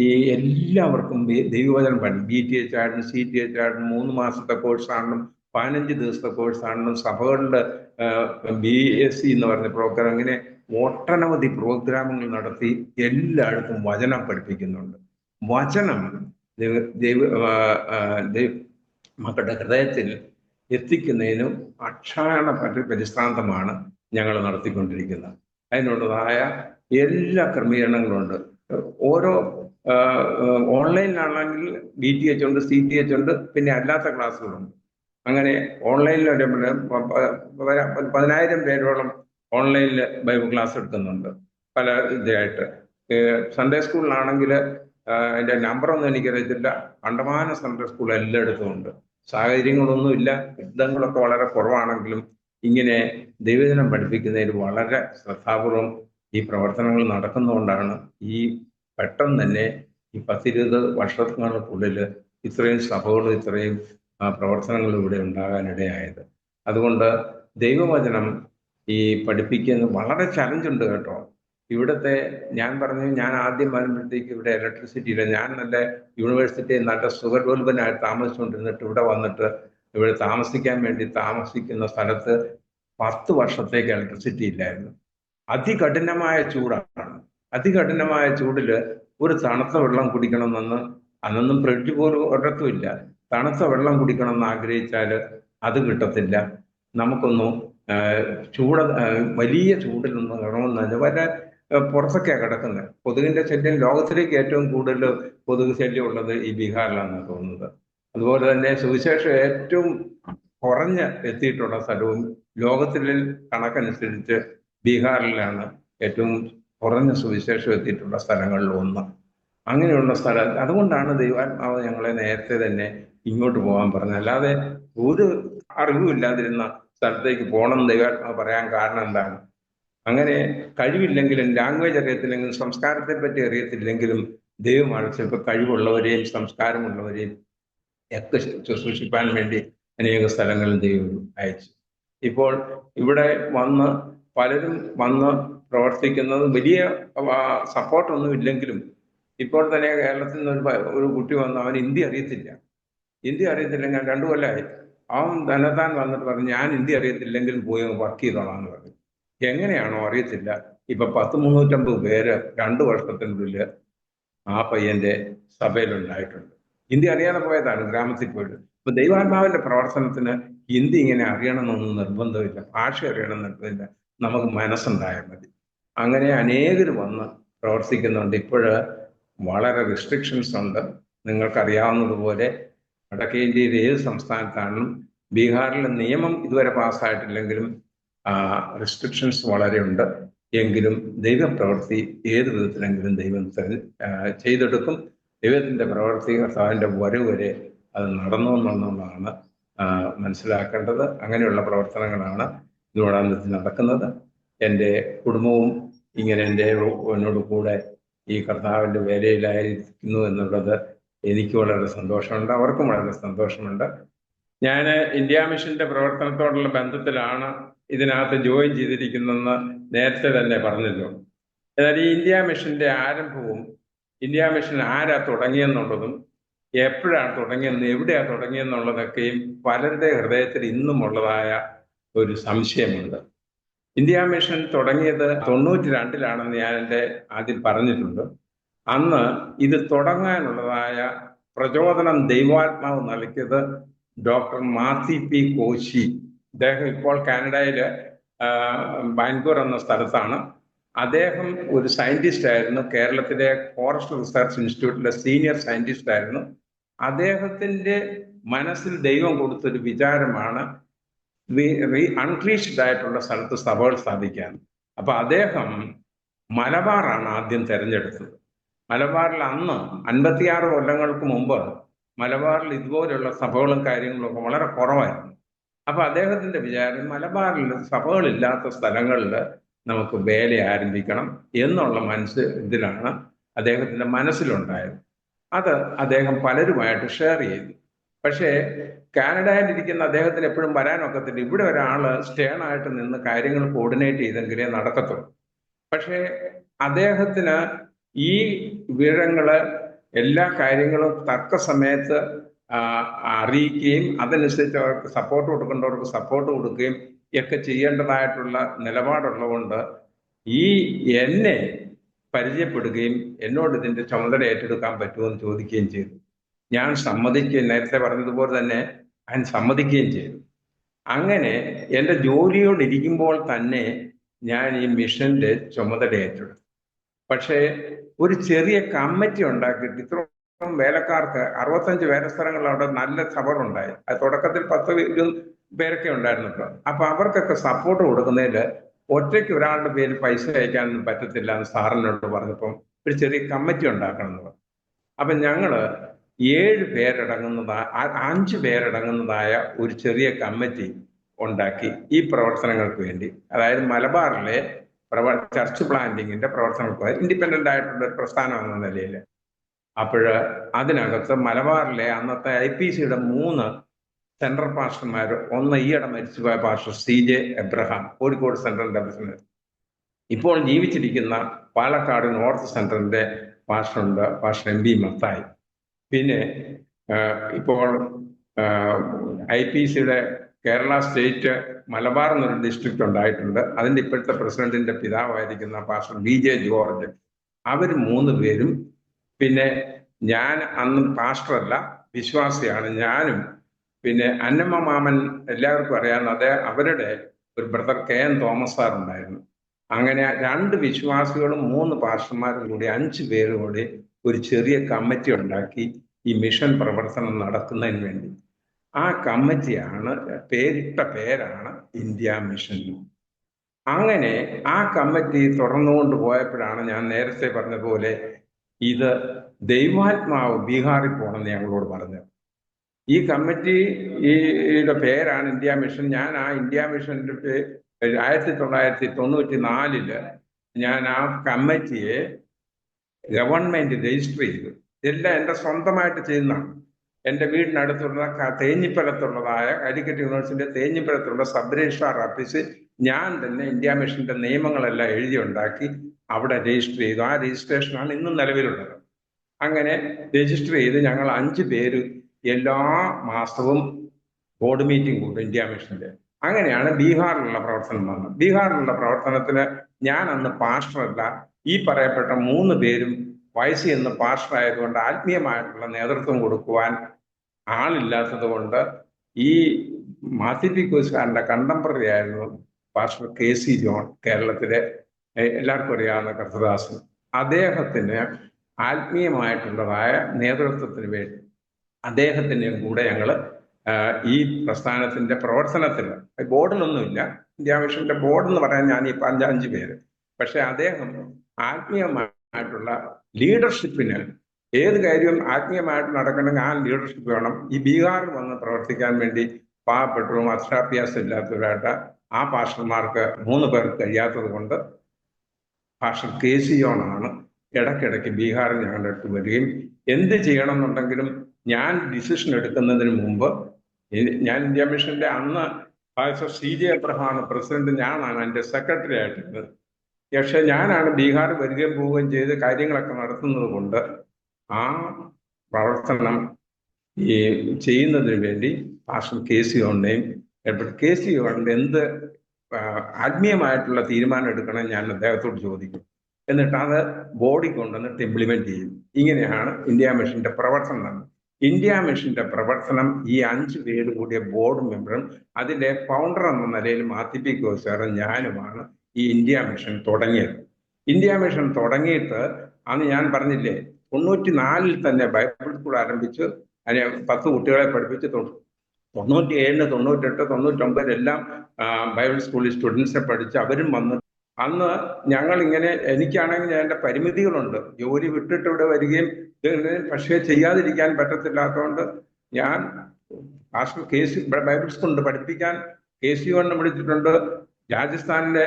ഈ എല്ലാവർക്കും ദൈവവചനം പഠനം, BTH ആണെങ്കിലും CTH ആണെങ്കിലും 3 മാസത്തെ കോഴ്സാണെങ്കിലും 15 ദിവസത്തെ കോഴ്സാണെങ്കിലും സഭകളുടെ BSc എന്ന് പറഞ്ഞ പ്രോഗ്രാം, ഇങ്ങനെ ഒട്ടനവധി പ്രോഗ്രാമുകൾ നടത്തി എല്ലായിടത്തും വചനം പഠിപ്പിക്കുന്നുണ്ട്. വചനം മക്കളുടെ ഹൃദയത്തിൽ എത്തിക്കുന്നതിനും അക്ഷാണ പരിശ്രാന്തമാണ് ഞങ്ങൾ നടത്തിക്കൊണ്ടിരിക്കുന്നത്. അതിനുള്ളതായ എല്ലാ ക്രമീകരണങ്ങളുണ്ട്. ഓരോ ഓൺലൈനിലാണെങ്കിൽ BTH ഉണ്ട്, CTH ഉണ്ട്, പിന്നെ അല്ലാത്ത ക്ലാസ്സുകളുണ്ട്. അങ്ങനെ ഓൺലൈനിൽ 10,000 പേരോളം ഓൺലൈനിൽ ബൈബിൾ ക്ലാസ് എടുക്കുന്നുണ്ട് പല ഇതായിട്ട്. സൺഡേ സ്കൂളിലാണെങ്കിൽ അതിൻ്റെ നമ്പറൊന്നും എനിക്കറിയത്തില്ല, കണ്ടമാന സൺഡേ സ്കൂൾ എല്ലായിടത്തും ഉണ്ട്. സാഹചര്യങ്ങളൊന്നുമില്ല, യുദ്ധങ്ങളൊക്കെ വളരെ കുറവാണെങ്കിലും ഇങ്ങനെ ദൈവജനം പഠിപ്പിക്കുന്നതിൽ വളരെ ശ്രദ്ധാപൂർവം ഈ പ്രവർത്തനങ്ങൾ നടക്കുന്നതുകൊണ്ടാണ് ഈ പെട്ടെന്ന് തന്നെ ഈ 10-20 വർഷങ്ങൾക്കുള്ളിൽ ഇത്രയും സഭകളും ഇത്രയും പ്രവർത്തനങ്ങളും ഇവിടെ ഉണ്ടാകാനിടയായത്. അതുകൊണ്ട് ദൈവവചനം ഈ പഠിപ്പിക്കുന്നത് വളരെ ചലഞ്ചുണ്ട് കേട്ടോ. ഇവിടുത്തെ ഞാൻ ആദ്യം വരുമ്പോഴത്തേക്ക് ഇവിടെ ഇലക്ട്രിസിറ്റി ഇല്ല. ഞാൻ നല്ല യൂണിവേഴ്സിറ്റിയിൽ നല്ല സുഖലോൽപനായി താമസിച്ചുകൊണ്ടിരുന്നിട്ട് ഇവിടെ വന്നിട്ട് ഇവിടെ താമസിക്കാൻ വേണ്ടി താമസിക്കുന്ന സ്ഥലത്ത് 10 വർഷത്തേക്ക് ഇലക്ട്രിസിറ്റി ഇല്ലായിരുന്നു. അതികഠിനമായ ചൂടാണ്. അതികഠിനമായ ചൂടില് ഒരു തണുത്ത വെള്ളം കുടിക്കണമെന്ന്, അന്നൊന്നും ഫ്രിഡ്ജ് പോലും ഒരിടത്തുമില്ല, തണുത്ത വെള്ളം കുടിക്കണമെന്ന് ആഗ്രഹിച്ചാൽ അത് കിട്ടത്തില്ല. നമുക്കൊന്നും വലിയ ചൂടിലൊന്നും ഇറങ്ങുന്നില്ല. വല്ല പുറത്തൊക്കെയാണ് കിടക്കുന്നത്. കൊതുകിന്റെ ശല്യം ലോകത്തിലേക്ക് ഏറ്റവും കൂടുതൽ കൊതുക് ശല്യം ഉള്ളത് ഈ ബീഹാറിലാണെന്ന് തോന്നുന്നത്. അതുപോലെ തന്നെ സുവിശേഷം ഏറ്റവും കുറഞ്ഞ് എത്തിയിട്ടുള്ള സ്ഥലവും ലോകത്തിലെ കണക്കനുസരിച്ച് ബീഹാറിലാണ് ഏറ്റവും കുറഞ്ഞ സുവിശേഷം എത്തിയിട്ടുള്ള സ്ഥലങ്ങളിൽ ഒന്ന്. അങ്ങനെയുള്ള സ്ഥലം, അതുകൊണ്ടാണ് ദൈവാത്മാവ് ഞങ്ങളെ നേരത്തെ തന്നെ ഇങ്ങോട്ട് പോകാൻ പറഞ്ഞത്. അല്ലാതെ ഒരു അറിവുമില്ലാതിരുന്ന സ്ഥലത്തേക്ക് പോകണം ദൈവാത്മാവ് പറയാൻ കാരണം എന്താണ്? അങ്ങനെ കഴിവില്ലെങ്കിലും, ലാംഗ്വേജ് അറിയത്തില്ലെങ്കിലും, സംസ്കാരത്തെ പറ്റി അറിയത്തില്ലെങ്കിലും ദൈവമാണ് ചിലപ്പോൾ കഴിവുള്ളവരെയും സംസ്കാരമുള്ളവരെയും ഒക്കെ ശുശ്രൂഷിപ്പാൻ വേണ്ടി അനേക സ്ഥലങ്ങളിൽ ദൈവം അയച്ചു. ഇപ്പോൾ ഇവിടെ പലരും വന്ന് പ്രവർത്തിക്കുന്നത് വലിയ സപ്പോർട്ടൊന്നും ഇല്ലെങ്കിലും, ഇപ്പോൾ തന്നെ കേരളത്തിൽ നിന്ന് ഒരു കുട്ടി വന്ന് അവൻ ഹിന്ദി അറിയത്തില്ലെങ്കിൽ 2 കൊല്ലമായി അവൻ തന്നെത്താൻ വന്നിട്ട് പറഞ്ഞു, ഞാൻ ഹിന്ദി അറിയത്തില്ലെങ്കിലും പോയി വർക്ക് ചെയ്തോളാം എന്ന് പറഞ്ഞു. എങ്ങനെയാണോ അറിയത്തില്ല. ഇപ്പൊ 350 പേര് 2 വർഷത്തിനുള്ളിൽ ആ പയ്യന്റെ സഭയിലുണ്ടായിട്ടുണ്ട്. ഹിന്ദി അറിയാതെ പോയതാണ്, ഗ്രാമത്തിൽ പോയിട്ട്. ഇപ്പൊ ദൈവാത്മാവിന്റെ പ്രവർത്തനത്തിന് ഹിന്ദി ഇങ്ങനെ അറിയണമെന്നൊന്നും നിർബന്ധമില്ല, ഭാഷ അറിയണം നിർബന്ധമില്ല, നമുക്ക് മനസ്സുണ്ടായാൽ മതി. അങ്ങനെ അനേകർ വന്ന് പ്രവർത്തിക്കുന്നുണ്ട്. ഇപ്പോഴ് വളരെ റെസ്ട്രിക്ഷൻസ് ഉണ്ട്. നിങ്ങൾക്കറിയാവുന്നതുപോലെ വടക്കേ ഇന്ത്യയിൽ ഏത് സംസ്ഥാനത്താണെങ്കിലും ബീഹാറിലെ നിയമം ഇതുവരെ പാസ്സായിട്ടില്ലെങ്കിലും റെസ്ട്രിക്ഷൻസ് വളരെ ഉണ്ട്. എങ്കിലും ദൈവപ്രവൃത്തി ഏത് വിധത്തിലെങ്കിലും ദൈവം ചെയ്തെടുക്കും. ദൈവത്തിന്റെ പ്രവൃത്തി കർത്താവിന്റെ വരവ് വരെ അത് നടന്നു എന്നുള്ളതാണ് മനസ്സിലാക്കേണ്ടത്. അങ്ങനെയുള്ള പ്രവർത്തനങ്ങളാണ് ഇതിനോടനുബന്ധിച്ച് നടക്കുന്നത്. എൻ്റെ കുടുംബവും ഇങ്ങനെ എന്നോട് കൂടെ ഈ കർത്താവിൻ്റെ വേലയിലായിരിക്കുന്നു എന്നുള്ളത് എനിക്ക് വളരെ സന്തോഷമുണ്ട്, അവർക്കും വളരെ സന്തോഷമുണ്ട്. ഞാൻ ഇന്ത്യ മിഷന്റെ പ്രവർത്തനത്തോടുള്ള ബന്ധത്തിലാണ് ഇതിനകത്ത് ജോയിൻ ചെയ്തിരിക്കുന്നതെന്ന് നേരത്തെ തന്നെ പറഞ്ഞല്ലോ. എന്നാൽ ഈ ഇന്ത്യ മിഷന്റെ ആരംഭവും ഇന്ത്യ മിഷൻ ആരാ തുടങ്ങിയെന്നുള്ളതും എപ്പോഴാണ് തുടങ്ങിയെന്ന് എവിടെയാണ് തുടങ്ങിയെന്നുള്ളതൊക്കെയും പലരുടെ ഹൃദയത്തിൽ ഇന്നും ഉള്ളതായ ഒരു സംശയമുണ്ട്. ഇന്ത്യ മിഷൻ തുടങ്ങിയത് 92-ലാണെന്ന് ഞാൻ എൻ്റെ ആദ്യം പറഞ്ഞിട്ടുണ്ട്. അന്ന് ഇത് തുടങ്ങാനുള്ളതായ പ്രചോദനം ദൈവാത്മാവ് നൽകിയത് ഡോക്ടർ മാത്യു പി കോശി. അദ്ദേഹം ഇപ്പോൾ കാനഡയിൽ ബാംഗ്ലൂർ എന്ന സ്ഥലത്താണ്. അദ്ദേഹം ഒരു സയന്റിസ്റ്റ് ആയിരുന്നു, കേരളത്തിലെ ഫോറസ്റ്റ് റിസർച്ച് ഇൻസ്റ്റിറ്റ്യൂട്ടിലെ സീനിയർ സയന്റിസ്റ്റ് ആയിരുന്നു. അദ്ദേഹത്തിന്റെ മനസ്സിൽ ദൈവം കൊടുത്തൊരു വിചാരമാണ് അൺക്രീഷ്ഡ് ആയിട്ടുള്ള സ്ഥലത്ത് സഭകൾ സ്ഥാപിക്കാൻ. അപ്പൊ അദ്ദേഹം മലബാറാണ് ആദ്യം തെരഞ്ഞെടുത്തത്. മലബാറിൽ അന്ന് 56 കൊല്ലങ്ങൾക്ക് മുമ്പ് മലബാറിൽ ഇതുപോലുള്ള സഭകളും കാര്യങ്ങളും ഒക്കെ വളരെ കുറവായിരുന്നു. അപ്പൊ അദ്ദേഹത്തിന്റെ വിചാരം മലബാറിൽ സഭകളില്ലാത്ത സ്ഥലങ്ങളിൽ നമുക്ക് വേല ആരംഭിക്കണം എന്നുള്ള ഇതിലാണ് അദ്ദേഹത്തിന്റെ മനസ്സിലുണ്ടായത്. അത് അദ്ദേഹം പലരുമായിട്ട് ഷെയർ ചെയ്തു. പക്ഷേ കാനഡയിലിരിക്കുന്ന അദ്ദേഹത്തിന് എപ്പോഴും വരാനൊക്കത്തില്ല. ഇവിടെ ഒരാള് സ്റ്റേണായിട്ട് നിന്ന് കാര്യങ്ങൾ കോർഡിനേറ്റ് ചെയ്തെങ്കിലേ നടക്കത്തുള്ളൂ. പക്ഷേ അദ്ദേഹത്തിന് ഈ വിവരങ്ങള് എല്ലാ കാര്യങ്ങളും തക്ക സമയത്ത് അറിയിക്കുകയും അതനുസരിച്ച് അവർക്ക് സപ്പോർട്ട് കൊടുക്കേണ്ടവർക്ക് സപ്പോർട്ട് കൊടുക്കുകയും ഒക്കെ ചെയ്യേണ്ടതായിട്ടുള്ള നിലപാടുള്ളതുകൊണ്ട് എന്നെ പരിചയപ്പെടുകയും എന്നോട് ഇതിന്റെ ചുമതല ഏറ്റെടുക്കാൻ പറ്റുമെന്ന് ചോദിക്കുകയും ചെയ്തു. ഞാൻ സമ്മതിക്കുകയും നേരത്തെ പറഞ്ഞതുപോലെ തന്നെ ഞാൻ സമ്മതിക്കുകയും ചെയ്തു. അങ്ങനെ എൻ്റെ ജോലിയോടിരിക്കുമ്പോൾ തന്നെ ഞാൻ ഈ മിഷന്റെ ചുമതല ഏറ്റെടുത്തു. പക്ഷേ ഒരു ചെറിയ കമ്മിറ്റി ഉണ്ടാക്കിയിട്ട് ഇത്രയും വേലക്കാർക്ക് 65 വേലസ്ഥലങ്ങളിൽ അവിടെ നല്ല സഭകളുണ്ടായി. അത് തുടക്കത്തിൽ 10 പേരൊക്കെ ഉണ്ടായിരുന്നല്ലോ. അപ്പൊ അവർക്കൊക്കെ സപ്പോർട്ട് കൊടുക്കുന്നതിൽ ഒറ്റയ്ക്ക് ഒരാളുടെ പേരിൽ പൈസ അയക്കാനൊന്നും പറ്റത്തില്ല എന്ന് സാറിനോട് പറഞ്ഞപ്പം ഒരു ചെറിയ കമ്മിറ്റി ഉണ്ടാക്കണം എന്ന് പറഞ്ഞു. അപ്പൊ ഞങ്ങള് 5 പേരടങ്ങുന്നതായ ഒരു ചെറിയ കമ്മിറ്റി ഉണ്ടാക്കി ഈ പ്രവർത്തനങ്ങൾക്ക് വേണ്ടി. അതായത് മലബാറിലെ ചർച്ച് പ്ലാന്റിങ്ങിന്റെ പ്രവർത്തനങ്ങൾക്ക് ഇൻഡിപെൻഡന്റ് ആയിട്ടുള്ള ഒരു പ്രസ്ഥാനം എന്ന നിലയിൽ. അതിനകത്ത് മലബാറിലെ അന്നത്തെ IPCയുടെ 3 സെൻട്രൽ പാസ്റ്റർമാർ, ഒന്ന് ഈയിടെ മരിച്ചുപോയ പാസ്റ്റർ CJ എബ്രഹാം, കോഴിക്കോട് സെൻട്രലിന്റെ പ്രസിഡന്റ്, ഇപ്പോൾ ജീവിച്ചിരിക്കുന്ന പാലക്കാട് നോർത്ത് സെൻട്രലിന്റെ പാസ്റ്ററുണ്ട്, പാസ്റ്റർ MB മത്തായി. പിന്നെ ഇപ്പോൾ IPCയുടെ കേരള സ്റ്റേറ്റ് മലബാർ എന്നൊരു ഡിസ്ട്രിക്റ്റ് ഉണ്ടായിട്ടുണ്ട്. അതിന്റെ ഇപ്പോഴത്തെ പ്രസിഡന്റിന്റെ പിതാവായിരിക്കുന്ന പാസ്റ്റർ BJ ജോർജ്. അവർ 3 പേരും, പിന്നെ ഞാൻ അന്ന് പാസ്റ്ററല്ല, വിശ്വാസിയാണ് ഞാനും, പിന്നെ അന്നമ്മ മാമൻ എല്ലാവർക്കും അറിയാവുന്ന അവരുടെ ഒരു ബ്രദർ KN തോമസ് സാർ ഉണ്ടായിരുന്നു. അങ്ങനെ 2 വിശ്വാസികളും 3 പാസ്റ്റർമാരും കൂടി 5 പേരും കൂടി ഒരു ചെറിയ കമ്മിറ്റി ഉണ്ടാക്കി ഈ മിഷൻ പ്രവർത്തനം നടത്തുന്നതിന് വേണ്ടി. ആ കമ്മിറ്റിയാണ് പേരാണ് ഇന്ത്യ മിഷൻ. അങ്ങനെ ആ കമ്മിറ്റി തുടർന്നുകൊണ്ട് പോയപ്പോഴാണ് ഞാൻ നേരത്തെ പറഞ്ഞതുപോലെ ഇത് ദൈവാത്മാവ് ബീഹാറിൽ പോകണമെന്ന് ഞങ്ങളോട് പറഞ്ഞത്. ഈ കമ്മിറ്റിയുടെ പേരാണ് ഇന്ത്യ മിഷൻ. ഞാൻ ആ ഇന്ത്യ മിഷന്റെ 1994 ഞാൻ ആ കമ്മിറ്റിയെ ഗവൺമെന്റ് രജിസ്റ്റർ ചെയ്തു. എല്ലാം എൻ്റെ സ്വന്തമായിട്ട് ചെയ്യുന്നതാണ്. എൻ്റെ വീടിനടുത്തുള്ള തേഞ്ഞിപ്പലത്തുള്ളതായ കാലിക്കറ്റ് യൂണിവേഴ്സിറ്റിയുടെ തേഞ്ഞിപ്പലത്തുള്ള സബ് രജിസ്ട്രാർ ഓഫീസ് ഞാൻ തന്നെ ഇന്ത്യ മിഷന്റെ നിയമങ്ങളെല്ലാം എഴുതി ഉണ്ടാക്കി അവിടെ രജിസ്റ്റർ ചെയ്തു. ആ രജിസ്ട്രേഷനാണ് ഇന്നും നിലവിലുള്ളത്. അങ്ങനെ രജിസ്റ്റർ ചെയ്ത് ഞങ്ങൾ 5 പേര് എല്ലാ മാസവും ബോർഡ് മീറ്റിംഗ് കൂടും ഇന്ത്യ മിഷന്റെ. അങ്ങനെയാണ് ബീഹാറിലുള്ള പ്രവർത്തനം വന്നത്. ബീഹാറിലുള്ള പ്രവർത്തനത്തിന് ഞാൻ അന്ന് പാസ്റ്ററല്ല. ഈ പറയപ്പെട്ട 3 പേരും വയസ്സിൽ നിന്ന് പാസ്റ്റർ ആയതുകൊണ്ട് ആത്മീയമായിട്ടുള്ള നേതൃത്വം കൊടുക്കുവാൻ ആളില്ലാത്തത് കൊണ്ട് ഈ മാത്യു പി കോശിക്കാരന്റെ കണ്ടംപററി ആയിരുന്നു പാസ്റ്റർ KC ജോൺ, കേരളത്തിലെ എല്ലാവർക്കും അറിയാവുന്ന കർത്തദാസൻ. അദ്ദേഹത്തിന് ആത്മീയമായിട്ടുള്ളതായ നേതൃത്വത്തിന് വേണ്ടി അദ്ദേഹത്തിൻ്റെയും കൂടെ ഞങ്ങൾ ഈ പ്രസ്ഥാനത്തിന്റെ പ്രവർത്തനത്തിൽ, ബോർഡിലൊന്നുമില്ല, ഇന്ത്യ മിഷന്റെ ബോർഡ് എന്ന് പറയാൻ ഞാൻ ഈ 5 പേര്, പക്ഷെ അദ്ദേഹം ആത്മീയമായിട്ടുള്ള ലീഡർഷിപ്പിന് ഏത് കാര്യവും ആത്മീയമായിട്ട് നടക്കണമെങ്കിൽ ആ ലീഡർഷിപ്പ് വേണം. ഈ ബീഹാറിൽ വന്ന് പ്രവർത്തിക്കാൻ വേണ്ടി പാവപ്പെട്ടവും അക്ഷരാഭ്യാസം ഇല്ലാത്തവരായിട്ട് ആ പാസ്റ്റർമാർക്ക് 3 പേർക്ക് കഴിയാത്തത് കൊണ്ട് പാസ്റ്റർ KC ജോണാണ് ഇടയ്ക്കിടയ്ക്ക് ബീഹാറിൽ ഞങ്ങളുടെ അടുത്ത് വരികയും എന്ത് ചെയ്യണം എന്നുണ്ടെങ്കിലും ഞാൻ ഡിസിഷൻ എടുക്കുന്നതിന് മുമ്പ് ഞാൻ ഇന്ത്യ മിഷന്റെ അന്ന് പാസ്റ്റർ CJ എബ്രഹാമാണ് പ്രസിഡന്റ്, ഞാനാണ് എൻ്റെ സെക്രട്ടറി ആയിട്ടിരുന്നത്. പക്ഷെ ഞാനാണ് ബീഹാർ വരികയും പോവുകയും ചെയ്ത് കാര്യങ്ങളൊക്കെ നടത്തുന്നത് കൊണ്ട് ആ പ്രവർത്തനം ഈ ചെയ്യുന്നതിന് വേണ്ടി പാസ്റ്റർ KC ജോണിനെയും KC ജോണിന്റെ എന്ത് ആത്മീയമായിട്ടുള്ള തീരുമാനം എടുക്കണം ഞാൻ അദ്ദേഹത്തോട് ചോദിക്കും. എന്നിട്ട് അത് ബോഡി കൊണ്ടുവന്നിട്ട് ഇംപ്ലിമെന്റ് ചെയ്യും. ഇങ്ങനെയാണ് ഇന്ത്യ മിഷന്റെ പ്രവർത്തനം. ഇന്ത്യ മിഷന്റെ പ്രവർത്തനം ഈ 5 പേര് കൂടിയ ബോർഡ് മെമ്പറും അതിന്റെ ഫൗണ്ടർ എന്ന നിലയിൽ മാത്യു P. കോശാറും ഞാനുമാണ് ഈ ഇന്ത്യ മിഷൻ തുടങ്ങിയത്. ഇന്ത്യ മിഷൻ തുടങ്ങിയിട്ട് അന്ന് ഞാൻ പറഞ്ഞില്ലേ 94-ൽ തന്നെ ബൈബിൾ സ്കൂൾ ആരംഭിച്ച് അതിനെ 10 കുട്ടികളെ പഠിപ്പിച്ച് 97, 98, 99 എല്ലാം ബൈബിൾ സ്കൂളിൽ സ്റ്റുഡൻസിനെ പഠിച്ച് അവരും വന്ന് അന്ന് ഞങ്ങൾ ഇങ്ങനെ എനിക്കാണെങ്കിൽ എൻ്റെ പരിമിതികളുണ്ട്, ജോലി വിട്ടിട്ട് ഇവിടെ വരികയും പക്ഷേ ചെയ്യാതിരിക്കാൻ പറ്റത്തില്ലാത്തതുകൊണ്ട് ഞാൻ പാസ്റ്റർ KC ബൈബിൾ സ്കൂളിൽ പഠിപ്പിക്കാൻ KC ജോണിനെ വിളിച്ചിട്ടുണ്ട്. രാജസ്ഥാനിലെ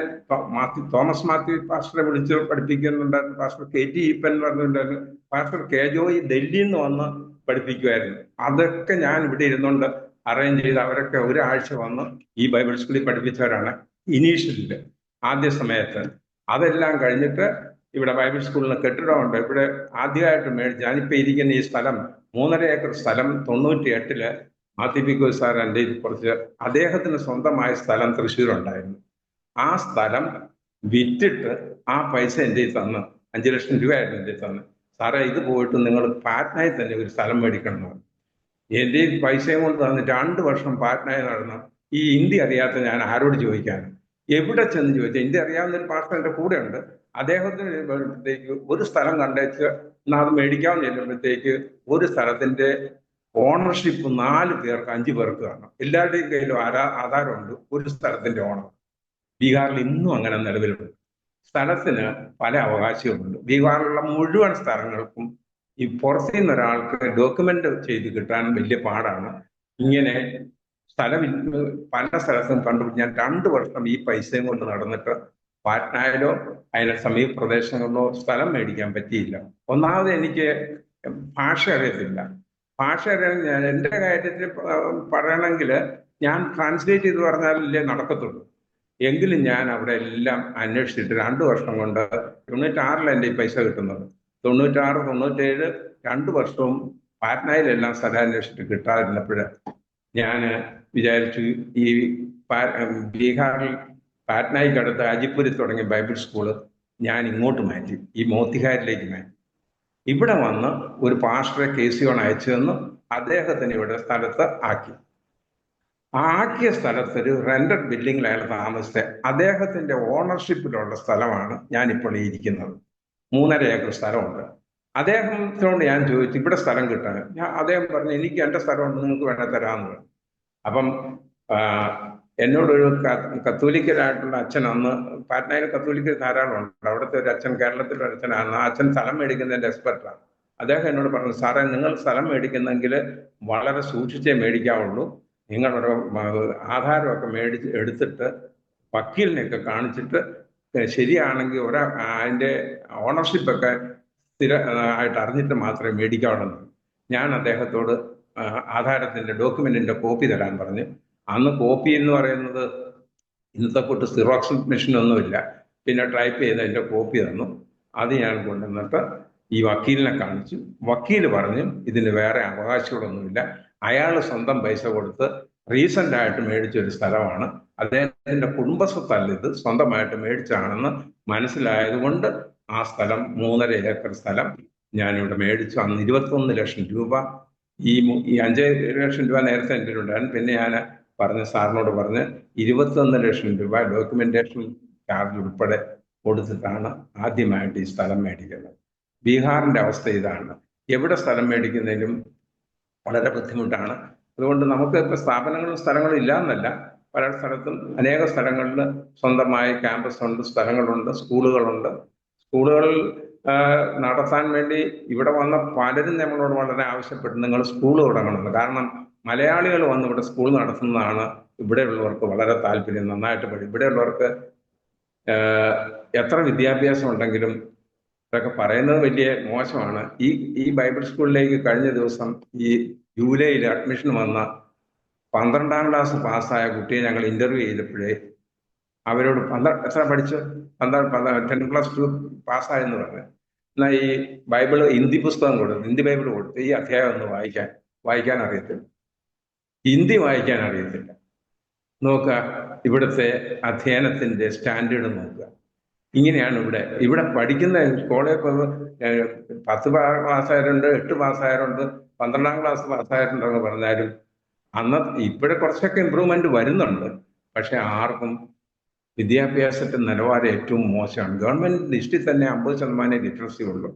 തോമസ് മാത്യു പാസ്റ്ററെ വിളിച്ച് പഠിപ്പിക്കുന്നുണ്ടായിരുന്നു. പാസ്റ്റർ KT ഈപ്പൻ എന്ന് പറഞ്ഞിട്ടുണ്ടായിരുന്നു. Pastor K. ജോയി ഡൽഹിയിൽ നിന്ന് വന്ന് പഠിപ്പിക്കുമായിരുന്നു. അതൊക്കെ ഞാൻ ഇവിടെ ഇരുന്നുകൊണ്ട് അറേഞ്ച് ചെയ്ത് അവരൊക്കെ ഒരാഴ്ച വന്ന് ഈ ബൈബിൾ സ്കൂളിൽ പഠിപ്പിച്ചവരാണ് ഇനീഷ്യലില് ആദ്യ സമയത്ത്. അതെല്ലാം കഴിഞ്ഞിട്ട് ഇവിടെ ബൈബിൾ സ്കൂളിന് കെട്ടിടമുണ്ട്. ഇവിടെ ആദ്യമായിട്ട് മേടിച്ച് ഞാനിപ്പോൾ ഇരിക്കുന്ന ഈ സ്ഥലം 3.5 ഏക്കർ സ്ഥലം 98-ല് മാത്യു P. കോശാർ എൻ്റെ കുറച്ച് അദ്ദേഹത്തിന് സ്വന്തമായ സ്ഥലം തൃശ്ശൂരുണ്ടായിരുന്നു. ആ സ്ഥലം വിറ്റിട്ട് ആ പൈസ എൻ്റെ തന്ന് 5 ലക്ഷം രൂപയായിരുന്നു എൻ്റെ തന്ന്. സാറേ ഇത് പോയിട്ട് നിങ്ങൾ പാറ്റ്നയിൽ തന്നെ ഒരു സ്ഥലം മേടിക്കണം. എൻ്റെ പൈസയും കൊണ്ട് തന്ന് 2 വർഷം പാറ്റ്നയിൽ നടന്നു. ഈ ഹിന്ദി അറിയാത്ത ഞാൻ ആരോട് ചോദിക്കാൻ, എവിടെ ചെന്ന് ചോദിച്ചാൽ ഹിന്ദി അറിയാവുന്ന ഒരു പാസ്റ്റർ എൻ്റെ കൂടെ ഉണ്ട്. അദ്ദേഹത്തിന് വരുമ്പോഴത്തേക്ക് ഒരു സ്ഥലം കണ്ടേച്ച് എന്നാൽ അത് മേടിക്കാമെന്ന് ചെല്ലുമ്പോഴത്തേക്ക് ഒരു സ്ഥലത്തിന്റെ ഓണർഷിപ്പ് 4 പേർക്ക് 5 പേർക്ക് കാണണം. എല്ലാവരുടെയും കയ്യിലും ആധാരമുണ്ട് ഒരു സ്ഥലത്തിന്റെ ഓണർ. ബീഹാറിൽ ഇന്നും അങ്ങനെ നിലവിലുണ്ട്. സ്ഥലത്തിന് പല അവകാശങ്ങളുണ്ട്. ബീഹാറിലുള്ള മുഴുവൻ സ്ഥലങ്ങൾക്കും ഈ പുറത്തു നിന്ന് ഒരാൾക്ക് ഡോക്യുമെന്റ് ചെയ്ത് കിട്ടാൻ വലിയ പാടാണ്. ഇങ്ങനെ സ്ഥലം പല സ്ഥലത്തും കണ്ടുപിടിച്ച് ഞാൻ 2 വർഷം ഈ പൈസയും കൊണ്ട് നടന്നിട്ട് പാറ്റ്നയിലോ അതിന്റെ സമീപ പ്രദേശങ്ങളിലോ സ്ഥലം മേടിക്കാൻ പറ്റിയില്ല. ഒന്നാമത് എനിക്ക് ഭാഷ അറിയത്തില്ല. ഭാഷ അറിയാൻ ഞാൻ എൻ്റെ കാര്യത്തിൽ പറയണമെങ്കിൽ ഞാൻ ട്രാൻസ്ലേറ്റ് ചെയ്ത് പറഞ്ഞാലല്ലേ നടക്കത്തുള്ളൂ. എങ്കിലും ഞാൻ അവിടെ എല്ലാം അന്വേഷിച്ചിട്ട് 2 വർഷം കൊണ്ട് 96-ലാണ് എൻ്റെ ഈ പൈസ കിട്ടുന്നത്. 96, 97 2 വർഷവും പാറ്റ്നയിലെല്ലാം സ്ഥലം അന്വേഷിച്ചിട്ട് കിട്ടാതിരുന്നപ്പോൾ ഞാൻ വിചാരിച്ചു ഈ ബീഹാറിൽ പാറ്റ്നയ്ക്കടുത്ത് അജിപ്പൂരിൽ തുടങ്ങിയ ബൈബിൾ സ്കൂള് ഞാൻ ഇങ്ങോട്ട് മാറ്റി, ഈ മോത്തിഹാരിലേക്ക് മാറ്റി. ഇവിടെ വന്ന് ഒരു പാസ്റ്ററെ KC ജോൺ അയച്ചു തന്നു. അദ്ദേഹത്തിന് ഇവിടെ സ്ഥലത്ത് ആക്കി. ആക്കിയ സ്ഥലത്ത് ഒരു റെന്റഡ് ബിൽഡിങ്ങിൽ അയാൾ താമസിച്ചത് അദ്ദേഹത്തിന്റെ ഓണർഷിപ്പിലുള്ള സ്ഥലമാണ് ഞാനിപ്പോൾ ഇരിക്കുന്നത്. 3.5 ഏക്കർ സ്ഥലമുണ്ട്. അദ്ദേഹത്തോട് ഞാൻ ചോദിച്ചു ഇവിടെ സ്ഥലം കിട്ടാൻ. അദ്ദേഹം പറഞ്ഞു എനിക്ക് എൻ്റെ സ്ഥലമുണ്ട്, നിങ്ങൾക്ക് വേണേൽ തരാമെന്ന് പറഞ്ഞു. അപ്പം എന്നോടൊരു കത്തോലിക്കലായിട്ടുള്ള അച്ഛൻ, അന്ന് പാറ്റ്നയിൽ കത്തോലിക്കൽ ധാരാളം ഉണ്ട്, അവിടുത്തെ ഒരു അച്ഛൻ, കേരളത്തിലെ ഒരു അച്ഛനാണ്. ആ അച്ഛൻ സ്ഥലം മേടിക്കുന്നതിൻ്റെ എക്സ്പെർട്ടാണ്. അദ്ദേഹം എന്നോട് പറഞ്ഞു, സാറേ നിങ്ങൾ സ്ഥലം മേടിക്കുന്നെങ്കിൽ വളരെ സൂക്ഷിച്ചേ മേടിക്കാവുള്ളൂ. നിങ്ങളുടെ ആധാരമൊക്കെ എടുത്തിട്ട് വക്കീലിനെയൊക്കെ കാണിച്ചിട്ട് ശരിയാണെങ്കിൽ അതിൻ്റെ ഓണർഷിപ്പൊക്കെ ആയിട്ട് അറിഞ്ഞിട്ട് മാത്രമേ മേടിക്കാവുള്ളൂ. ഞാൻ അദ്ദേഹത്തോട് ആധാരത്തിൻ്റെ ഡോക്യുമെന്റിന്റെ കോപ്പി തരാൻ പറഞ്ഞു. അന്ന് കോപ്പി എന്ന് പറയുന്നത് ഇന്നത്തെ കൂട്ട് സിറോക്സ് മെഷീനൊന്നുമില്ല. പിന്നെ ടൈപ്പ് ചെയ്ത് അതിൻ്റെ കോപ്പി തന്നു. അത് ഞാൻ കൊണ്ടുവന്നിട്ട് ഈ വക്കീലിനെ കാണിച്ചു. വക്കീൽ പറഞ്ഞു ഇതിന് വേറെ അവകാശങ്ങളൊന്നുമില്ല, അയാൾ സ്വന്തം പൈസ കൊടുത്ത് റീസെന്റ് ആയിട്ട് മേടിച്ചൊരു സ്ഥലമാണ്, അദ്ദേഹത്തിന്റെ കുടുംബസ്വത്തല്ല ഇത്, സ്വന്തമായിട്ട് മേടിച്ചാണെന്ന് മനസ്സിലായതുകൊണ്ട് ആ സ്ഥലം 3.5 ഏക്കർ സ്ഥലം ഞാനിവിടെ മേടിച്ചു. അന്ന് 21 ലക്ഷം രൂപ. ഈ 5 ലക്ഷം രൂപ നേരത്തെ എൻ്റെ ഉണ്ടായിരുന്നു. പിന്നെ ഞാൻ പറഞ്ഞ സാറിനോട് പറഞ്ഞ് 21 ലക്ഷം രൂപ ഡോക്യുമെന്റേഷൻ ചാർജ് ഉൾപ്പെടെ കൊടുത്തിട്ടാണ് ആദ്യമായിട്ട് ഈ സ്ഥലം മേടിക്കുന്നത്. ബീഹാറിന്റെ അവസ്ഥ ഇതാണ്. എവിടെ സ്ഥലം മേടിക്കുന്നതിലും വളരെ ബുദ്ധിമുട്ടാണ്. അതുകൊണ്ട് നമുക്ക് ഇപ്പോൾ സ്ഥാപനങ്ങളും സ്ഥലങ്ങളും ഇല്ല എന്നല്ല, പല സ്ഥലത്തും അനേക സ്ഥലങ്ങളിൽ സ്വന്തമായ ക്യാമ്പസ് ഉണ്ട്, സ്ഥലങ്ങളുണ്ട്, സ്കൂളുകളുണ്ട്. സ്കൂളുകളിൽ നടത്താൻ വേണ്ടി ഇവിടെ വന്ന പലരും നമ്മളോട് വളരെ ആവശ്യപ്പെട്ട് നിങ്ങൾ സ്കൂൾ തുടങ്ങണമെന്ന്. കാരണം മലയാളികൾ വന്ന് ഇവിടെ സ്കൂൾ നടത്തുന്നതാണ് ഇവിടെയുള്ളവർക്ക് വളരെ താല്പര്യം. നന്നായിട്ട് ഇവിടെയുള്ളവർക്ക് എത്ര വിദ്യാഭ്യാസം ഉണ്ടെങ്കിലും ഇതൊക്കെ പറയുന്നത് വലിയ മോശമാണ്. ഈ ബൈബിൾ സ്കൂളിലേക്ക് കഴിഞ്ഞ ദിവസം ഈ ജൂലൈയിൽ അഡ്മിഷൻ വന്ന 12ാം ക്ലാസ് പാസ്സായ കുട്ടിയെ ഞങ്ങൾ ഇന്റർവ്യൂ ചെയ്തപ്പോഴേ അവരോട് എത്ര പഠിച്ചു 10+2 പാസ്സായെന്ന് പറഞ്ഞു. എന്നാൽ ഈ ബൈബിള് ഹിന്ദി പുസ്തകം കൊടുത്തു, ഹിന്ദി ബൈബിൾ കൊടുത്ത് ഈ അധ്യായം ഒന്ന് വായിക്കാൻ അറിയത്തില്ല, ഹിന്ദി വായിക്കാൻ അറിയത്തില്ല. നോക്കുക ഇവിടുത്തെ അധ്യയനത്തിന്റെ സ്റ്റാൻഡേർഡ് നോക്കുക. ഇങ്ങനെയാണ് ഇവിടെ പഠിക്കുന്ന കോളേജ് 10 പാസ്സായവരുണ്ട്, 8 പാസ്സായവരുണ്ട്, 12ാം ക്ലാസ് പാസ്സായിട്ടുണ്ടെന്ന് പറഞ്ഞാലും ഇപ്പോഴെ കുറച്ചൊക്കെ ഇമ്പ്രൂവ്മെന്റ് വരുന്നുണ്ട്. പക്ഷെ ആർക്കും വിദ്യാഭ്യാസത്തിന്റെ നിലവാരം ഏറ്റവും മോശമാണ്. ഗവൺമെന്റ് ലിസ്റ്റിൽ തന്നെ 50% ലിറ്ററസി ഉള്ളൂ.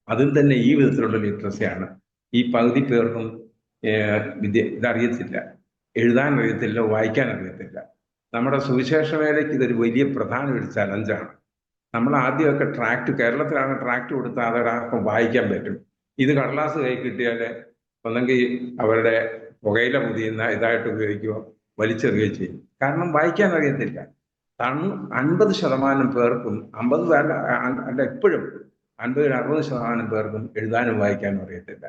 അതും തന്നെ ഈ വിധത്തിലുള്ള ലിറ്ററസിയാണ്. ഈ പകുതി പേർക്കും ഇതറിയത്തില്ല, എഴുതാൻ അറിയത്തില്ല, വായിക്കാൻ അറിയത്തില്ല. നമ്മുടെ സുവിശേഷ വേലയ്ക്ക് ഇതൊരു വലിയ പ്രധാന ഒരു ചലഞ്ചാണ്. നമ്മൾ ആദ്യമൊക്കെ കേരളത്തിലാണ് ട്രാക്ട് കൊടുത്താൽ അതൊരാൾക്കും വായിക്കാൻ പറ്റും. ഇത് കടലാസ് കൈ കിട്ടിയാൽ ഒന്നെങ്കിൽ അവരുടെ പുകയില മുതിയുന്ന ഇതായിട്ട് ഉപയോഗിക്കുകയോ വലിച്ചെറിയുകയോ ചെയ്യും. കാരണം വായിക്കാൻ അറിയത്തില്ല. 50% പേർക്കും 50 അല്ല എപ്പോഴും 50-60% പേർക്കും എഴുതാനും വായിക്കാനും അറിയത്തില്ല.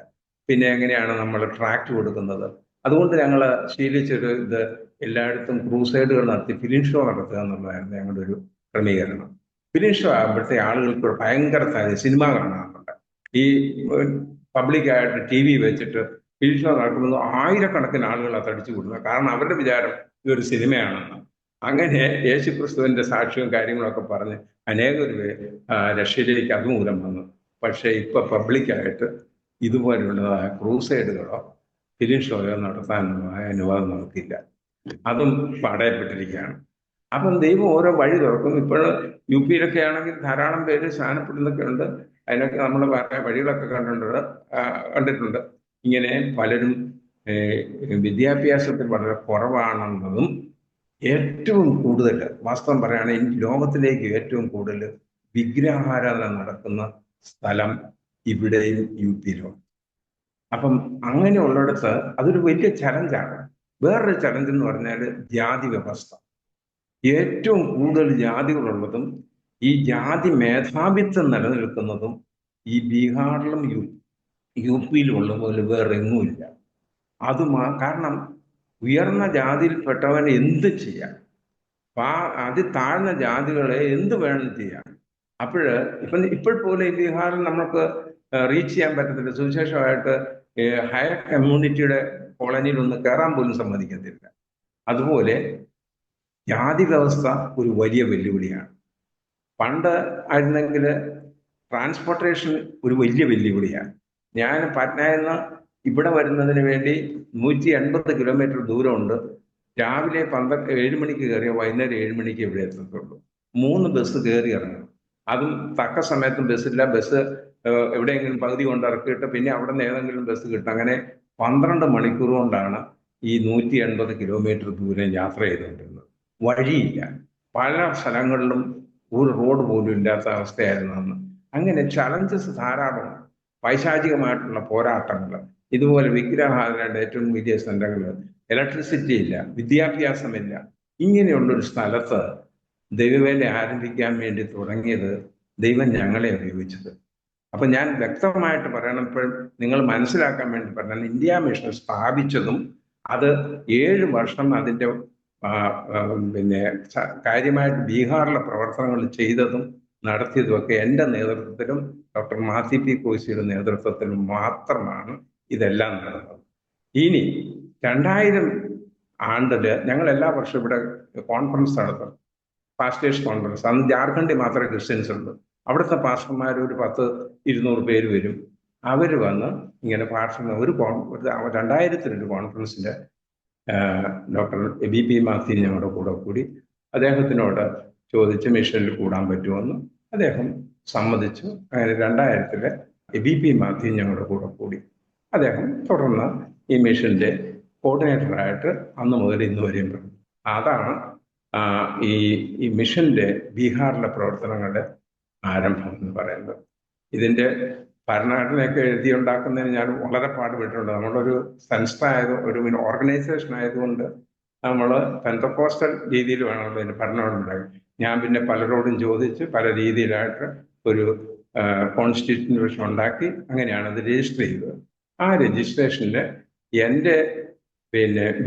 പിന്നെ എങ്ങനെയാണ് നമ്മൾ ട്രാക്ട് കൊടുക്കുന്നത്? അതുകൊണ്ട് ഞങ്ങൾ ശീലിച്ചൊരു ഇത് എല്ലായിടത്തും ക്രൂസൈഡുകൾ നടത്തി ഫിലിം ഷോ നടത്തുക എന്നുള്ളതായിരുന്നു ഞങ്ങളുടെ ഒരു ക്രമീകരണം. ഫിലിം ഷോ ആകുമ്പോഴത്തെ ആളുകൾക്ക് ഭയങ്കര സിനിമ കാണാറുണ്ട്. ഈ പബ്ലിക്കായിട്ട് TV വെച്ചിട്ട് ഫിലിം ഷോ നടക്കുന്നത് 1000-കണക്കിന് ആളുകൾ അതടിച്ചു കൂടുന്നത്. കാരണം അവരുടെ വിചാരം ഇതൊരു സിനിമയാണെന്ന്. അങ്ങനെ യേശുക്രിസ്തുവിന്റെ സാക്ഷ്യവും കാര്യങ്ങളൊക്കെ പറഞ്ഞ് അനേകം രക്ഷയിലേക്ക് അതുമൂലം വന്നു. പക്ഷെ ഇപ്പൊ പബ്ലിക്കായിട്ട് ഇതുപോലെയുള്ളതായ ക്രൂസൈഡുകളോ ഫിലിം ഷോയോ നടത്താനുള്ള അനുവാദം നമുക്കില്ല. അതും തടയപ്പെട്ടിരിക്കുകയാണ്. അപ്പം ദൈവം ഓരോ വഴി തുറക്കും. ഇപ്പോൾ UP ആണെങ്കിൽ ധാരാളം പേര് സ്നാനപ്പെടുന്നൊക്കെ ഉണ്ട്. അതിനൊക്കെ നമ്മൾ വഴികളൊക്കെ കണ്ടിട്ടുണ്ട്. ഇങ്ങനെ പലരും വിദ്യാഭ്യാസത്തിൽ വളരെ കുറവാണെന്നതും ഏറ്റവും കൂടുതൽ വാസ്തവം പറയുകയാണെങ്കിൽ ലോകത്തിലേക്ക് ഏറ്റവും കൂടുതൽ വിഗ്രഹാരാധന നടക്കുന്ന സ്ഥലം ഇവിടെയും UP അപ്പം അങ്ങനെയുള്ളിടത്ത് അതൊരു വലിയ ചലഞ്ചാണ്. വേറൊരു ചലഞ്ച് എന്ന് പറഞ്ഞാൽ ജാതി വ്യവസ്ഥ. ഏറ്റവും കൂടുതൽ ജാതികളുള്ളതും ഈ ജാതി മേധാവിത്വം നിലനിൽക്കുന്നതും ഈ ബീഹാറിലും UP ഉള്ള പോലെ വേറെ എങ്ങുമില്ല. കാരണം ഉയർന്ന ജാതിയിൽപ്പെട്ടവനെ എന്ത് ചെയ്യാം, താഴ്ന്ന ജാതികളെ എന്ത് വേണം ചെയ്യാം. ഇപ്പോൾ പോലെ ബീഹാറിൽ നമുക്ക് റീച്ച് ചെയ്യാൻ പറ്റത്തില്ല. സുവിശേഷമായിട്ട് ഹയർ കമ്മ്യൂണിറ്റിയുടെ കോളനിയിൽ ഒന്ന് കയറാൻ പോലും സമ്മതിക്കത്തില്ല. അതുപോലെ ജാതി വ്യവസ്ഥ ഒരു വലിയ വെല്ലുവിളിയാണ്. പണ്ട് ആയിരുന്നെങ്കിൽ ട്രാൻസ്പോർട്ടേഷൻ ഒരു വലിയ വെല്ലുവിളിയാണ്. ഞാൻ പട്നയിൽ നിന്ന് ഇവിടെ വരുന്നതിന് വേണ്ടി 180 കിലോമീറ്റർ ദൂരമുണ്ട്. രാവിലെ 7 മണിക്ക് കയറിയ വൈകുന്നേരം 7 മണിക്ക് ഇവിടെ എത്തത്തുള്ളൂ. 3 ബസ് കയറി ഇറങ്ങണം. അതും തക്ക സമയത്തും ബസ്സില്ല. ബസ് എവിടെയെങ്കിലും പകുതി കൊണ്ട് ഇറക്കിയിട്ട് പിന്നെ അവിടെ നിന്ന് ഏതെങ്കിലും ബസ് കിട്ടും. അങ്ങനെ 12 മണിക്കൂർ കൊണ്ടാണ് ഈ 180 കിലോമീറ്റർ ദൂരം യാത്ര ചെയ്തുകൊണ്ടിരുന്നത്. വഴിയില്ല. പല സ്ഥലങ്ങളിലും ഒരു റോഡ് പോലും ഇല്ലാത്ത അവസ്ഥയായിരുന്നു അന്ന്. അങ്ങനെ ചലഞ്ചസ് ധാരാളമാണ്. പൈശാചികമായിട്ടുള്ള പോരാട്ടങ്ങൾ, ഇതുപോലെ വിഗ്രഹാരാധനയുടെ ഏറ്റവും വലിയ സെന്ററുകൾ, ഇലക്ട്രിസിറ്റി ഇല്ല, വിദ്യാഭ്യാസമില്ല. ഇങ്ങനെയുള്ളൊരു സ്ഥലത്ത് ദൈവവേല ആരംഭിക്കാൻ വേണ്ടി തുടങ്ങിയത് ദൈവം ഞങ്ങളെ ഉപയോഗിച്ചത്. അപ്പൊ ഞാൻ വ്യക്തമായിട്ട് പറയണം, ഇപ്പോൾ നിങ്ങൾ മനസ്സിലാക്കാൻ വേണ്ടി പറഞ്ഞാൽ ഇന്ത്യ മിഷൻ സ്ഥാപിച്ചതും അത് 7 വർഷം അതിൻ്റെ കാര്യമായിട്ട് ബീഹാറിലെ പ്രവർത്തനങ്ങൾ ചെയ്തതും നടത്തിയതുമൊക്കെ എൻ്റെ നേതൃത്വത്തിലും ഡോക്ടർ മാത്യു പി കോശിയുടെ നേതൃത്വത്തിലും മാത്രമാണ് ഇതെല്ലാം നടന്നത്. ഇനി 2000 ആണ്ടില് ഞങ്ങൾ എല്ലാ വർഷവും ഇവിടെ കോൺഫറൻസ് നടത്തും, പാസ്റ്റേഴ്സ് കോൺഫറൻസ്. അന്ന് ജാർഖണ്ഡിൽ മാത്രമേ ക്രിസ്ത്യൻസ് ഉള്ളൂ. അവിടുത്തെ പാസ്റ്റർമാർ ഒരു 100-200 പേര് വരും. അവർ വന്ന് ഇങ്ങനെ ഭാഷണം. 2000 കോൺഫറൻസിൽ ഡോക്ടർ BP മാത്യു ഞങ്ങളുടെ കൂടെ കൂടി. അദ്ദേഹത്തിനോട് ചോദിച്ച് മിഷനിൽ കൂടാൻ പറ്റുമെന്ന് അദ്ദേഹം സമ്മതിച്ചു. അങ്ങനെ 2000 BP മാത്യു ഞങ്ങളുടെ കൂടെ കൂടി. അദ്ദേഹം തുടർന്ന് ഈ മിഷന്റെ കോർഡിനേറ്ററായിട്ട് അന്ന് മുതൽ ഇന്ന് വരെയും പറഞ്ഞു. അതാണ് ഈ മിഷന്റെ ബീഹാറിലെ പ്രവർത്തനങ്ങളുടെ ആരംഭം എന്ന് പറയുന്നത്. ഇതിന്റെ ഭരണഘടനയൊക്കെ എഴുതിയുണ്ടാക്കുന്നതിന് ഞാൻ വളരെ പാടുപെട്ടിട്ടുണ്ട്. നമ്മളൊരു ഒരു ഓർഗനൈസേഷൻ ആയതുകൊണ്ട് നമ്മൾ പെന്തക്കോസ്റ്റൽ രീതിയിൽ വേണമല്ലോ ഇതിന് ഭരണഘടന ഉണ്ടാക്കി. ഞാൻ പിന്നെ പലരോടും ചോദിച്ച് പല രീതിയിലായിട്ട് ഒരു കോൺസ്റ്റിറ്റ്യൂഷൻ ഉണ്ടാക്കി അങ്ങനെയാണ് അത് രജിസ്റ്റർ ചെയ്തത്. ആ രജിസ്ട്രേഷനിൽ എൻ്റെ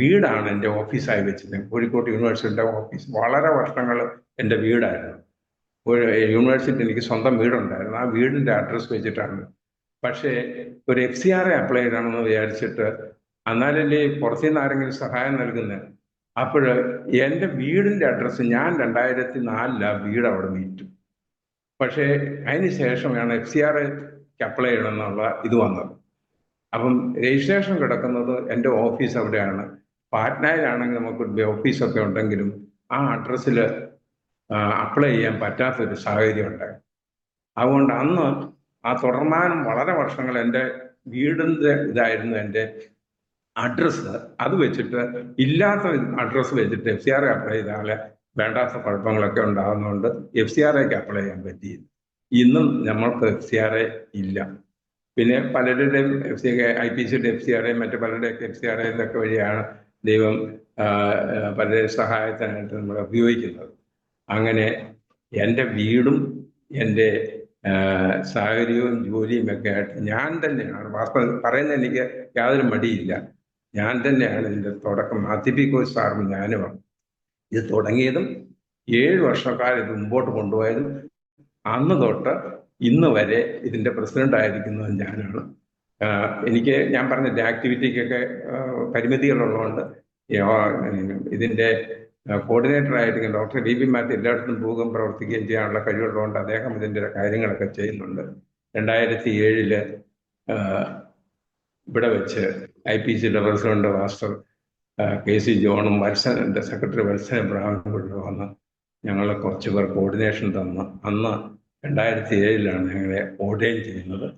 വീടാണ് എൻ്റെ ഓഫീസായി വെച്ചത്. കോഴിക്കോട് യൂണിവേഴ്സിറ്റിയുടെ ഓഫീസ് വളരെ വർഷങ്ങൾ എൻ്റെ വീടായിരുന്നു. ഒരു യൂണിവേഴ്സിറ്റി എനിക്ക് സ്വന്തം വീടുണ്ടായിരുന്നു. ആ വീടിൻ്റെ അഡ്രസ്സ് വെച്ചിട്ടാണ്. പക്ഷേ ഒരു FCRA അപ്ലൈ ചെയ്യണമെന്ന് വിചാരിച്ചിട്ട് എന്നാലല്ലേ പുറത്തുനിന്ന് ആരെങ്കിലും സഹായം നൽകുന്നത്. അപ്പോൾ എൻ്റെ വീടിൻ്റെ അഡ്രസ്സ് ഞാൻ 2004 വീട് അവിടെ വിറ്റു. പക്ഷേ അതിന് ശേഷമാണ് FCRAക്ക് അപ്ലൈ ചെയ്യണമെന്നുള്ള ഇത് വന്നത്. അപ്പം രജിസ്ട്രേഷൻ കിടക്കുന്നത് എൻ്റെ ഓഫീസ് അവിടെയാണ്. പാറ്റ്നയിലാണെങ്കിൽ നമുക്ക് ഓഫീസൊക്കെ ഉണ്ടെങ്കിലും ആ അഡ്രസ്സിൽ അപ്ലൈ ചെയ്യാൻ പറ്റാത്തൊരു സാഹചര്യം ഉണ്ടായി. അതുകൊണ്ട് അന്ന് ആ തുടർമാനം വളരെ വർഷങ്ങൾ എൻ്റെ വീടിൻ്റെ ഇതായിരുന്നു എൻ്റെ അഡ്രസ്സ്. അത് വെച്ചിട്ട് ഇല്ലാത്ത അഡ്രസ്സ് വെച്ചിട്ട് FCRA അപ്ലൈ ചെയ്താൽ വേണ്ടാത്ത കുഴപ്പങ്ങളൊക്കെ ഉണ്ടാകുന്നതുകൊണ്ട് FCRAക്ക് അപ്ലൈ ചെയ്യാൻ പറ്റിയില്ല. ഇന്നും നമ്മൾക്ക് FCRA ഇല്ല. പിന്നെ പലരുടെയും IPCയുടെ FCRA മറ്റു പലരുടെയൊക്കെ FCRA ഇതൊക്കെ വഴിയാണ് ദൈവം പലരുടെ സഹായത്തിനായിട്ട് നമ്മൾ ഉപയോഗിക്കുന്നത്. അങ്ങനെ എൻ്റെ വീടും എൻ്റെ സാഹചര്യവും ജോലിയും ഒക്കെ ആയിട്ട് ഞാൻ തന്നെയാണ് പറയുന്നത്. എനിക്ക് യാതൊരു മടിയില്ല. ഞാൻ തന്നെയാണ് ഇതിൻ്റെ തുടക്കം. മാത്യു സാറും ഞാനുമാണ് ഇത് തുടങ്ങിയതും 7 വർഷക്കാലം ഇത് മുമ്പോട്ട് കൊണ്ടുപോയതും. അന്ന് തൊട്ട് ഇന്ന് വരെ ഇതിൻ്റെ പ്രസിഡന്റ് ആയിരിക്കുന്നത് ഞാനാണ്. എനിക്ക് ഞാൻ പറഞ്ഞില്ല, ആക്ടിവിറ്റിക്കൊക്കെ പരിമിതികളുള്ളതുകൊണ്ട് ഇതിൻ്റെ കോർഡിനേറ്റർ ആയിരിക്കും ഡോക്ടർ DB മാത്യു എല്ലായിടത്തും പോവുകയും പ്രവർത്തിക്കുകയും ചെയ്യാനുള്ള കഴിവുള്ളതുകൊണ്ട് അദ്ദേഹം ഇതിൻ്റെ കാര്യങ്ങളൊക്കെ ചെയ്യുന്നുണ്ട്. 2007 ഇവിടെ വെച്ച് IPCയുടെ പ്രസിഡന്റ് മാസ്റ്റർ KC ജോണും വത്സൻ്റെ സെക്രട്ടറി വത്സൻ എബ്രഹാമും കൂടെ വന്ന് ഞങ്ങളെ കുറച്ച് പേർ കോർഡിനേഷൻ തന്ന് അന്ന് 2007 ഞങ്ങളെ ഓർഡൈൻ ചെയ്യുന്നത്.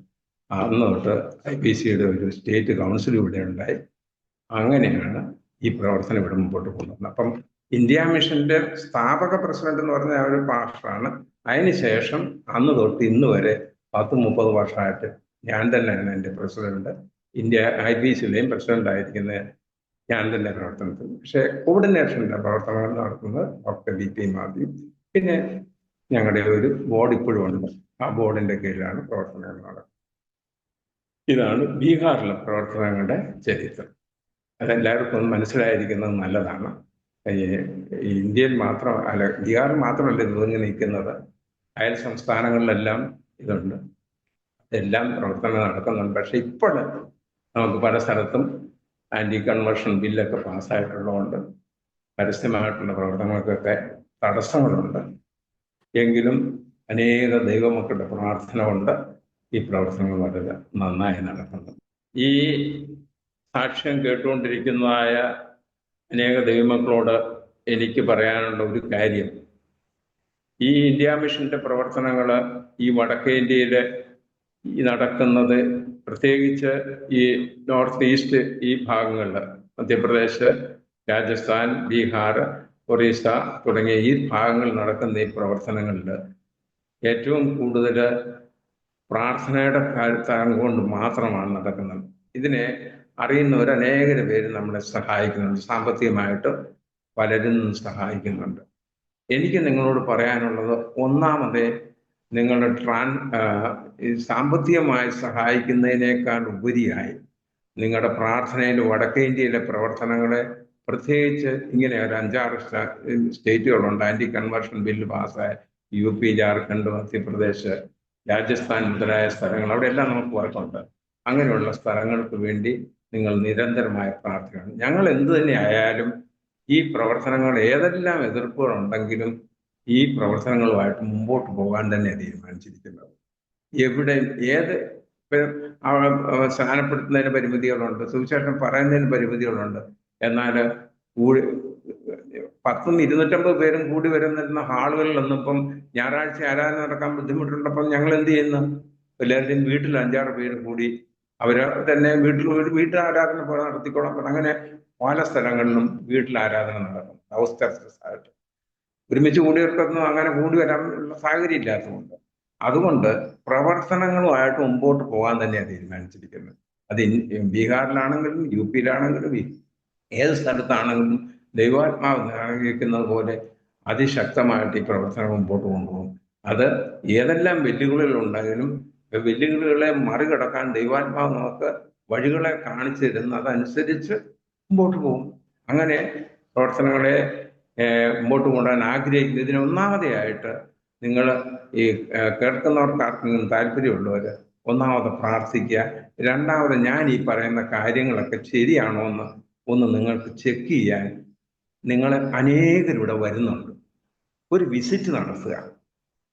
അന്ന് തൊട്ട് IPCയുടെ ഒരു സ്റ്റേറ്റ് കൗൺസിൽ ഇവിടെ ഉണ്ടായി. അങ്ങനെയാണ് ഈ പ്രവർത്തനം ഇവിടെ മുമ്പോട്ട് കൊണ്ടുവന്നത്. അപ്പം ഇന്ത്യ മിഷന്റെ സ്ഥാപക പ്രസിഡന്റ് എന്ന് പറഞ്ഞ ഒരു പാസ്റ്ററാണ്. അതിനുശേഷം അന്ന് തൊട്ട് ഇന്ന് വരെ 10-30 വർഷമായിട്ട് ഞാൻ തന്നെയാണ് എൻ്റെ പ്രസിഡന്റ്. IPCയിലെയും പ്രസിഡന്റ് ആയിരിക്കുന്നത് ഞാൻ തന്നെ പ്രവർത്തനത്തിൽ. പക്ഷേ കോർഡിനേഷൻ്റെ പ്രവർത്തനങ്ങൾ നടത്തുന്നത് ഡോക്ടർ DP മാത്യു. പിന്നെ ഞങ്ങളുടെ ഒരു ബോർഡ് ഇപ്പോഴും ഉണ്ട്. ആ ബോർഡിന്റെ കീഴിലാണ് പ്രവർത്തനങ്ങൾ നടക്കുന്നത്. ഇതാണ് ബീഹാറിലെ പ്രവർത്തനങ്ങളുടെ ചരിത്രം. അതെല്ലാവർക്കും മനസ്സിലായിരിക്കുന്നത് നല്ലതാണ്. ഇന്ത്യയിൽ മാത്രം അല്ല, ബീഹാറിൽ മാത്രമല്ല ഇത് ഒതുങ്ങി നിൽക്കുന്നത്. അയൽ സംസ്ഥാനങ്ങളിലെല്ലാം ഇതുണ്ട്. എല്ലാം പ്രവർത്തനം നടക്കുന്നുണ്ട്. പക്ഷെ ഇപ്പോൾ നമുക്ക് പല സ്ഥലത്തും ആന്റി കൺവേർഷൻ ബില്ലൊക്കെ പാസ്സായിട്ടുള്ളതുകൊണ്ട് പരസ്യമായിട്ടുള്ള പ്രവർത്തനങ്ങൾക്കൊക്കെ തടസ്സങ്ങളുണ്ട്. എങ്കിലും അനേക ദൈവമക്കളുടെ പ്രാർത്ഥന കൊണ്ട് ഈ പ്രവർത്തനങ്ങൾ വളരെ നന്നായി നടക്കുന്നു. ഈ സാക്ഷ്യം കേട്ടുകൊണ്ടിരിക്കുന്നതായ അനേക ദൈവമക്കളോട് എനിക്ക് പറയാനുള്ള ഒരു കാര്യം, ഈ ഇന്ത്യ മിഷന്റെ പ്രവർത്തനങ്ങൾ ഈ വടക്കേ ഇന്ത്യയിൽ നടക്കുന്നത്, പ്രത്യേകിച്ച് ഈ നോർത്ത് ഈസ്റ്റ് ഈ ഭാഗങ്ങളിൽ, മധ്യപ്രദേശ്, രാജസ്ഥാൻ, ബീഹാർ, ഒറീസ തുടങ്ങിയ ഈ ഭാഗങ്ങളിൽ നടക്കുന്ന ഈ പ്രവർത്തനങ്ങളിൽ ഏറ്റവും കൂടുതൽ പ്രാർത്ഥനയുടെ കാര്യത്താൻ കൊണ്ട് മാത്രമാണ് നടക്കുന്നത്. ഇതിനെ അറിയുന്നവർ അനേകം പേര് നമ്മളെ സഹായിക്കുന്നുണ്ട്. സാമ്പത്തികമായിട്ട് പലരും സഹായിക്കുന്നുണ്ട്. എനിക്ക് നിങ്ങളോട് പറയാനുള്ളത്, ഒന്നാമതേ നിങ്ങളുടെ സാമ്പത്തികമായി സഹായിക്കുന്നതിനേക്കാൾ ഉപരിയായി നിങ്ങളുടെ പ്രാർത്ഥനയിൽ വടക്കേ ഇന്ത്യയിലെ പ്രവർത്തനങ്ങളെ, പ്രത്യേകിച്ച് ഇങ്ങനെ ഒരു 5-6 സ്റ്റേറ്റുകളുണ്ട് ആന്റി കൺവേർഷൻ ബില്ല് പാസ്സായ UP, ജാർഖണ്ഡ്, മധ്യപ്രദേശ്, രാജസ്ഥാൻ മുതലായ സ്ഥലങ്ങൾ, അവിടെ എല്ലാം നമുക്ക് വർക്കുണ്ട്. അങ്ങനെയുള്ള സ്ഥലങ്ങൾക്ക് വേണ്ടി നിങ്ങൾ നിരന്തരമായ പ്രാർത്ഥനയാണ്. ഞങ്ങൾ എന്തു തന്നെ ആയാലും ഈ പ്രവർത്തനങ്ങൾ ഏതെല്ലാം എതിർപ്പുകളുണ്ടെങ്കിലും ഈ പ്രവർത്തനങ്ങളുമായിട്ട് മുമ്പോട്ട് പോകാൻ തന്നെ തീരുമാനിച്ചിരിക്കുന്നത്. എവിടെ ഏത് സ്ഥാനപ്പെടുത്തുന്നതിന് പരിമിതികളുണ്ട്, സുവിശേഷം പറയുന്നതിന് പരിമിതികളുണ്ട്. എന്നാൽ 250 പേരും കൂടി വരുന്നിരുന്ന ഹാളുകളിലൊന്നും ഇപ്പം ഞായറാഴ്ച ആരാധന നടക്കാൻ ബുദ്ധിമുട്ടുള്ളപ്പം ഞങ്ങൾ എന്ത് ചെയ്യുന്നു? എല്ലാവരുടെയും വീട്ടിൽ 5-6 പേര് കൂടി അവര് തന്നെ വീട്ടിൽ ആരാധന പോലെ നടത്തിക്കോളാം. അങ്ങനെ പല സ്ഥലങ്ങളിലും വീട്ടിൽ ആരാധന നടക്കും. ആയിട്ട് ഒരുമിച്ച് കൂടിയവർക്കൊന്നും അങ്ങനെ കൂടി വരാനുള്ള സാഹചര്യം ഇല്ലാത്തതുകൊണ്ട് അതുകൊണ്ട് പ്രവർത്തനങ്ങളുമായിട്ട് മുമ്പോട്ട് പോകാൻ തന്നെയാണ് തീരുമാനിച്ചിരിക്കുന്നത്. അത് ബീഹാറിലാണെങ്കിലും UP-യിലാണെങ്കിലും ഏത് സ്ഥലത്താണെങ്കിലും ദൈവാത്മാവ് ആഗ്രഹിക്കുന്നത് പോലെ അതിശക്തമായിട്ട് ഈ പ്രവർത്തനം മുമ്പോട്ട് കൊണ്ടുപോകും. അത് ഏതെല്ലാം വെല്ലുവിളികളുണ്ടെങ്കിലും വെല്ലുവിളികളെ മറികടക്കാൻ ദൈവാത്മാവ് നമുക്ക് വഴികളെ കാണിച്ചു തരുന്ന അതനുസരിച്ച് മുമ്പോട്ട് പോകും. അങ്ങനെ പ്രവർത്തനങ്ങളെ മുമ്പോട്ട് കൊണ്ടുപോകാൻ ആഗ്രഹിക്കുന്നത് ഇതിന് ഒന്നാമതായിട്ട് നിങ്ങൾ ഈ കേൾക്കുന്നവർക്ക് ആർക്കെങ്കിലും താല്പര്യമുള്ളവർ ഒന്നാമത് പ്രാർത്ഥിക്കുക. രണ്ടാമത് ഞാൻ ഈ പറയുന്ന കാര്യങ്ങളൊക്കെ ശരിയാണോ എന്ന് ഒന്ന് നിങ്ങൾക്ക് ചെക്ക് ചെയ്യാൻ നിങ്ങൾ അനേകരിവിടെ വരുന്നുണ്ട്. ഒരു വിസിറ്റ് നടത്തുക.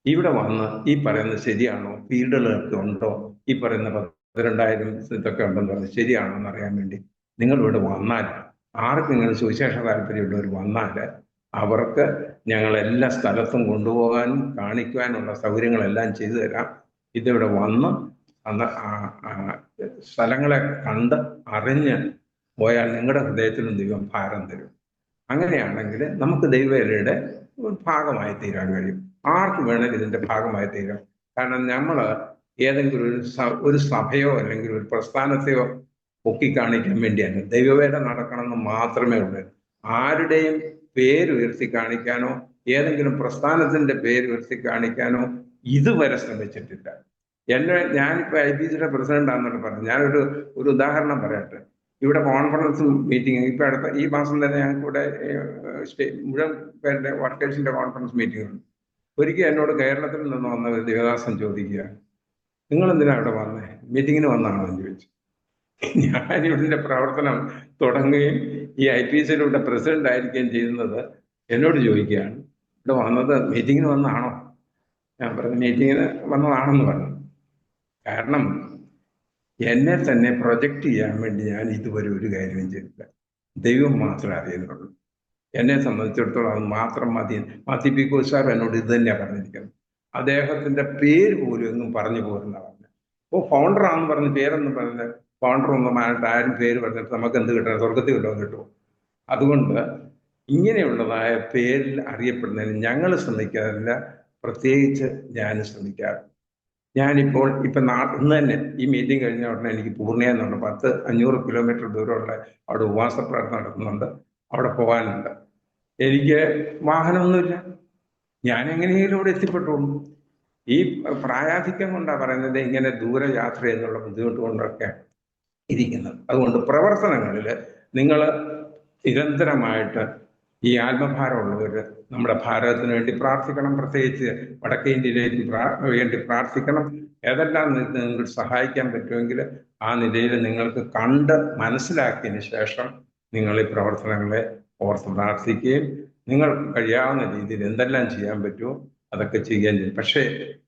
ഇവിടെ വന്ന് ഈ പറയുന്നത് ശരിയാണോ, ഫീൽഡുകളൊക്കെ ഉണ്ടോ, ഈ പറയുന്ന 12,000 ഇതൊക്കെ ഉണ്ടെന്ന് പറഞ്ഞ് ശരിയാണോ എന്നറിയാൻ വേണ്ടി നിങ്ങൾ ഇവിടെ വന്നാൽ, ആർക്കെങ്കിലും സുവിശേഷ താല്പര്യമുള്ളവർ വന്നാൽ അവർക്ക് ഞങ്ങൾ എല്ലാ സ്ഥലത്തും കൊണ്ടുപോകാനും കാണിക്കുവാനുള്ള സൗകര്യങ്ങളെല്ലാം ചെയ്തു തരാം. ഇതിവിടെ വന്ന് സ്ഥലങ്ങളെ കണ്ട് അറിഞ്ഞ് പോയാൽ നിങ്ങളുടെ ഹൃദയത്തിലും ദൈവം ഭാരം തരും. അങ്ങനെയാണെങ്കിൽ നമുക്ക് ദൈവവേലയുടെ ഭാഗമായി തീരാൻ കഴിയും. ആർക്ക് വേണമെങ്കിലും ഇതിന്റെ ഭാഗമായി തീരാം. കാരണം നമ്മൾ ഏതെങ്കിലും ഒരു സഭയോ അല്ലെങ്കിൽ ഒരു പ്രസ്ഥാനത്തെയോ പൊക്കിക്കാണിക്കാൻ വേണ്ടിയല്ല, ദൈവവേല നടക്കണമെന്ന് മാത്രമേ ഉള്ളൂ. ആരുടെയും പേര് ഉയർത്തി കാണിക്കാനോ ഏതെങ്കിലും പ്രസ്ഥാനത്തിന്റെ പേര് ഉയർത്തി കാണിക്കാനോ ഇതുവരെ ശ്രമിച്ചിട്ടില്ല. ഞാനിപ്പോൾ IPCയുടെ പ്രസിഡന്റ് ആണെന്നോട് പറഞ്ഞു. ഞാനൊരു ഉദാഹരണം പറയട്ടെ. ഇവിടെ കോൺഫറൻസും മീറ്റിംഗ് ഇപ്പൊ അടുത്ത ഈ മാസം തന്നെ ഞങ്ങൾക്ക് ഇവിടെ മുഴുവൻ പേരുടെ വർക്കേഴ്സിന്റെ കോൺഫറൻസ് മീറ്റിംഗ് ഉണ്ട്. ഒരിക്കൽ എന്നോട് കേരളത്തിൽ നിന്ന് വന്ന ഒരു ദേവദാസൻ ചോദിക്കുക, നിങ്ങൾ എന്തിനാ ഇവിടെ വന്നേ, മീറ്റിങ്ങിന് വന്നാണോ എന്ന് ചോദിച്ചു. ഞാനിവിടെ പ്രവർത്തനം തുടങ്ങുകയും ഈ IPCയിലൂടെ പ്രസിഡന്റ് ആയിരിക്കുകയും ചെയ്യുന്നത് എന്നോട് ചോദിക്കുകയാണ്, ഇവിടെ വന്നത് മീറ്റിങ്ങിന് വന്നാണോ? ഞാൻ പറഞ്ഞു മീറ്റിങ്ങിന് വന്നതാണെന്ന് പറഞ്ഞു. കാരണം എന്നെ തന്നെ പ്രൊജക്റ്റ് ചെയ്യാൻ വേണ്ടി ഞാൻ ഇതുവരെ ഒരു കാര്യവും ചെയ്തില്ല. ദൈവം മാത്രമേ അറിയുന്നുള്ളൂ. എന്നെ സംബന്ധിച്ചിടത്തോളം അത് മാത്രം മതി. മാത്യു പി കോശാർ എന്നോട് ഇത് തന്നെയാണ് പറഞ്ഞിരിക്കുന്നത്. അദ്ദേഹത്തിന്റെ പേര് പോലും ഒന്നും പറഞ്ഞു പോരുന്ന പറഞ്ഞു. ഫൗണ്ടറാണെന്ന് പറഞ്ഞ് പേരൊന്നും പറഞ്ഞ ഫൗണ്ടറൊന്നുമായിട്ട് ആരും പേര് പറഞ്ഞിട്ട് നമുക്ക് എന്ത് കിട്ടണം, സ്വർഗത്തിൽ വല്ലതും കിട്ടുമോ? അതുകൊണ്ട് ഇങ്ങനെയുള്ളതായ പേരിൽ അറിയപ്പെടുന്നതിന് ഞങ്ങൾ ശ്രമിക്കാറില്ല. പ്രത്യേകിച്ച് ഞാൻ ശ്രമിക്കാറ്. ഞാനിപ്പോൾ ഇന്ന് തന്നെ ഈ മീറ്റിംഗ് കഴിഞ്ഞ ഉടനെ എനിക്ക് പൂർണ്ണിയ എന്നുണ്ട് 500 കിലോമീറ്റർ ദൂരമുള്ള അവിടെ ഉപവാസ പ്രാർത്ഥന നടക്കുന്നുണ്ട്. അവിടെ പോകാനുണ്ട്. എനിക്ക് വാഹനമൊന്നുമില്ല. ഞാൻ എങ്ങനെയെങ്കിലും ഇവിടെ എത്തിപ്പെട്ടുള്ളൂ. ഈ പ്രായാധിക്യം കൊണ്ടാണ് പറയുന്നത് ഇങ്ങനെ ദൂരയാത്ര എന്നുള്ള ബുദ്ധിമുട്ട് കൊണ്ടൊക്കെ ഇരിക്കുന്നത്. അതുകൊണ്ട് പ്രവർത്തനങ്ങളിൽ നിങ്ങൾ നിരന്തരമായിട്ട് ഈ ആത്മഭാരമുള്ളവർ നമ്മുടെ ഭാരതത്തിന് വേണ്ടി പ്രാർത്ഥിക്കണം. പ്രത്യേകിച്ച് വടക്കേ ഇന്ത്യയിലേക്ക് വേണ്ടി പ്രാർത്ഥിക്കണം. ഏതെല്ലാം നിങ്ങൾക്ക് സഹായിക്കാൻ പറ്റുമെങ്കിൽ ആ നിലയിൽ നിങ്ങൾക്ക് കണ്ട് മനസ്സിലാക്കിയതിന് ശേഷം നിങ്ങൾ ഈ പ്രവർത്തനങ്ങളെ ഓർത്ത് പ്രാർത്ഥിക്കുകയും നിങ്ങൾക്ക് കഴിയാവുന്ന രീതിയിൽ എന്തെല്ലാം ചെയ്യാൻ പറ്റുമോ അതൊക്കെ ചെയ്യുകയും ചെയ്യും. പക്ഷേ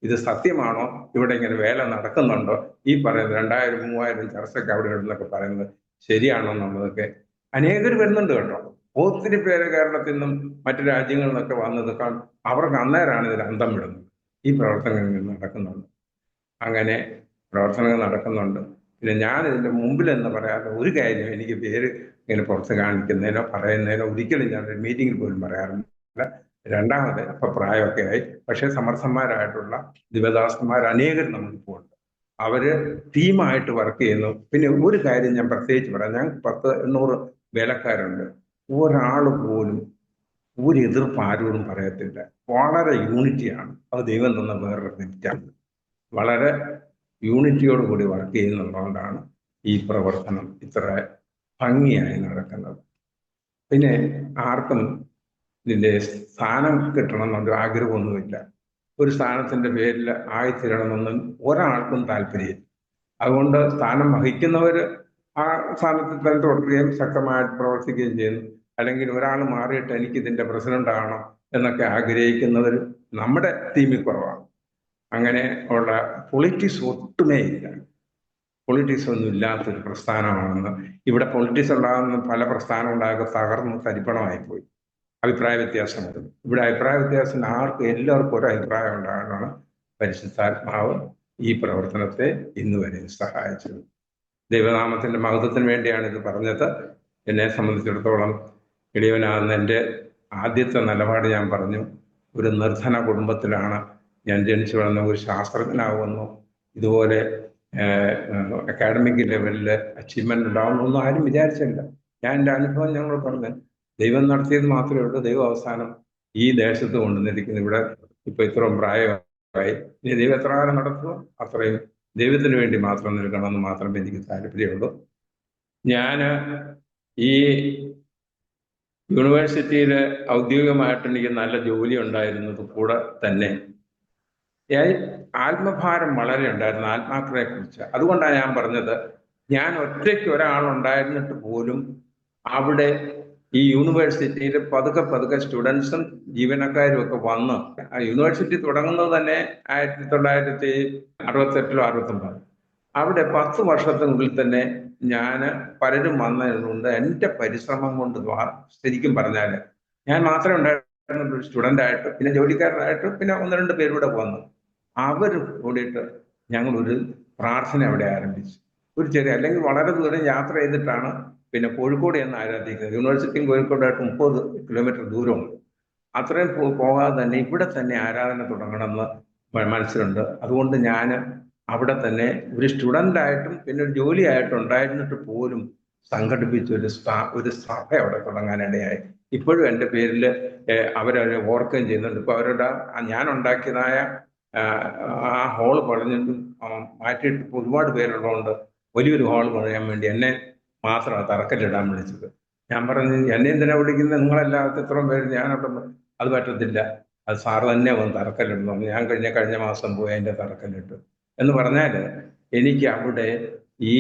ഇത് സത്യമാണോ, ഇവിടെ ഇങ്ങനെ വേല നടക്കുന്നുണ്ടോ, ഈ പറയുന്നത് 2000-3000 ചർച്ചയ്ക്ക് അവിടെ ഉണ്ടെന്നൊക്കെ പറയുന്നത് ശരിയാണോ എന്നുള്ളതൊക്കെ അനേകർ വരുന്നുണ്ട് കേട്ടോ. ഒത്തിരി പേര് കേരളത്തിൽ നിന്നും മറ്റു രാജ്യങ്ങളിൽ നിന്നൊക്കെ വന്നത് അവർക്ക് അന്നേരമാണ് ഇതിൽ അന്തം വിടുന്നത്. ഈ പ്രവർത്തനങ്ങൾ നടക്കുന്നുണ്ട്. അങ്ങനെ പ്രവർത്തനങ്ങൾ നടക്കുന്നുണ്ട്. പിന്നെ ഞാൻ ഇതിന്റെ മുമ്പിൽ എന്ന് പറയാതെ ഒരു കാര്യം എനിക്ക് പേര് ഇങ്ങനെ പുറത്ത് കാണിക്കുന്നതിനോ പറയുന്നതിനോ ഒരിക്കലും ഞാൻ ഒരു മീറ്റിങ്ങിൽ പോലും പറയാറില്ല. രണ്ടാമത് ഇപ്പൊ പ്രായമൊക്കെ ആയി, പക്ഷെ സമർത്ഥന്മാരായിട്ടുള്ള ദിവദാസന്മാർ അനേകർ നമുക്കിപ്പോൾ ഉണ്ട്. അവര് ടീമായിട്ട് വർക്ക് ചെയ്യുന്നു. പിന്നെ ഒരു കാര്യം ഞാൻ പ്രത്യേകിച്ച് പറയാം, ഞങ്ങൾക്ക് 10-800 വേലക്കാരുണ്ട്. ഒരാൾ പോലും ഒരു എതിർപ്പ് ആരോടും പറയത്തില്ല. വളരെ യൂണിറ്റിയാണ്. അത് ദൈവം തന്ന വേറൊരു ഗിഫ്റ്റാണ്. വളരെ യൂണിറ്റിയോട് കൂടി വർക്ക് ചെയ്യുന്നുള്ളതുകൊണ്ടാണ് ഈ പ്രവർത്തനം ഇത്ര ഭംഗിയായി നടക്കുന്നത്. പിന്നെ ആർക്കും ഇതിൻ്റെ സ്ഥാനം കിട്ടണമെന്നൊരു ആഗ്രഹമൊന്നുമില്ല. ഒരു സ്ഥാനത്തിന്റെ പേരിൽ ആയിത്തീരണമെന്നും ഒരാൾക്കും താല്പര്യമില്ല. അതുകൊണ്ട് സ്ഥാനം വഹിക്കുന്നവർ ആ സ്ഥാനത്തിൽ തന്നെ തുടരുകയും ശക്തമായിട്ട് പ്രവർത്തിക്കുകയും ചെയ്യുന്നു. അല്ലെങ്കിൽ ഒരാൾ മാറിയിട്ട് എനിക്ക് ഇതിന്റെ പ്രസിഡന്റ് ആണോ എന്നൊക്കെ ആഗ്രഹിക്കുന്നവർ നമ്മുടെ ടീമിൽ കുറവാണ്. അങ്ങനെ ഉള്ള പൊളിറ്റിക്സ് ഒട്ടുമേ ഇല്ല. പൊളിറ്റിക്സ് ഒന്നും ഇല്ലാത്തൊരു പ്രസ്ഥാനമാണെന്ന്. ഇവിടെ പൊളിറ്റിക്സ് ഉണ്ടാകുന്ന പല പ്രസ്ഥാനം ഉണ്ടാകുക തകർന്ന് തരിപ്പണമായിപ്പോയി. അഭിപ്രായ വ്യത്യാസം വരുന്നു. ഇവിടെ അഭിപ്രായ വ്യത്യാസം എല്ലാവർക്കും ഒരു അഭിപ്രായം ഉണ്ടാകാനാണ് പരിശുദ്ധാത്മാവ് ഈ പ്രവർത്തനത്തെ ഇന്ന് വരെ സഹായിച്ചത്. ദൈവനാമത്തിന്റെ മഹത്വത്തിന് വേണ്ടിയാണ് ഇത് പറഞ്ഞത്. എന്നെ സംബന്ധിച്ചിടത്തോളം ഇളിയവനാകുന്ന എൻ്റെ ആദ്യത്തെ നിലപാട് ഞാൻ പറഞ്ഞു, ഒരു നിർധന കുടുംബത്തിലാണ് ഞാൻ ജനിച്ചു വളർന്ന ഒരു ശാസ്ത്രജ്ഞനാകുമെന്നോ ഇതുപോലെ അക്കാഡമിക് ലെവലിൽ അച്ചീവ്മെന്റ് ഉണ്ടാവുമെന്നൊന്നും ആരും വിചാരിച്ചില്ല. ഞാൻ എൻ്റെ അനുഭവം ഞങ്ങൾ പറഞ്ഞു, ദൈവം നടത്തിയത് മാത്രമേ ഉള്ളൂ. ദൈവം അവസാനം ഈ ദേശത്ത് കൊണ്ടുവന്നിരിക്കുന്നത്. ഇവിടെ ഇപ്പൊ ഇത്രയും പ്രായമായി, ഇനി ദൈവം എത്ര കാലം നടത്തുമോ അത്രയും ദൈവത്തിന് വേണ്ടി മാത്രം നിൽക്കണമെന്ന് മാത്രമേ എനിക്ക് താല്പര്യമുള്ളൂ. ഞാൻ ഈ യൂണിവേഴ്സിറ്റിയിൽ ഔദ്യോഗികമായിട്ട് എനിക്ക് നല്ല ജോലി ഉണ്ടായിരുന്നത് കൂടെ തന്നെ ആത്മഭാരം വളരെ ഉണ്ടായിരുന്നു, ആത്മാക്കളെ കുറിച്ച്. അതുകൊണ്ടാണ് ഞാൻ പറഞ്ഞത്, ഞാൻ ഒറ്റയ്ക്ക് ഒരാളുണ്ടായിരുന്നിട്ട് പോലും അവിടെ ഈ യൂണിവേഴ്സിറ്റിയിൽ പതുക്കെ പതുക്കെ സ്റ്റുഡൻസും ജീവനക്കാരും ഒക്കെ വന്ന്, യൂണിവേഴ്സിറ്റി തുടങ്ങുന്നത് തന്നെ 1968 69. അവിടെ 10 വർഷത്തിനുള്ളിൽ തന്നെ ഞാൻ പലരും വന്നതുകൊണ്ട് എൻ്റെ പരിശ്രമം കൊണ്ട് ശരിക്കും പറഞ്ഞാൽ ഞാൻ മാത്രമേ ഉണ്ടായിരുന്നുള്ളൂ സ്റ്റുഡൻ്റായിട്ട്, പിന്നെ ജോലിക്കാരനായിട്ട് പിന്നെ 1-2 പേരൂടെ വന്നു. അവർ കൂടിയിട്ട് ഞങ്ങളൊരു പ്രാർത്ഥന അവിടെ ആരംഭിച്ചു. ഒരു ചെറിയ, അല്ലെങ്കിൽ വളരെ ദൂരം യാത്ര ചെയ്തിട്ടാണ് പിന്നെ കോഴിക്കോട് എന്ന് ആരാധിക്കുന്നത്. യൂണിവേഴ്സിറ്റിയും കോഴിക്കോടായിട്ട് 30 കിലോമീറ്റർ ദൂരമുണ്ട്. അത്രയും പോകാതെ തന്നെ ഇവിടെ തന്നെ ആരാധന തുടങ്ങണമെന്ന് മനസ്സിലുണ്ട്. അതുകൊണ്ട് ഞാൻ അവിടെ തന്നെ ഒരു സ്റ്റുഡൻ്റായിട്ടും പിന്നെ ഒരു ജോലിയായിട്ടും ഉണ്ടായിരുന്നിട്ട് പോലും സംഘടിപ്പിച്ച ഒരു സഭ അവിടെ തുടങ്ങാനിടയായി. ഇപ്പോഴും എൻ്റെ പേരിൽ അവരവരെ ഓർക്കുകയും ചെയ്യുന്നുണ്ട്. ഇപ്പോൾ അവരുടെ ഞാൻ ഉണ്ടാക്കിയതായ ആ ഹോള് പണിഞ്ഞിട്ട് മാറ്റിയിട്ട് ഒരുപാട് പേരുള്ളതുകൊണ്ട് വലിയൊരു ഹോള് പണിയാൻ വേണ്ടി എന്നെ മാത്രമാണ് തറക്കല്ലിടാൻ വിളിച്ചത്. ഞാൻ പറഞ്ഞു, എന്നെ എന്തിനാ വിളിക്കുന്നത്, നിങ്ങളെല്ലാവരും ഇത്രയും പേര്, ഞാനവിടെ അത് പറ്റത്തില്ല, അത് സാറ് തന്നെ വന്ന് തറക്കല്ലിടുന്നു. ഞാൻ കഴിഞ്ഞ മാസം പോയി അതിൻ്റെ തറക്കല്ലിട്ടു എന്ന് പറഞ്ഞാൽ എനിക്ക് അവിടെ ഈ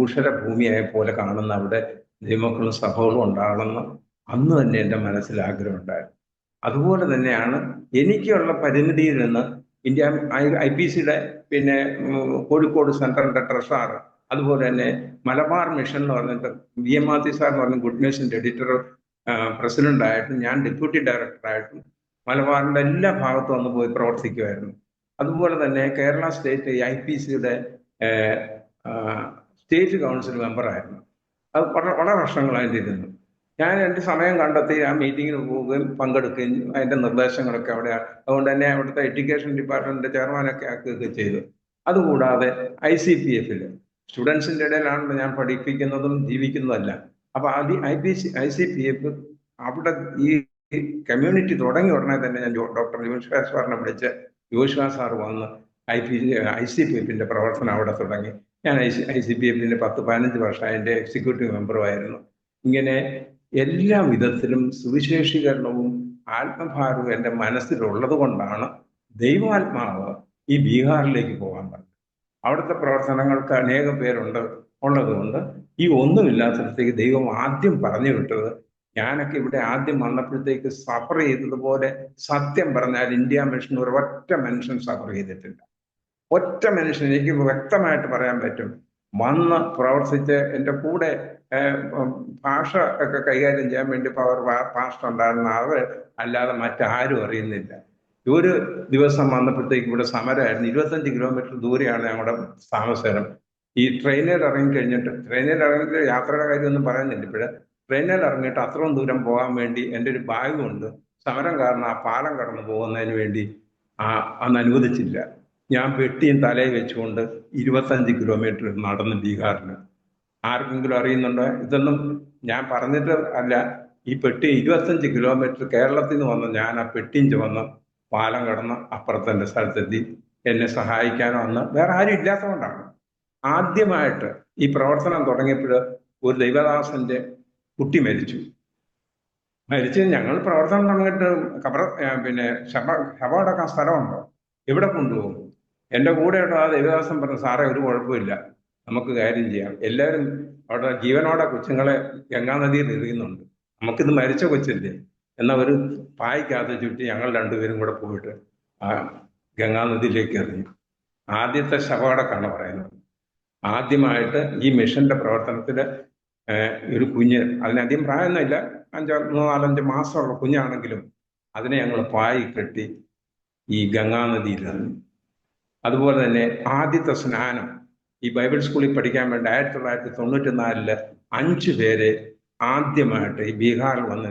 ഊഷര ഭൂമിയായ പോലെ കാണുന്ന അവിടെ ദൈവമക്കളും സഭകളും ഉണ്ടാകണമെന്ന് അന്ന് തന്നെ എൻ്റെ മനസ്സിൽ ആഗ്രഹം ഉണ്ടായിരുന്നു. അതുപോലെ തന്നെയാണ് എനിക്കുള്ള പരിമിതിയിൽ നിന്ന് ഇന്ത്യ IPCയുടെ പിന്നെ കോഴിക്കോട് സെൻട്രലിൻ്റെ ട്രഷറർ, അതുപോലെ തന്നെ മലബാർ മിഷൻ എന്ന് പറഞ്ഞിട്ട് VM മാത്യു സാർ എന്ന് പറഞ്ഞ ഗുഡ് ന്യൂസിൻ്റെ എഡിറ്റർ പ്രസിഡൻ്റായിട്ടും ഞാൻ ഡെപ്യൂട്ടി ഡയറക്ടറായിട്ടും മലബാറിൻ്റെ എല്ലാ ഭാഗത്തും വന്ന് പോയി പ്രവർത്തിക്കുമായിരുന്നു. അതുപോലെ തന്നെ കേരള സ്റ്റേറ്റ് IPCയുടെ സ്റ്റേറ്റ് കൗൺസിൽ മെമ്പറായിരുന്നു. അത് വളരെ വർഷങ്ങളായിട്ട് ഇരുന്നു. ഞാൻ എൻ്റെ സമയം കണ്ടെത്തി ആ മീറ്റിങ്ങിന് പോവുകയും പങ്കെടുക്കുകയും അതിൻ്റെ നിർദ്ദേശങ്ങളൊക്കെ അവിടെ, അതുകൊണ്ട് തന്നെ അവിടുത്തെ എഡ്യൂക്കേഷൻ ഡിപ്പാർട്ട്മെൻറ്റിൻ്റെ ചെയർമാനൊക്കെ ആക്കുകയൊക്കെ ചെയ്തു. അതുകൂടാതെ ICPF-ൽ സ്റ്റുഡൻസിൻ്റെ ഇടയിലാണല്ലോ ഞാൻ പഠിപ്പിക്കുന്നതും ജീവിക്കുന്നതല്ല. അപ്പോൾ ICPF അവിടെ ഈ കമ്മ്യൂണിറ്റി തുടങ്ങി ഉടനെ തന്നെ ഞാൻ ഡോക്ടർ യോശുവ സാറിനെ വിളിച്ച് യോശുവ സാർ വന്ന് ICPF-ന്റെ പ്രവർത്തനം അവിടെ തുടങ്ങി. ഞാൻ ICPF-ന്റെ 10-15 വർഷം അതിൻ്റെ എക്സിക്യൂട്ടീവ് മെമ്പറുമായിരുന്നു. ഇങ്ങനെ എല്ലാ വിധത്തിലും സുവിശേഷീകരണവും ആത്മഭാരവും എൻ്റെ മനസ്സിലുള്ളത് കൊണ്ടാണ് ദൈവാത്മാവ് ഈ ബീഹാറിലേക്ക് പോകാൻ പറഞ്ഞത്. അവിടുത്തെ പ്രവർത്തനങ്ങൾക്ക് അനേകം ഉള്ളതുകൊണ്ട് ഈ ഒന്നുമില്ലാത്തടത്തേക്ക് ദൈവം ആദ്യം പറഞ്ഞു വിട്ടത്, ഞാനൊക്കെ ഇവിടെ ആദ്യം വന്നപ്പോഴത്തേക്ക് സഫർ ചെയ്തതുപോലെ സത്യം പറഞ്ഞാൽ ഇന്ത്യ മിഷൻ ഒറ്റ മനുഷ്യൻ സഫർ ചെയ്തിട്ടില്ല. ഒറ്റ മനുഷ്യൻ, എനിക്ക് വ്യക്തമായിട്ട് പറയാൻ പറ്റും. വന്ന് പ്രവർത്തിച്ച് എൻ്റെ കൂടെ ഭാഷ ഒക്കെ കൈകാര്യം ചെയ്യാൻ വേണ്ടി പാസ്റ്റർ ഉണ്ടായിരുന്ന അവർ അല്ലാതെ മറ്റാരും അറിയുന്നില്ല. ഒരു ദിവസം വന്നപ്പോഴത്തേക്ക് ഇവിടെ സമരമായിരുന്നു. 25 കിലോമീറ്റർ ദൂരെയാണ് ഞങ്ങളുടെ താമസരം. ഈ ട്രെയിനിൽ ഇറങ്ങിക്കഴിഞ്ഞിട്ട്, യാത്രയുടെ കാര്യമൊന്നും പറയുന്നില്ല ഇപ്പോഴ്, ട്രെയിനിൽ ഇറങ്ങിയിട്ട് അത്രയും ദൂരം പോകാൻ വേണ്ടി എൻ്റെ ഒരു ബാഗുണ്ട്. സമരം കാരണം ആ പാലം കടന്നു പോകുന്നതിന് വേണ്ടി അന്ന് അനുവദിച്ചില്ല. ഞാൻ പെട്ടിയും തലയിൽ വെച്ചുകൊണ്ട് 25 കിലോമീറ്റർ നടന്ന് ബീഹാറിൽ. ആർക്കെങ്കിലും അറിയുന്നുണ്ടോ? ഇതൊന്നും ഞാൻ പറഞ്ഞിട്ട് അല്ല. ഈ പെട്ടി 25 കിലോമീറ്റർ കേരളത്തിൽ നിന്ന് വന്ന് ഞാൻ ആ പെട്ടിയും ചുവന്ന് പാലം കടന്ന് അപ്പുറത്തെ സ്ഥലത്തെത്തി. എന്നെ സഹായിക്കാനോ അന്ന് വേറെ ആരും ഇല്ലാത്തതുകൊണ്ടാണ്. ആദ്യമായിട്ട് ഈ പ്രവർത്തനം തുടങ്ങിയപ്പോൾ ഒരു ദൈവദാസന്റെ കുട്ടി മരിച്ചു. ഞങ്ങൾ പ്രവർത്തനം തുടങ്ങിയിട്ട് പിന്നെ ശവ അടക്കാൻ സ്ഥലമുണ്ടോ, എവിടെ കൊണ്ടുപോകും? എൻ്റെ കൂടെയുള്ള ആ ദൈവദാസൻ പറഞ്ഞു, സാറേ ഒരു കുഴപ്പമില്ല, നമുക്ക് കാര്യം ചെയ്യാം. എല്ലാവരും അവിടെ ജീവനോടെ കൊച്ചുങ്ങളെ ഗംഗാനദിയിൽ എറിയുന്നുണ്ട്, നമുക്കിത് മരിച്ച കൊച്ചല്ലേ എന്ന ഒരു പായ്ക്കകത്ത് ചുറ്റി ഞങ്ങൾ രണ്ടുപേരും കൂടെ പോയിട്ട് ആ ഗംഗാനദിയിലേക്ക് എറിഞ്ഞു. ആദ്യത്തെ ശവടക്കാണ് പറയുന്നത്. ആദ്യമായിട്ട് ഈ മിഷന്റെ പ്രവർത്തനത്തിൽ ഒരു കുഞ്ഞ്, അതിനധികം പ്രായമൊന്നുമില്ല, 4-5 മാസമുള്ള കുഞ്ഞാണെങ്കിലും അതിനെ ഞങ്ങൾ പായി കെട്ടി ഈ ഗംഗാനദിയിലെറിഞ്ഞു. അതുപോലെ തന്നെ ആദ്യത്തെ സ്നാനം ഈ ബൈബിൾ സ്കൂളിൽ പഠിക്കാൻ വേണ്ടി 1994 5 പേരെ ആദ്യമായിട്ട് ഈ ബീഹാറിൽ വന്ന്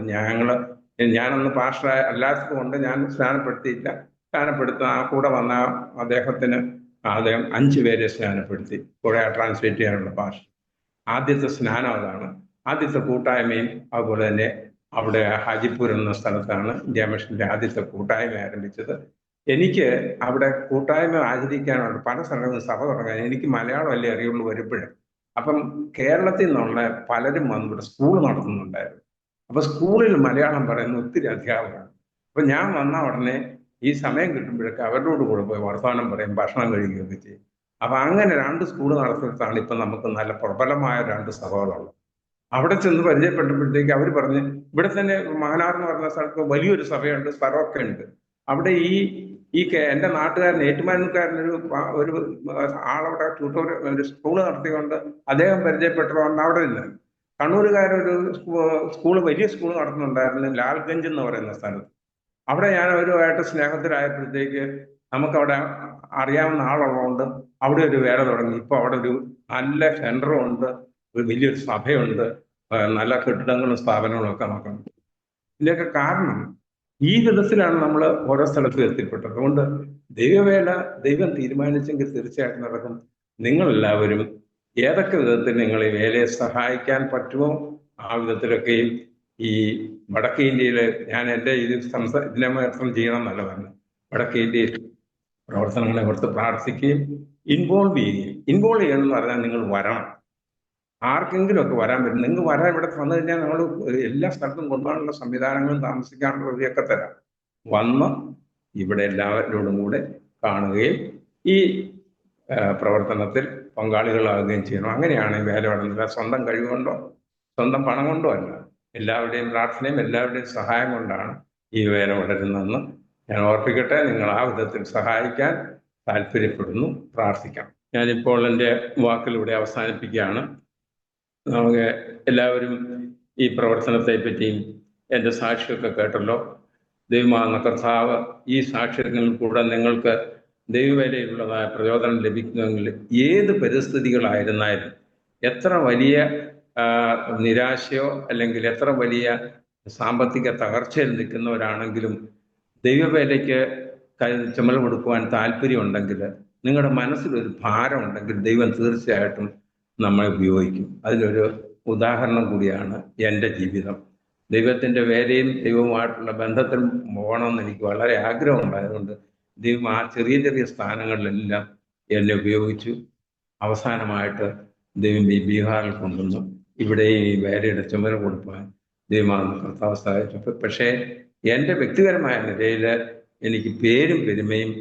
ഞാനന്ന് പാസ്റ്റർ അല്ലാത്തത് കൊണ്ട് ഞാൻ സ്നാനപ്പെടുത്തിയില്ല. സ്നാനപ്പെടുത്തുന്ന ആ കൂടെ വന്ന അദ്ദേഹത്തിന് അദ്ദേഹം 5 പേരെ സ്നാനപ്പെടുത്തി. കൂടെ ട്രാൻസ്ലേറ്റ് ചെയ്യാനുള്ള ഭാഷ. ആദ്യത്തെ സ്നാനം അതാണ്. ആദ്യത്തെ കൂട്ടായ്മയും അതുപോലെ തന്നെ അവിടെ ഹാജിപ്പൂർ എന്ന സ്ഥലത്താണ് ഇന്ത്യ മിഷന്റെ ആദ്യത്തെ കൂട്ടായ്മ ആരംഭിച്ചത്. എനിക്ക് അവിടെ കൂട്ടായ്മ ആചരിക്കാനുള്ള പല സ്ഥലങ്ങളിൽ സഭ തുടങ്ങാൻ എനിക്ക് മലയാളം അല്ലേ അറിയുള്ളൂ വരുമ്പോഴേ. അപ്പം കേരളത്തിൽ നിന്നുള്ള പലരും വന്ന് ഇവിടെ സ്കൂൾ നടത്തുന്നുണ്ടായിരുന്നു. അപ്പൊ സ്കൂളിൽ മലയാളം പറയുന്ന ഒത്തിരി അധ്യാപകരാണ്. അപ്പൊ ഞാൻ വന്ന ഉടനെ ഈ സമയം കിട്ടുമ്പോഴൊക്കെ അവരോട് കൂടെ പോയി വർത്തമാനം പറയും, ഭക്ഷണം കഴിക്കുകയൊക്കെ ചെയ്യും. അപ്പൊ അങ്ങനെ 2 സ്കൂൾ നടത്തിയിട്ടാണ് ഇപ്പൊ നമുക്ക് നല്ല പ്രബലമായ 2 സഭകളുള്ളത്. അവിടെ ചെന്ന് പരിചയപ്പെട്ടപ്പോഴത്തേക്ക് അവർ പറഞ്ഞ് ഇവിടെ തന്നെ മഹനാർ എന്ന് പറഞ്ഞ സ്ഥലത്ത് വലിയൊരു സഭയുണ്ട്, സ്ഥലമൊക്കെ ഉണ്ട്. അവിടെ എന്റെ നാട്ടുകാരൻ ഏറ്റുമാനൂർക്കാരനൊരു ഒരു ആളവിടെ ഒരു സ്കൂൾ നടത്തിക്കൊണ്ട് അദ്ദേഹം പരിചയപ്പെട്ടതുകൊണ്ട് അവിടെ നിന്ന് കണ്ണൂരുകാരൊരു സ്കൂള് വലിയ സ്കൂൾ നടത്തുന്നുണ്ടായിരുന്നു ലാൽഗഞ്ച് എന്ന് പറയുന്ന സ്ഥലത്ത്. അവിടെ ഞാൻ അവരുമായിട്ട് സ്നേഹത്തിലായപ്പോഴത്തേക്ക് നമുക്കവിടെ അറിയാവുന്ന ആളുള്ളതുകൊണ്ട് അവിടെ ഒരു വേല തുടങ്ങി. ഇപ്പൊ അവിടെ ഒരു നല്ല സെന്ററും ഉണ്ട്, ഒരു വലിയൊരു സഭയുണ്ട്, നല്ല കെട്ടിടങ്ങളും സ്ഥാപനങ്ങളും ഒക്കെ നോക്കണം. ഇതിന്റെയൊക്കെ കാരണം ഈ വിധത്തിലാണ് നമ്മൾ ഓരോ സ്ഥലത്തും എത്തിപ്പെട്ടത്. അതുകൊണ്ട് ദൈവവേല ദൈവം തീരുമാനിച്ചെങ്കിൽ തീർച്ചയായിട്ടും നടക്കും. നിങ്ങളെല്ലാവരും ഏതൊക്കെ വിധത്തിൽ നിങ്ങൾ ഈ വേലയെ സഹായിക്കാൻ പറ്റുമോ ആ വിധത്തിലൊക്കെയും ഈ വടക്കേ ഇന്ത്യയില് ഞാൻ എൻ്റെ ഇതിനെ മാത്രം ചെയ്യണം എന്നല്ല പറഞ്ഞു. വടക്കേ ഇന്ത്യയിൽ പ്രവർത്തനങ്ങളെ കുറിച്ച് പ്രാർത്ഥിക്കുകയും ഇൻവോൾവ് ചെയ്യണം എന്ന് പറഞ്ഞാൽ നിങ്ങൾ വരണം. ആർക്കെങ്കിലും ഒക്കെ വരാൻ പറ്റും. നിങ്ങൾ വരാൻ ഇവിടെ വന്നു കഴിഞ്ഞാൽ നമ്മൾ എല്ലാ സ്ഥലത്തും കൊണ്ടുപോകാനുള്ള സംവിധാനങ്ങളും താമസിക്കാനുള്ള വഴിയൊക്കെ തരാം. വന്ന് ഇവിടെ എല്ലാവരോടും കൂടെ കാണുകയും ഈ പ്രവർത്തനത്തിൽ പങ്കാളികളാകുകയും ചെയ്യണം. അങ്ങനെയാണ് ഈ വേല വളർന്നില്ല. സ്വന്തം കഴിവുകൊണ്ടോ സ്വന്തം പണം കൊണ്ടോ അല്ല, എല്ലാവരുടെയും പ്രാർത്ഥനയും എല്ലാവരുടെയും സഹായം കൊണ്ടാണ് ഈ വേല വളരുന്നതെന്ന് ഞാൻ ഓർപ്പിക്കട്ടെ. നിങ്ങൾ ആ വിധത്തിൽ സഹായിക്കാൻ താല്പര്യപ്പെടുന്നു, പ്രാർത്ഥിക്കണം. ഞാനിപ്പോൾ എൻ്റെ വാക്കിലൂടെ അവസാനിപ്പിക്കുകയാണ്. നമുക്ക് എല്ലാവരും ഈ പ്രവർത്തനത്തെ പറ്റിയും എൻ്റെ സാക്ഷിയൊക്കെ കേട്ടല്ലോ. ദൈവമാകുന്ന കർത്താവ് ഈ സാക്ഷ്യങ്ങളിൽ കൂടെ നിങ്ങൾക്ക് ദൈവവേലയിലുള്ളതായ പ്രചോദനം ലഭിക്കുമെങ്കിൽ ഏത് പരിസ്ഥിതികളായിരുന്നാലും, എത്ര വലിയ നിരാശയോ അല്ലെങ്കിൽ എത്ര വലിയ സാമ്പത്തിക തകർച്ചയിൽ നിൽക്കുന്നവരാണെങ്കിലും ദൈവവേലയ്ക്ക് ചുമൽ കൊടുക്കുവാൻ താല്പര്യമുണ്ടെങ്കിൽ, നിങ്ങളുടെ മനസ്സിലൊരു ഭാരം ഉണ്ടെങ്കിൽ ദൈവം തീർച്ചയായിട്ടും നമ്മളെ ഉപയോഗിക്കും. അതിലൊരു ഉദാഹരണം കൂടിയാണ് എൻ്റെ ജീവിതം. ദൈവത്തിൻ്റെ വേലയും ദൈവവുമായിട്ടുള്ള ബന്ധത്തിൽ പോകണമെന്ന് എനിക്ക് വളരെ ആഗ്രഹമുണ്ടായതുകൊണ്ട് ദൈവം ആ ചെറിയ ചെറിയ സ്ഥാനങ്ങളിലെല്ലാം എന്നെ ഉപയോഗിച്ചു. അവസാനമായിട്ട് ദൈവം ബീഹാറിൽ കൊണ്ടുവന്നു. ഇവിടെ ഈ വേലയുടെ ചുമതല കൊടുക്കാൻ ദൈവമാകുന്ന കർത്താവ് സഹായിച്ചു. പക്ഷേ എൻ്റെ വ്യക്തിപരമായ നിലയിൽ എനിക്ക് പേരും പെരുമയും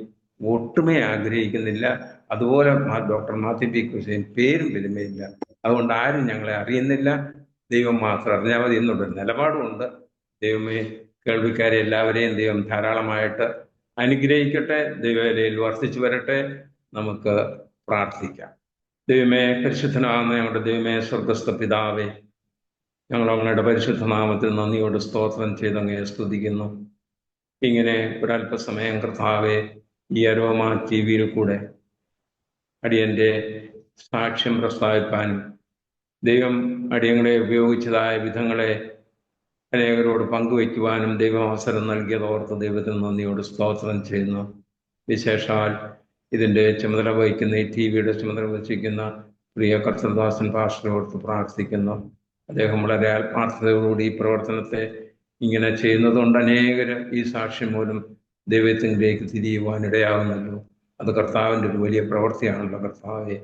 ഒട്ടുമേ ആഗ്രഹിക്കുന്നില്ല. അതുപോലെ ഡോക്ടർ മാത്യു പി കുര്യൻ പേരും പെരുമയില്ല. അതുകൊണ്ട് ആരും ഞങ്ങളെ അറിയുന്നില്ല, ദൈവം മാത്രം അറിഞ്ഞാൽ മതി എന്നുള്ളൊരു നിലപാടുമുണ്ട്. ദൈവമേ, കേൾവിക്കാരെ എല്ലാവരെയും ദൈവം ധാരാളമായിട്ട് അനുഗ്രഹിക്കട്ടെ. ദൈവവേലയിൽ വർദ്ധിച്ചു വരട്ടെ. നമുക്ക് പ്രാർത്ഥിക്കാം. ദൈവമേ, പരിശുദ്ധനാകുന്ന ഞങ്ങളുടെ ദൈവമേ, സ്വർഗസ്ഥ പിതാവേ, ഞങ്ങൾ അങ്ങയുടെ പരിശുദ്ധ നാമത്തിൽ നന്ദിയോട് സ്തോത്രം ചെയ്തങ്ങയെ സ്തുതിക്കുന്നു. ഇങ്ങനെ ഒരല്പസമയം കർത്താവെ ഈ അരോമ TV-യിൽ കൂടെ അടിയന്റെ സാക്ഷ്യം പ്രസ്താവിപ്പാനും ദൈവം അടിയങ്ങളെ ഉപയോഗിച്ചതായ വിധങ്ങളെ അനേകരോട് പങ്കുവയ്ക്കുവാനും ദൈവം അവസരം നൽകിയതോർത്ത് ദൈവത്തിന് നന്ദിയോട് സ്തോത്രം ചെയ്യുന്നു. വിശേഷാൽ ഇതിൻ്റെ ചുമതല വഹിക്കുന്ന ഈ TV-യുടെ ചുമതല വഹിക്കുന്ന പ്രിയ കർത്തൃദാസൻ പാസ്റ്ററോർത്ത് പ്രാർത്ഥിക്കുന്നു. അദ്ദേഹം വളരെ ആത്മാർത്ഥതയോടുകൂടി ഈ പ്രവർത്തനത്തെ ഇങ്ങനെ ചെയ്യുന്നതുകൊണ്ട് അനേകർ ഈ സാക്ഷ്യം മൂലം ദൈവത്തിലേക്ക് തിരിയുവാനിടയാകുന്നല്ലോ. അത് കർത്താവിൻ്റെ ഒരു വലിയ പ്രവൃത്തിയാണല്ലോ. കർത്താവെ,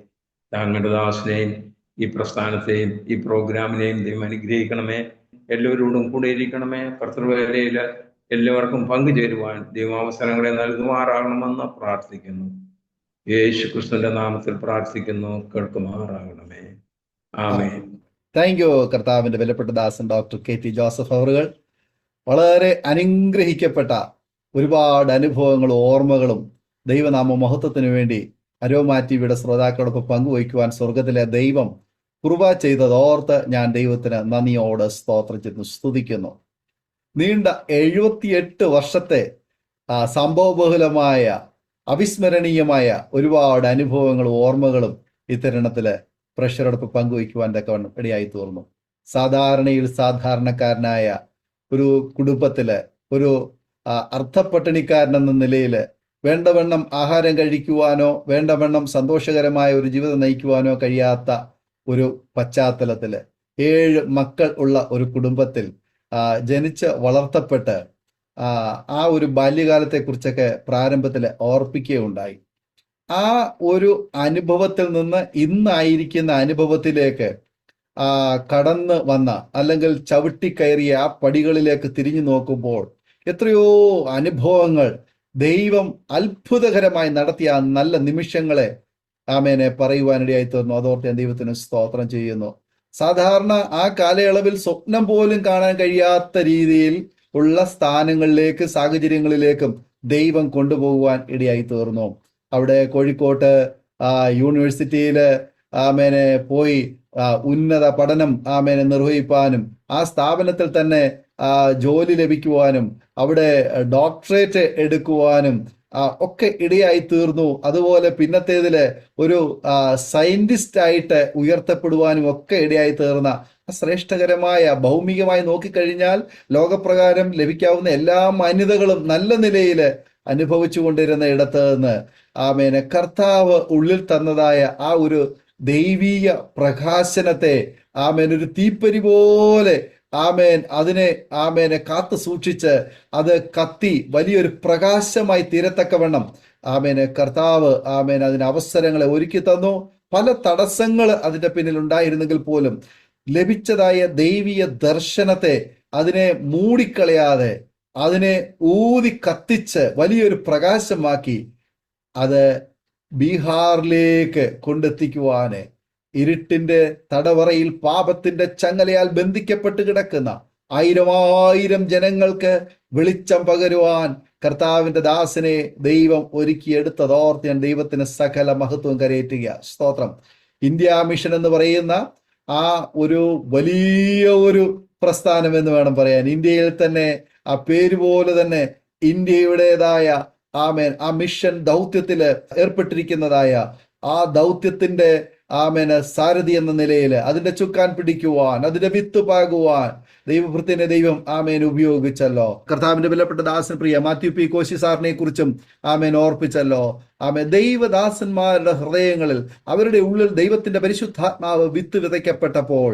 താങ്കളുടെ ദാസനെയും ഈ പ്രസ്ഥാനത്തെയും ഈ പ്രോഗ്രാമിനെയും ദൈവം അനുഗ്രഹിക്കണമേ. എല്ലാവരോടും കൂടെ ഇരിക്കണമേ. കർത്തൃവേലയിൽ എല്ലാവർക്കും പങ്കുചേരുവാൻ ദൈവം അവസരങ്ങളെ നൽകുമാറാകണമെന്ന് പ്രാർത്ഥിക്കുന്നു. യേശു ക്രിസ്തുവിന്റെ നാമത്തിൽ പ്രാർത്ഥിക്കുന്നു, കേൾക്കുമാറാകണമേ. ആമേൻ. താങ്ക് യു കർത്താവിന്റെ വിലപ്പെട്ട ദാസൻ ഡോക്ടർ KT ജോസഫ് അവറുകൾ. വളരെ അനുഗ്രഹിക്കപ്പെട്ട ഒരുപാട് അനുഭവങ്ങളും ഓർമ്മകളും ദൈവനാമ മഹത്വത്തിനു വേണ്ടി അരോമ TV-യുടെ ശ്രോതാക്കളോടൊപ്പം പങ്കുവയ്ക്കുവാൻ സ്വർഗത്തിലെ ദൈവം കൃപ ചെയ്തതോർത്ത് ഞാൻ ദൈവത്തിന് നന്ദിയോട് സ്തോത്രം ചെയ്യുന്നു, സ്തുതിക്കുന്നു. നീണ്ട 78 വർഷത്തെ സംഭവബഹുലമായ അവിസ്മരണീയമായ ഒരുപാട് അനുഭവങ്ങളും ഓർമ്മകളും ഇത്തരണത്തില് പ്രഷറോടൊപ്പം പങ്കുവയ്ക്കുവാൻ തക്കവണ്ണം ഇടയായി തീർന്നു. സാധാരണയിൽ സാധാരണക്കാരനായ ഒരു കുടുംബത്തില് ഒരു അർദ്ധപ്പട്ടിണിക്കാരൻ എന്ന നിലയിൽ വേണ്ടവണ്ണം ആഹാരം കഴിക്കുവാനോ വേണ്ടവണ്ണം സന്തോഷകരമായ ഒരു ജീവിതം നയിക്കുവാനോ കഴിയാത്ത ഒരു പശ്ചാത്തലത്തിൽ 7 മക്കൾ ഉള്ള ഒരു കുടുംബത്തിൽ ജനിച്ച് വളർത്തപ്പെട്ട് ആ ഒരു ബാല്യകാലത്തെക്കുറിച്ചൊക്കെ പ്രാരംഭത്തിൽ ഓർപ്പിക്കുകയുണ്ടായി. ആ ഒരു അനുഭവത്തിൽ നിന്ന് ഇന്നായിരിക്കുന്ന അനുഭവത്തിലേക്ക് കടന്ന് വന്ന അല്ലെങ്കിൽ ചവിട്ടിക്കയറിയ ആ പടികളിലേക്ക് തിരിഞ്ഞു നോക്കുമ്പോൾ എത്രയോ അനുഭവങ്ങൾ ദൈവം അത്ഭുതകരമായി നടത്തിയ ആ നല്ല നിമിഷങ്ങളെ ആമേനെ പറയുവാനിടയായി തീർന്നു. അതോർത്ത് ഞാൻ ദൈവത്തിന് സ്തോത്രം ചെയ്യുന്നു. സാധാരണ ആ കാലയളവിൽ സ്വപ്നം പോലും കാണാൻ കഴിയാത്ത രീതിയിൽ ഉള്ള സ്ഥാനങ്ങളിലേക്ക് സാഹചര്യങ്ങളിലേക്കും ദൈവം കൊണ്ടുപോകുവാൻ ഇടയായി തീർന്നു. അവിടെ കോഴിക്കോട്ട് യൂണിവേഴ്സിറ്റിയിൽ ആമേനെ പോയി ഉന്നത പഠനം ആമേനെ നിർവഹിപ്പാനും ആ സ്ഥാപനത്തിൽ തന്നെ ജോലി ലഭിക്കുവാനും അവിടെ ഡോക്ടറേറ്റ് എടുക്കുവാനും ഒക്കെ ഇടയായി തീർന്നു. അതുപോലെ പിന്നത്തേതില് ഒരു സയന്റിസ്റ്റ് ആയിട്ട് ഉയർത്തപ്പെടുവാനും ഒക്കെ ഇടയായി തീർന്ന ശ്രേഷ്ഠകരമായ ഭൗമികമായി നോക്കിക്കഴിഞ്ഞാൽ ലോകപ്രകാരം ലഭിക്കാവുന്ന എല്ലാ മാന്യതകളും നല്ല നിലയിൽ അനുഭവിച്ചു കൊണ്ടിരുന്ന ഇടത്ത് നിന്ന് ആമേനെ കർത്താവ് ഉള്ളിൽ തന്നതായ ആ ഒരു ദൈവീയ പ്രകാശനത്തെ ആമേൻ ഒരു തീപ്പരി പോലെ അതിനെ കാത്തു സൂക്ഷിച്ച് അത് കത്തി വലിയൊരു പ്രകാശമായി തീരത്തക്കവണ്ണം കർത്താവ് അതിന് അവസരങ്ങളെ ഒരുക്കി തന്നു. പല തടസ്സങ്ങൾ അതിന്റെ പിന്നിൽ ഉണ്ടായിരുന്നെങ്കിൽ പോലും ലഭിച്ചതായ ദൈവീയ ദർശനത്തെ അതിനെ മൂടിക്കളയാതെ അതിനെ ഊതി കത്തിച്ച് വലിയൊരു പ്രകാശമാക്കി അത് ബീഹാറിലേക്ക് കൊണ്ടെത്തിക്കുവാന് ഇരുട്ടിന്റെ തടവറയിൽ പാപത്തിന്റെ ചങ്ങലയാൽ ബന്ധിക്കപ്പെട്ട് കിടക്കുന്ന 1000 ജനങ്ങൾക്ക് വെളിച്ചം പകരുവാൻ കർത്താവിന്റെ ദാസനെ ദൈവം ഒരുക്കിയെടുത്തതോർത്ത് ഞാൻ ദൈവത്തിന് സകല മഹത്വം കരയേറ്റുക. സ്തോത്രം. ഇന്ത്യ മിഷൻ എന്ന് പറയുന്ന ആ ഒരു വലിയ ഒരു പ്രസ്ഥാനം എന്ന് വേണം പറയാൻ. ഇന്ത്യയിൽ തന്നെ ആ പേര് പോലെ തന്നെ ഇന്ത്യയുടേതായ ആ മിഷൻ ദൗത്യത്തില് ഏർപ്പെട്ടിരിക്കുന്നതായ ആ ദൗത്യത്തിന്റെ സാരഥി എന്ന നിലയിൽ അതിന്റെ ചുക്കാൻ പിടിക്കുവാൻ അതിന്റെ വിത്ത് പാകുവാൻ ദൈവഭൃത്തിനെ ദൈവം ഉപയോഗിച്ചല്ലോ. കർത്താവിന്റെ വിലപ്പെട്ട ദാസൻ പ്രിയ മാത്യു പി കോശി സാറിനെ കുറിച്ചും ഓർപ്പിച്ചല്ലോ. ദൈവദാസന്മാരുടെ ഹൃദയങ്ങളിൽ അവരുടെ ഉള്ളിൽ ദൈവത്തിന്റെ പരിശുദ്ധാത്മാവ് വിത്ത് വിതയ്ക്കപ്പെട്ടപ്പോൾ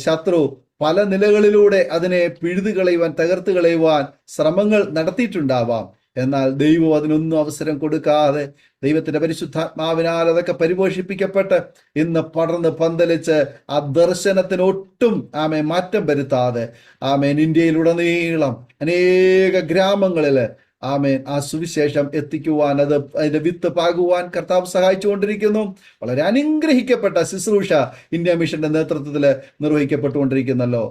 ശത്രു പല നിലകളിലൂടെ അതിനെ പിഴുതു കളയുവാൻ തകർത്ത് കളയുവാൻ ശ്രമങ്ങൾ നടത്തിയിട്ടുണ്ടാവാം. എന്നാൽ ദൈവം അതിനൊന്നും അവസരം കൊടുക്കാതെ ദൈവത്തിന്റെ പരിശുദ്ധാത്മാവിനാൽ അതൊക്കെ പരിപോഷിപ്പിക്കപ്പെട്ട് ഇന്ന് പടർന്ന് പന്തലിച്ച് ആ ദർശനത്തിന് ഒട്ടും മാറ്റം വരുത്താതെ ഇന്ത്യയിലുടനീളം അനേക ഗ്രാമങ്ങളില് ആ സുവിശേഷം എത്തിക്കുവാൻ അതിന്റെ വിത്ത് പാകുവാൻ കർത്താവ് സഹായിച്ചുകൊണ്ടിരിക്കുന്നു. വളരെ അനുഗ്രഹിക്കപ്പെട്ട ശുശ്രൂഷ ഇന്ത്യ മിഷന്റെ നേതൃത്വത്തിൽ നിർവഹിക്കപ്പെട്ടുകൊണ്ടിരിക്കുന്നല്ലോ.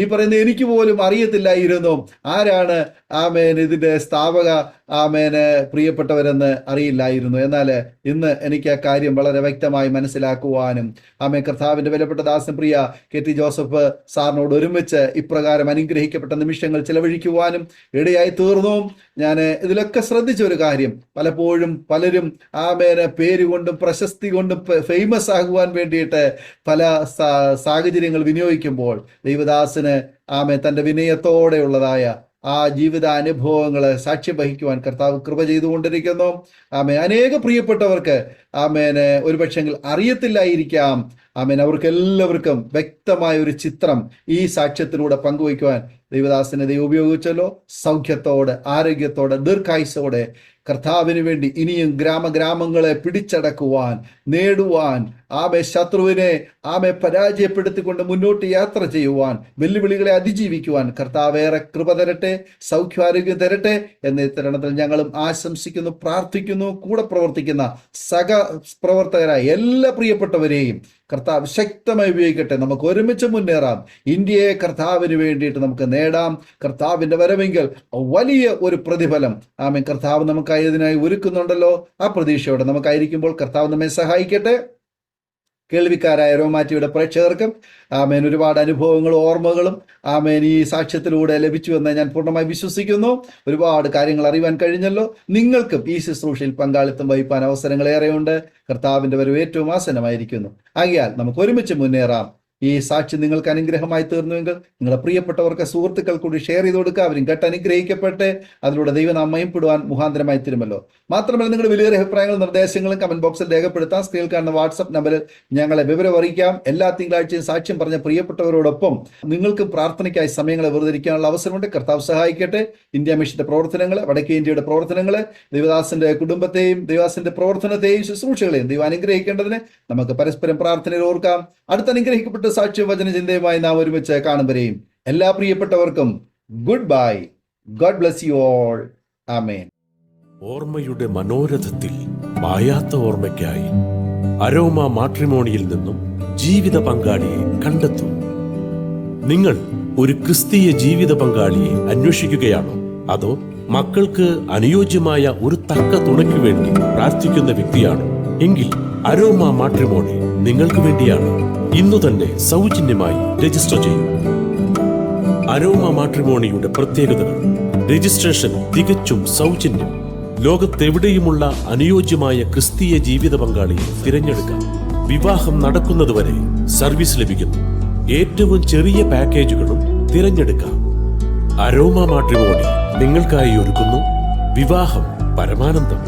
ഈ പറയുന്നത് എനിക്ക് പോലും അറിയത്തില്ലായിരുന്നു ആരാണ് ഇതിന്റെ സ്ഥാപക പ്രിയപ്പെട്ടവരെന്ന് അറിയില്ലായിരുന്നു. എന്നാൽ ഇന്ന് എനിക്ക് ആ കാര്യം വളരെ വ്യക്തമായി മനസ്സിലാക്കുവാനും കർത്താവിന്റെ വിലപ്പെട്ട ദാസൻ പ്രിയ KT ജോസഫ് സാറിനോട് ഒരുമിച്ച് ഇപ്രകാരം അനുഗ്രഹിക്കപ്പെട്ട നിമിഷങ്ങൾ ചിലവഴിക്കുവാനും ഇടയായി തീർന്നു. ഞാൻ ഇതിലൊക്കെ ശ്രദ്ധിച്ച ഒരു കാര്യം, പലപ്പോഴും പലരും പേര് കൊണ്ടും പ്രശസ്തി കൊണ്ടും ഫേമസ് ആകുവാൻ വേണ്ടിയിട്ട് പല സാഹചര്യങ്ങൾ വിനിയോഗിക്കുമ്പോൾ ദൈവദാസന് തന്റെ വിനയത്തോടെയുള്ളതായ ആ ജീവിത അനുഭവങ്ങളെ സാക്ഷ്യം വഹിക്കുവാൻ കർത്താവ് കൃപ ചെയ്തുകൊണ്ടിരിക്കുന്നു. അനേക പ്രിയപ്പെട്ടവർക്ക് ഒരു പക്ഷെങ്കിൽ അറിയത്തില്ലായിരിക്കാം. അവർക്ക് എല്ലാവർക്കും വ്യക്തമായ ഒരു ചിത്രം ഈ സാക്ഷ്യത്തിലൂടെ പങ്കുവയ്ക്കുവാൻ ദൈവദാസനെ ദൈവം ഉപയോഗിച്ചല്ലോ. സൗഖ്യത്തോടെ ആരോഗ്യത്തോടെ ദീർഘായുസ്സോടെ കർത്താവിന് വേണ്ടി ഇനിയും ഗ്രാമങ്ങളെ പിടിച്ചടക്കുവാൻ നേടുവാൻ ശത്രുവിനെ പരാജയപ്പെടുത്തിക്കൊണ്ട് മുന്നോട്ട് യാത്ര ചെയ്യുവാൻ വെല്ലുവിളികളെ അതിജീവിക്കുവാൻ കർത്താവേറെ കൃപ തരട്ടെ, സൗഖ്യാരോഗ്യം തരട്ടെ എന്ന തരുണത്തിൽ ഞങ്ങളും ആശംസിക്കുന്നു, പ്രാർത്ഥിക്കുന്നു. കൂടെ പ്രവർത്തിക്കുന്ന പ്രവർത്തകരായ എല്ലാ പ്രിയപ്പെട്ടവരെയും കർത്താവ് ശക്തമായി ഉപയോഗിക്കട്ടെ. നമുക്ക് ഒരുമിച്ച് മുന്നേറാം. ഇന്ത്യയെ കർത്താവിന് വേണ്ടിയിട്ട് നമുക്ക് നേടാം. കർത്താവിന്റെ വരവെങ്കിൽ വലിയ ഒരു പ്രതിഫലം കർത്താവ് നമുക്കായി ഇതിനായി ഒരുക്കുന്നുണ്ടല്ലോ. ആ പ്രതീക്ഷയോടെ നമുക്കായിരിക്കുമ്പോൾ കർത്താവ് നമ്മെ സഹായിക്കട്ടെ. കേൾവിക്കാരായ റോമാറ്റിയുടെ പ്രേക്ഷകർക്കും ഒരുപാട് അനുഭവങ്ങളും ഓർമ്മകളും ഈ സാക്ഷ്യത്തിലൂടെ ലഭിച്ചുവെന്ന് ഞാൻ പൂർണ്ണമായി വിശ്വസിക്കുന്നു. ഒരുപാട് കാര്യങ്ങൾ അറിയുവാൻ കഴിഞ്ഞല്ലോ. നിങ്ങൾക്കും ഈ ശുശ്രൂഷയിൽ പങ്കാളിത്തം വഹിപ്പാൻ അവസരങ്ങളേറെയുണ്ട്. കർത്താവിന്റെ വരവ് ഏറ്റവും ആസന്നമായിരിക്കുന്നു. ആകയാൽ നമുക്ക് ഒരുമിച്ച് മുന്നേറാം. ഈ സാക്ഷി നിങ്ങൾക്ക് അനുഗ്രഹമായി തീർന്നുവെങ്കിൽ നിങ്ങളുടെ പ്രിയപ്പെട്ടവർക്ക് സുഹൃത്തുക്കൾ കൂടി ഷെയർ ചെയ്ത് കൊടുക്കുക. അവരും കേട്ട് അനുഗ്രഹിക്കപ്പെട്ട് അതിലൂടെ ദൈവനാമം മഹിമപ്പെടുവാൻ മുഖാന്തരമായി തീരുമല്ലോ. മാത്രമല്ല നിങ്ങളുടെ വലിയൊരു അഭിപ്രായങ്ങളും നിർദ്ദേശങ്ങളും കമന്റ് ബോക്സിൽ രേഖപ്പെടുത്താം. സ്ക്രീനിൽ കാണുന്ന വാട്സ്ആപ്പ് നമ്പറിൽ ഞങ്ങളെ വിവരം അറിയിക്കാം. എല്ലാ തിങ്കളാഴ്ചയും സാക്ഷ്യം പറഞ്ഞ പ്രിയപ്പെട്ടവരോടൊപ്പം നിങ്ങൾക്കും പ്രാർത്ഥനയ്ക്കായി സമയങ്ങളെ വെറുതിരിക്കാനുള്ള അവസരമുണ്ട്. കർത്താവ് സഹായിക്കട്ടെ. ഇന്ത്യ മിഷന്റെ പ്രവർത്തനങ്ങൾ, വടക്കേ ഇന്ത്യയുടെ പ്രവർത്തനങ്ങൾ, ദേവദാസന്റെ കുടുംബത്തെയും ദേവദാസന്റെ പ്രവർത്തനത്തെയും ശുശ്രൂഷകളെയും ദൈവം അനുഗ്രഹിക്കേണ്ടതിന് നമുക്ക് പരസ്പരം പ്രാർത്ഥനയിൽ ഓർക്കാം. അടുത്ത അനുഗ്രഹിക്കപ്പെട്ട സാക്ഷ്യ വചന ചിന്തയുമായി നാം ഒരുമിച്ച് കാണും വരെയും എല്ലാ പ്രിയപ്പെട്ടവർക്കും goodbye. God bless you all. Amen. ഓർമ്മയുടെ മനോരഥത്തിൽ മായാത്ത ഓർമ്മയ്ക്കായി അരോമ മാട്രിമോണിയിൽ നിന്നും ജീവിത പങ്കാളിയെ കണ്ടെത്തൂ. നിങ്ങൾ ഒരു ക്രിസ്തീയ ജീവിത പങ്കാളിയെ അന്വേഷിക്കുകയാണോ? അതോ മക്കൾക്ക് അനുയോജ്യമായ ഒരു തക്ക തുണയ്ക്കു വേണ്ടി പ്രാർത്ഥിക്കുന്ന വ്യക്തിയാണോ? എങ്കിൽ അരോമ മാട്രിമോണി നിങ്ങൾക്ക് വേണ്ടിയാണ്. ഇന്നു തന്നെ സൗജന്യമായി രജിസ്റ്റർ ചെയ്യൂ. അരോമ മാട്രിമോണിയുടെ പ്രത്യേകതകൾ: രജിസ്ട്രേഷൻ തികച്ചും സൗജന്യം. ലോകത്തെവിടെയുമുള്ള അനുയോജ്യമായ ക്രിസ്തീയ ജീവിത പങ്കാളിയെ തിരഞ്ഞെടുക്കാം. വിവാഹം നടക്കുന്നതുവരെ സർവീസ് ലഭിക്കുന്നു. ഏറ്റവും ചെറിയ പാക്കേജുകളും തിരഞ്ഞെടുക്കാം. അരോമ മാട്രിമോണി നിങ്ങൾക്കായി ഒരുക്കുന്നു വിവാഹം പരമാനന്ദം.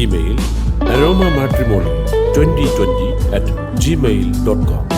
Email aroma matrimony2020@gmail.com